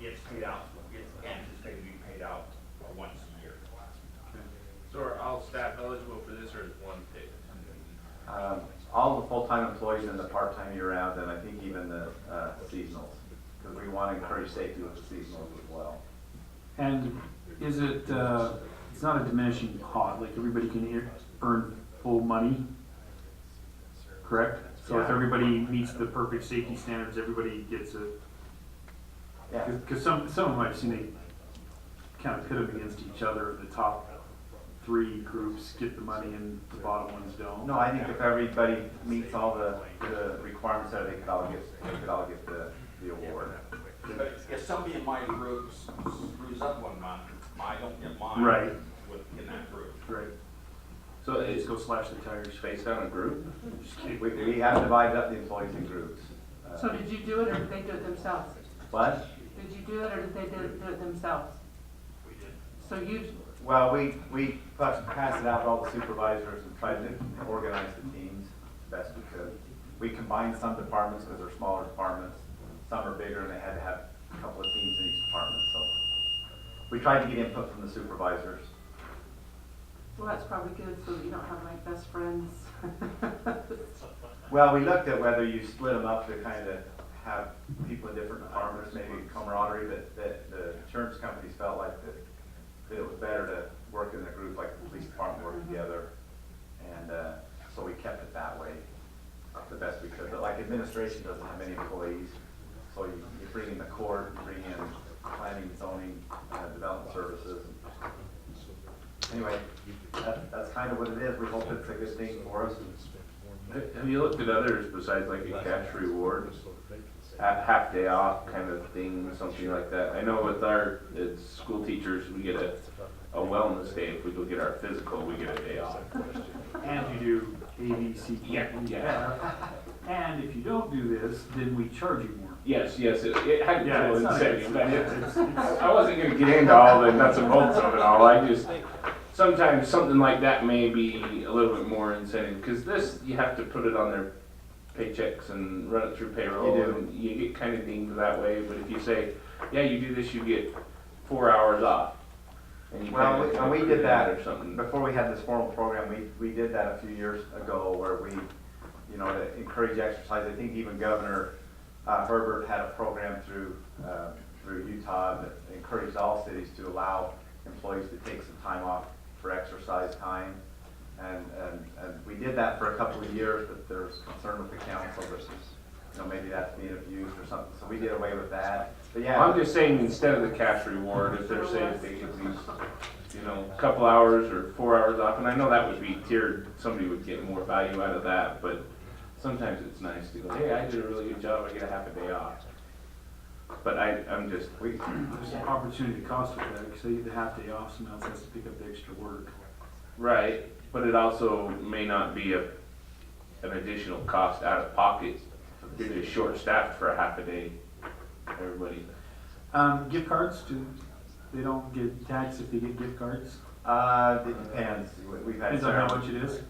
it's paid out, it's anticipated to be paid out once a year. So are all staff eligible full-time employees and the part-time year-round, and I think even the seasonals, because we want to encourage safety with the seasonals as well. And is it, it's not a diminishing pot, like everybody can earn full money, correct? So if Yeah. everybody meets the perfect safety standards, everybody gets it. Yeah. Because some of them I've seen, they kind of pit them against each other. The top 3 groups get the money and the bottom ones don't. No, I think if everybody meets all the requirements there, they could all get the award. But if somebody in my group screws up one month, I don't get mine. Right. In that group. Right. So Let's it's go slash the tires. based on a group? Just kidding. We have divided up the employees in groups. So did you do it or did they do it themselves? What? Did you do it or did they do it themselves? We did. So you, Well, we passed it out to all the supervisors and tried to organize the teams the best we could. We combined some departments because they're smaller departments. Some are bigger and they had to have a couple of teams in each department, so. We tried to get input from the supervisors. well, that's probably good so that you don't have like best friends. Well, we looked at whether you split them up to kind of have people in different departments, maybe camaraderie, but the insurance companies felt like that it was better to work in a group like the police department work together. And so we kept it that way, the best we could. But like administration doesn't have many employees, so you bring in the court, you bring in planning, zoning, development services. Anyway, that's kind of what it is. We hope it's a good thing for us. Have you looked at others besides like a cash reward, half day off kind of thing, something like that? I know with our school teachers, we get a wellness day. If we go get our physical, we get a day off. And you do A, B, C, D, E, F. And if you don't do this, then we charge you more. Yes, it had Yeah, to it's not- incentive. but it's- I wasn't gonna get into all the nuts and bolts of it all. I just, sometimes something like that may be a little bit more incentive, because this, you have to put it on their paychecks and run it through payroll. You do. And you get kind of dinged that way, but if you say, yeah, you do this, you get 4 hours off. And you Well, kinda and we put did it that or something. before we had this formal program. We did that a few years ago where we, you know, to encourage exercise. I think even Governor Herbert had a program through Utah that encouraged all cities to allow employees to take some time off for exercise time. And we did that for a couple of years, but there's concern with the council that, you know, maybe that's being abused or something. So we did away with that. But yeah. I'm just saying, instead of the cash reward, if they're saying they get these, you know, a couple hours or 4 hours off, and I know that would be tiered, somebody would get more value out of that, but sometimes it's nice to go, hey, I did a really good job, I get a half a day off. But I'm just, There's an opportunity cost with that, because they have day off, someone else has to pick up the extra work. right, but it also may not be an additional cost out of pocket. You're just short-staffed for a half a day, everybody. Gift cards, they don't get taxed if they get gift cards? It depends. We've had Depends on how several. much it is?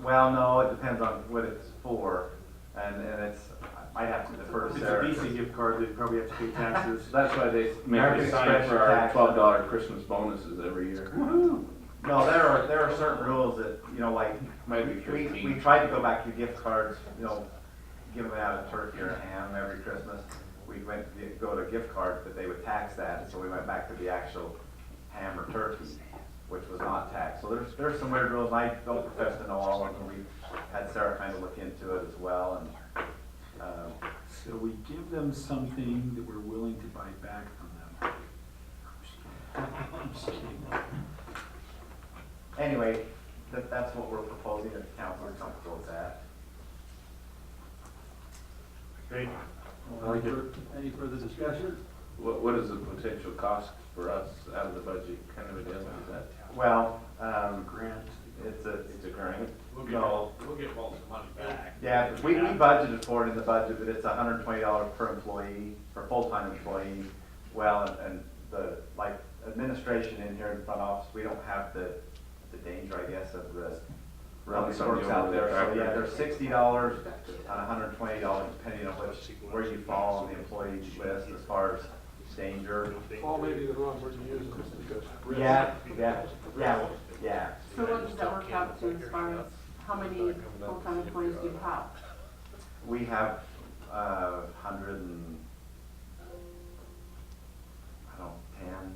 Well, no, it depends on what it's for, and it's, I have to defer If to it's a Sarah. Visa gift card, they probably have to pay taxes. That's why they make American us sign Express for our tax. $12 Christmas bonuses every year. Woohoo! No, there are certain rules that, you know, like, Might be we 15. tried to go back to gift cards, you know, giving out a turkey or a ham every Christmas. We went to go to gift cards, but they would tax that, so we went back to the actual ham or turkey, which was not taxed. So there's some weird rules, and I don't profess to know all of them. We had Sarah kind of look into it as well, and, So we give them something that we're willing to buy back from them. I'm just kidding. anyway, that's what we're proposing, if the council is comfortable with that. Great. Any further discussion? What is the potential cost for us out of the budget, kind of a deal, is that? Well, Grant. it's It's a grant? We'll get most of the money back. Yeah, we budgeted for it in the budget, but it's $120 per employee, per full-time employee. Well, and the, like, administration in here in the front office, we don't have the danger, I guess, of the Running this works somebody out over there. their So, yeah, tractor. there's $60 and $120, depending on where you fall on the employee list as far as danger. Fall maybe the wrong word to use, just because. risk. Yeah. So what does that work out to as far as how many full-time employees do you have? We have, 100 and, I don't know, 10,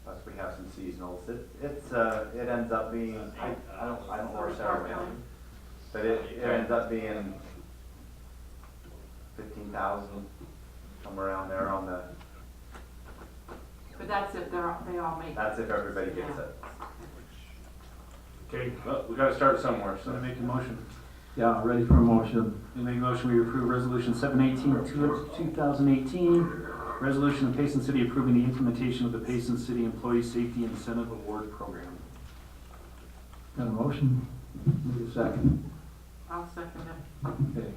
plus we have some seasonals. It ends up being, I don't know where Sarah went, but it ends up being 15,000, somewhere around there on the, But that's if they all make it. that's if everybody gets it. Okay, Well, we gotta start somewhere, so I so. make a motion. Yeah, ready for a motion. We make a motion, we approve resolution 718, 2018, resolution of Payson City approving the implementation of the Payson City Employee Safety Incentive Award Program. Got a motion? Need a second? I'll second it. Okay.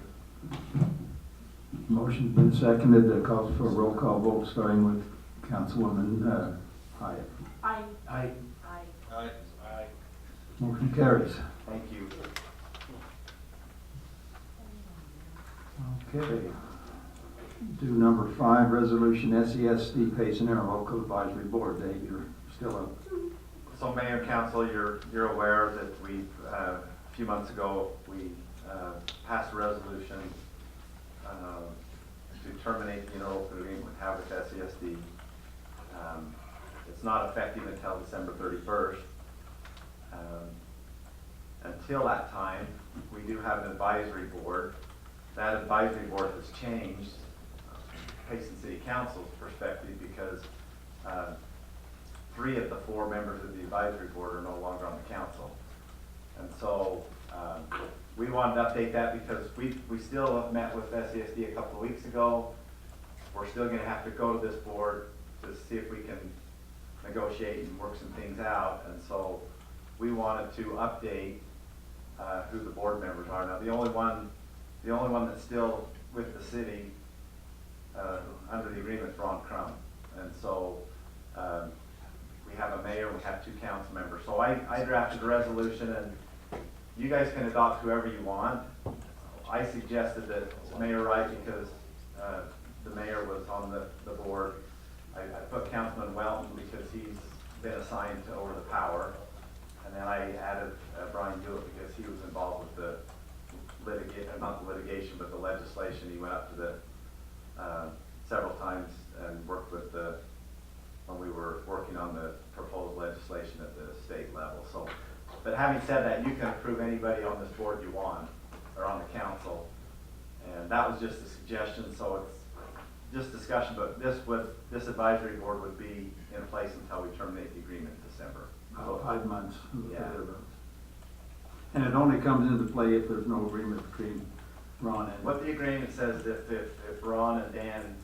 Motion's been seconded. That calls for a roll call vote, starting with Councilwoman Hyatt. Aye. Aye. Aye. Motion carries. Thank you. Okay. Do number 5, resolution SESD Payson Interlocal Advisory Board. Dave, you're still up. So Mayor and Council, you're aware that we, a few months ago, we passed a resolution to terminate the interlocal agreement we have with SESD. It's not effective until December 31st. Until that time, we do have an advisory board. That advisory board has changed Payson City Council's perspective because 3 of the 4 members of the advisory board are no longer on the council. And so we wanted to update that because we still have met with SESD a couple of weeks ago. We're still gonna have to go to this board to see if we can negotiate and work some things out. And so we wanted to update who the board members are. Now, the only one that's still with the city under the agreement is Ron Crum. And so we have a mayor, we have 2 council members. So I drafted a resolution, and you guys can adopt whoever you want. I suggested that Mayor Wright, because the mayor was on the board. I put Councilman Welton because he's been assigned to over the power. And then I added Brian Dewitt because he was involved with the not the litigation, but the legislation. He went up to the several times and worked with when we were working on the proposed legislation at the state level. So, but having said that, you can approve anybody on this board you want, or on the council. And that was just a suggestion, so it's just discussion, but this advisory board would be in place until we terminate the agreement in December. About 5 months. Yeah. And it only comes into play if there's no agreement between Ron and... What the agreement says, if Ron and Dan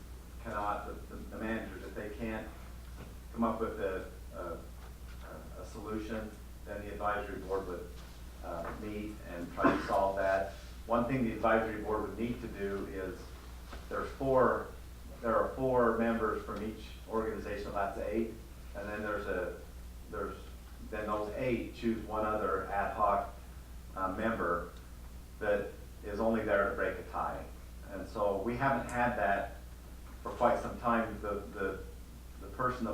cannot, the managers, if they can't come up with a solution, then the advisory board would meet and try to solve that. One thing the advisory board would need to do is, there are 4 members from each organization, that's 8, and then then those 8 choose one other ad hoc member that is only there to break a tie. And so we haven't had that for quite some time. The person that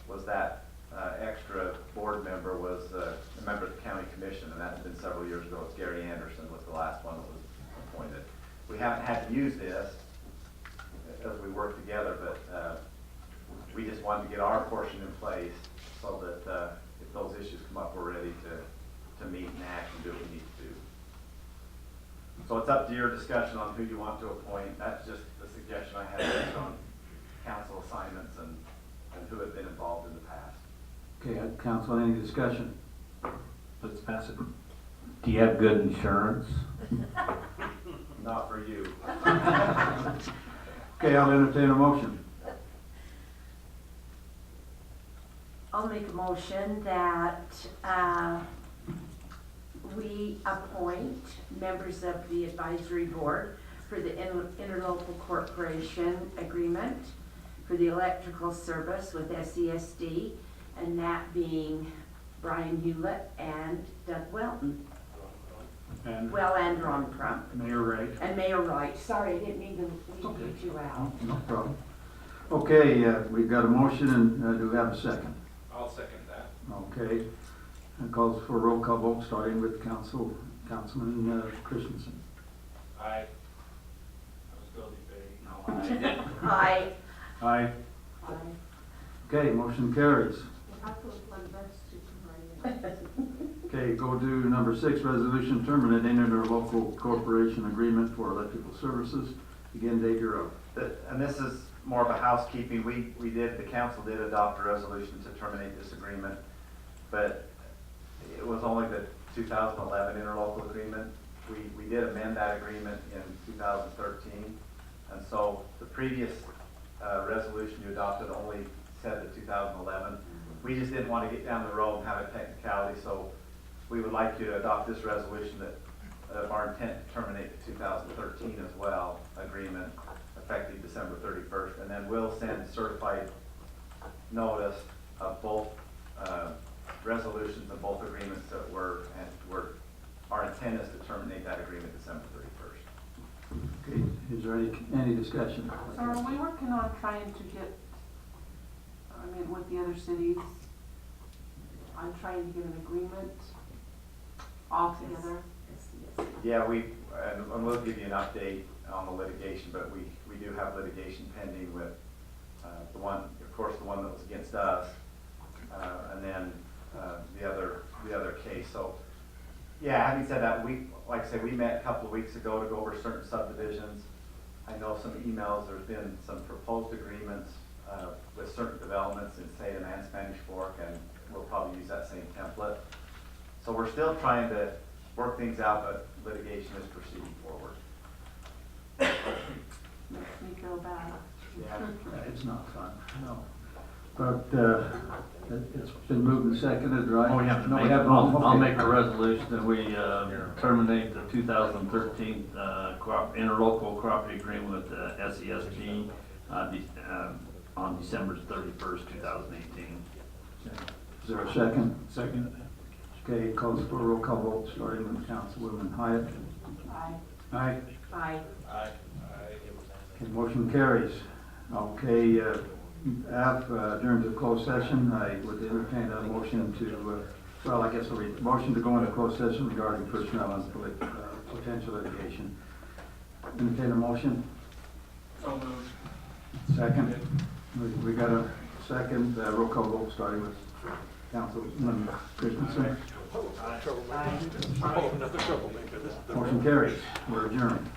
was that extra board member was a member of the county commission, and that's been several years ago. It's Gary Anderson was the last one that was appointed. We haven't had to use this as we work together, but we just wanted to get our portion in place so that if those issues come up, we're ready to meet and act and do what we need to do. So it's up to your discussion on who you want to appoint. That's just the suggestion I had based on council assignments and who have been involved in the past. Okay, council, any discussion? Let's pass it. Do you have good insurance? Not for you. Okay, I'll entertain a motion. I'll make a motion that we appoint members of the advisory board for the interlocal corporation agreement for the electrical service with SESD, and that being Brian Hewlett and Doug Welton. And And Ron Crump. Mayor Wright. And Mayor Wright. Sorry, I didn't mean to leave you out. No problem. Okay, we've got a motion, and do we have a second? I'll second that. Okay. It calls for a roll call vote, starting with Councilman Christensen. Aye. I was still debating. No, Aye. Aye. Okay, motion carries. Okay, go to number 6, resolution terminating interlocal corporation agreement for electrical services. Again, Dave, you're up. And this is more of a housekeeping. The council did adopt a resolution to terminate this agreement, but it was only the 2011 interlocal agreement. We did amend that agreement in 2013, and so the previous resolution you adopted only said the 2011. We just didn't want to get down the road and have a technicality, so we would like you to adopt this resolution that of our intent to terminate the 2013 as well agreement effective December 31st, and then we'll send certified notice of both resolutions of both agreements that our intent is to terminate that agreement December 31st. Okay, is there any discussion? So are we working on trying to get, with the other cities, on trying to get an agreement all together? Yeah, and we'll give you an update on the litigation, but we do have litigation pending with the one that was against us, and then the other case. So, yeah, having said that, like I said, we met a couple of weeks ago to go over certain subdivisions. I know some emails, there's been some proposed agreements with certain developments in Salem and Spanish Fork, and we'll probably use that same template. So we're still trying to work things out, but litigation is proceeding forward. Makes me feel bad. Yeah, it's not fun, no. But it's been moved and seconded, right? Oh, we have to No, make, we have I'll make a resolution that we terminate the 2013 interlocal cooperative agreement with SESG on December 31st, 2018. Is there a second? Second. Okay, calls for a roll call vote, starting with Councilwoman Hyatt. Aye. Aye. Aye. Aye. Okay, motion carries. Okay, during the closed session, I would entertain a motion to, motion to go into closed session regarding personnel and potential litigation. Entertain a motion? So moved. Second. We got a second, roll call vote, starting with Councilman Christensen. Troublemaker. Another troublemaker. Motion carries. We're adjourned.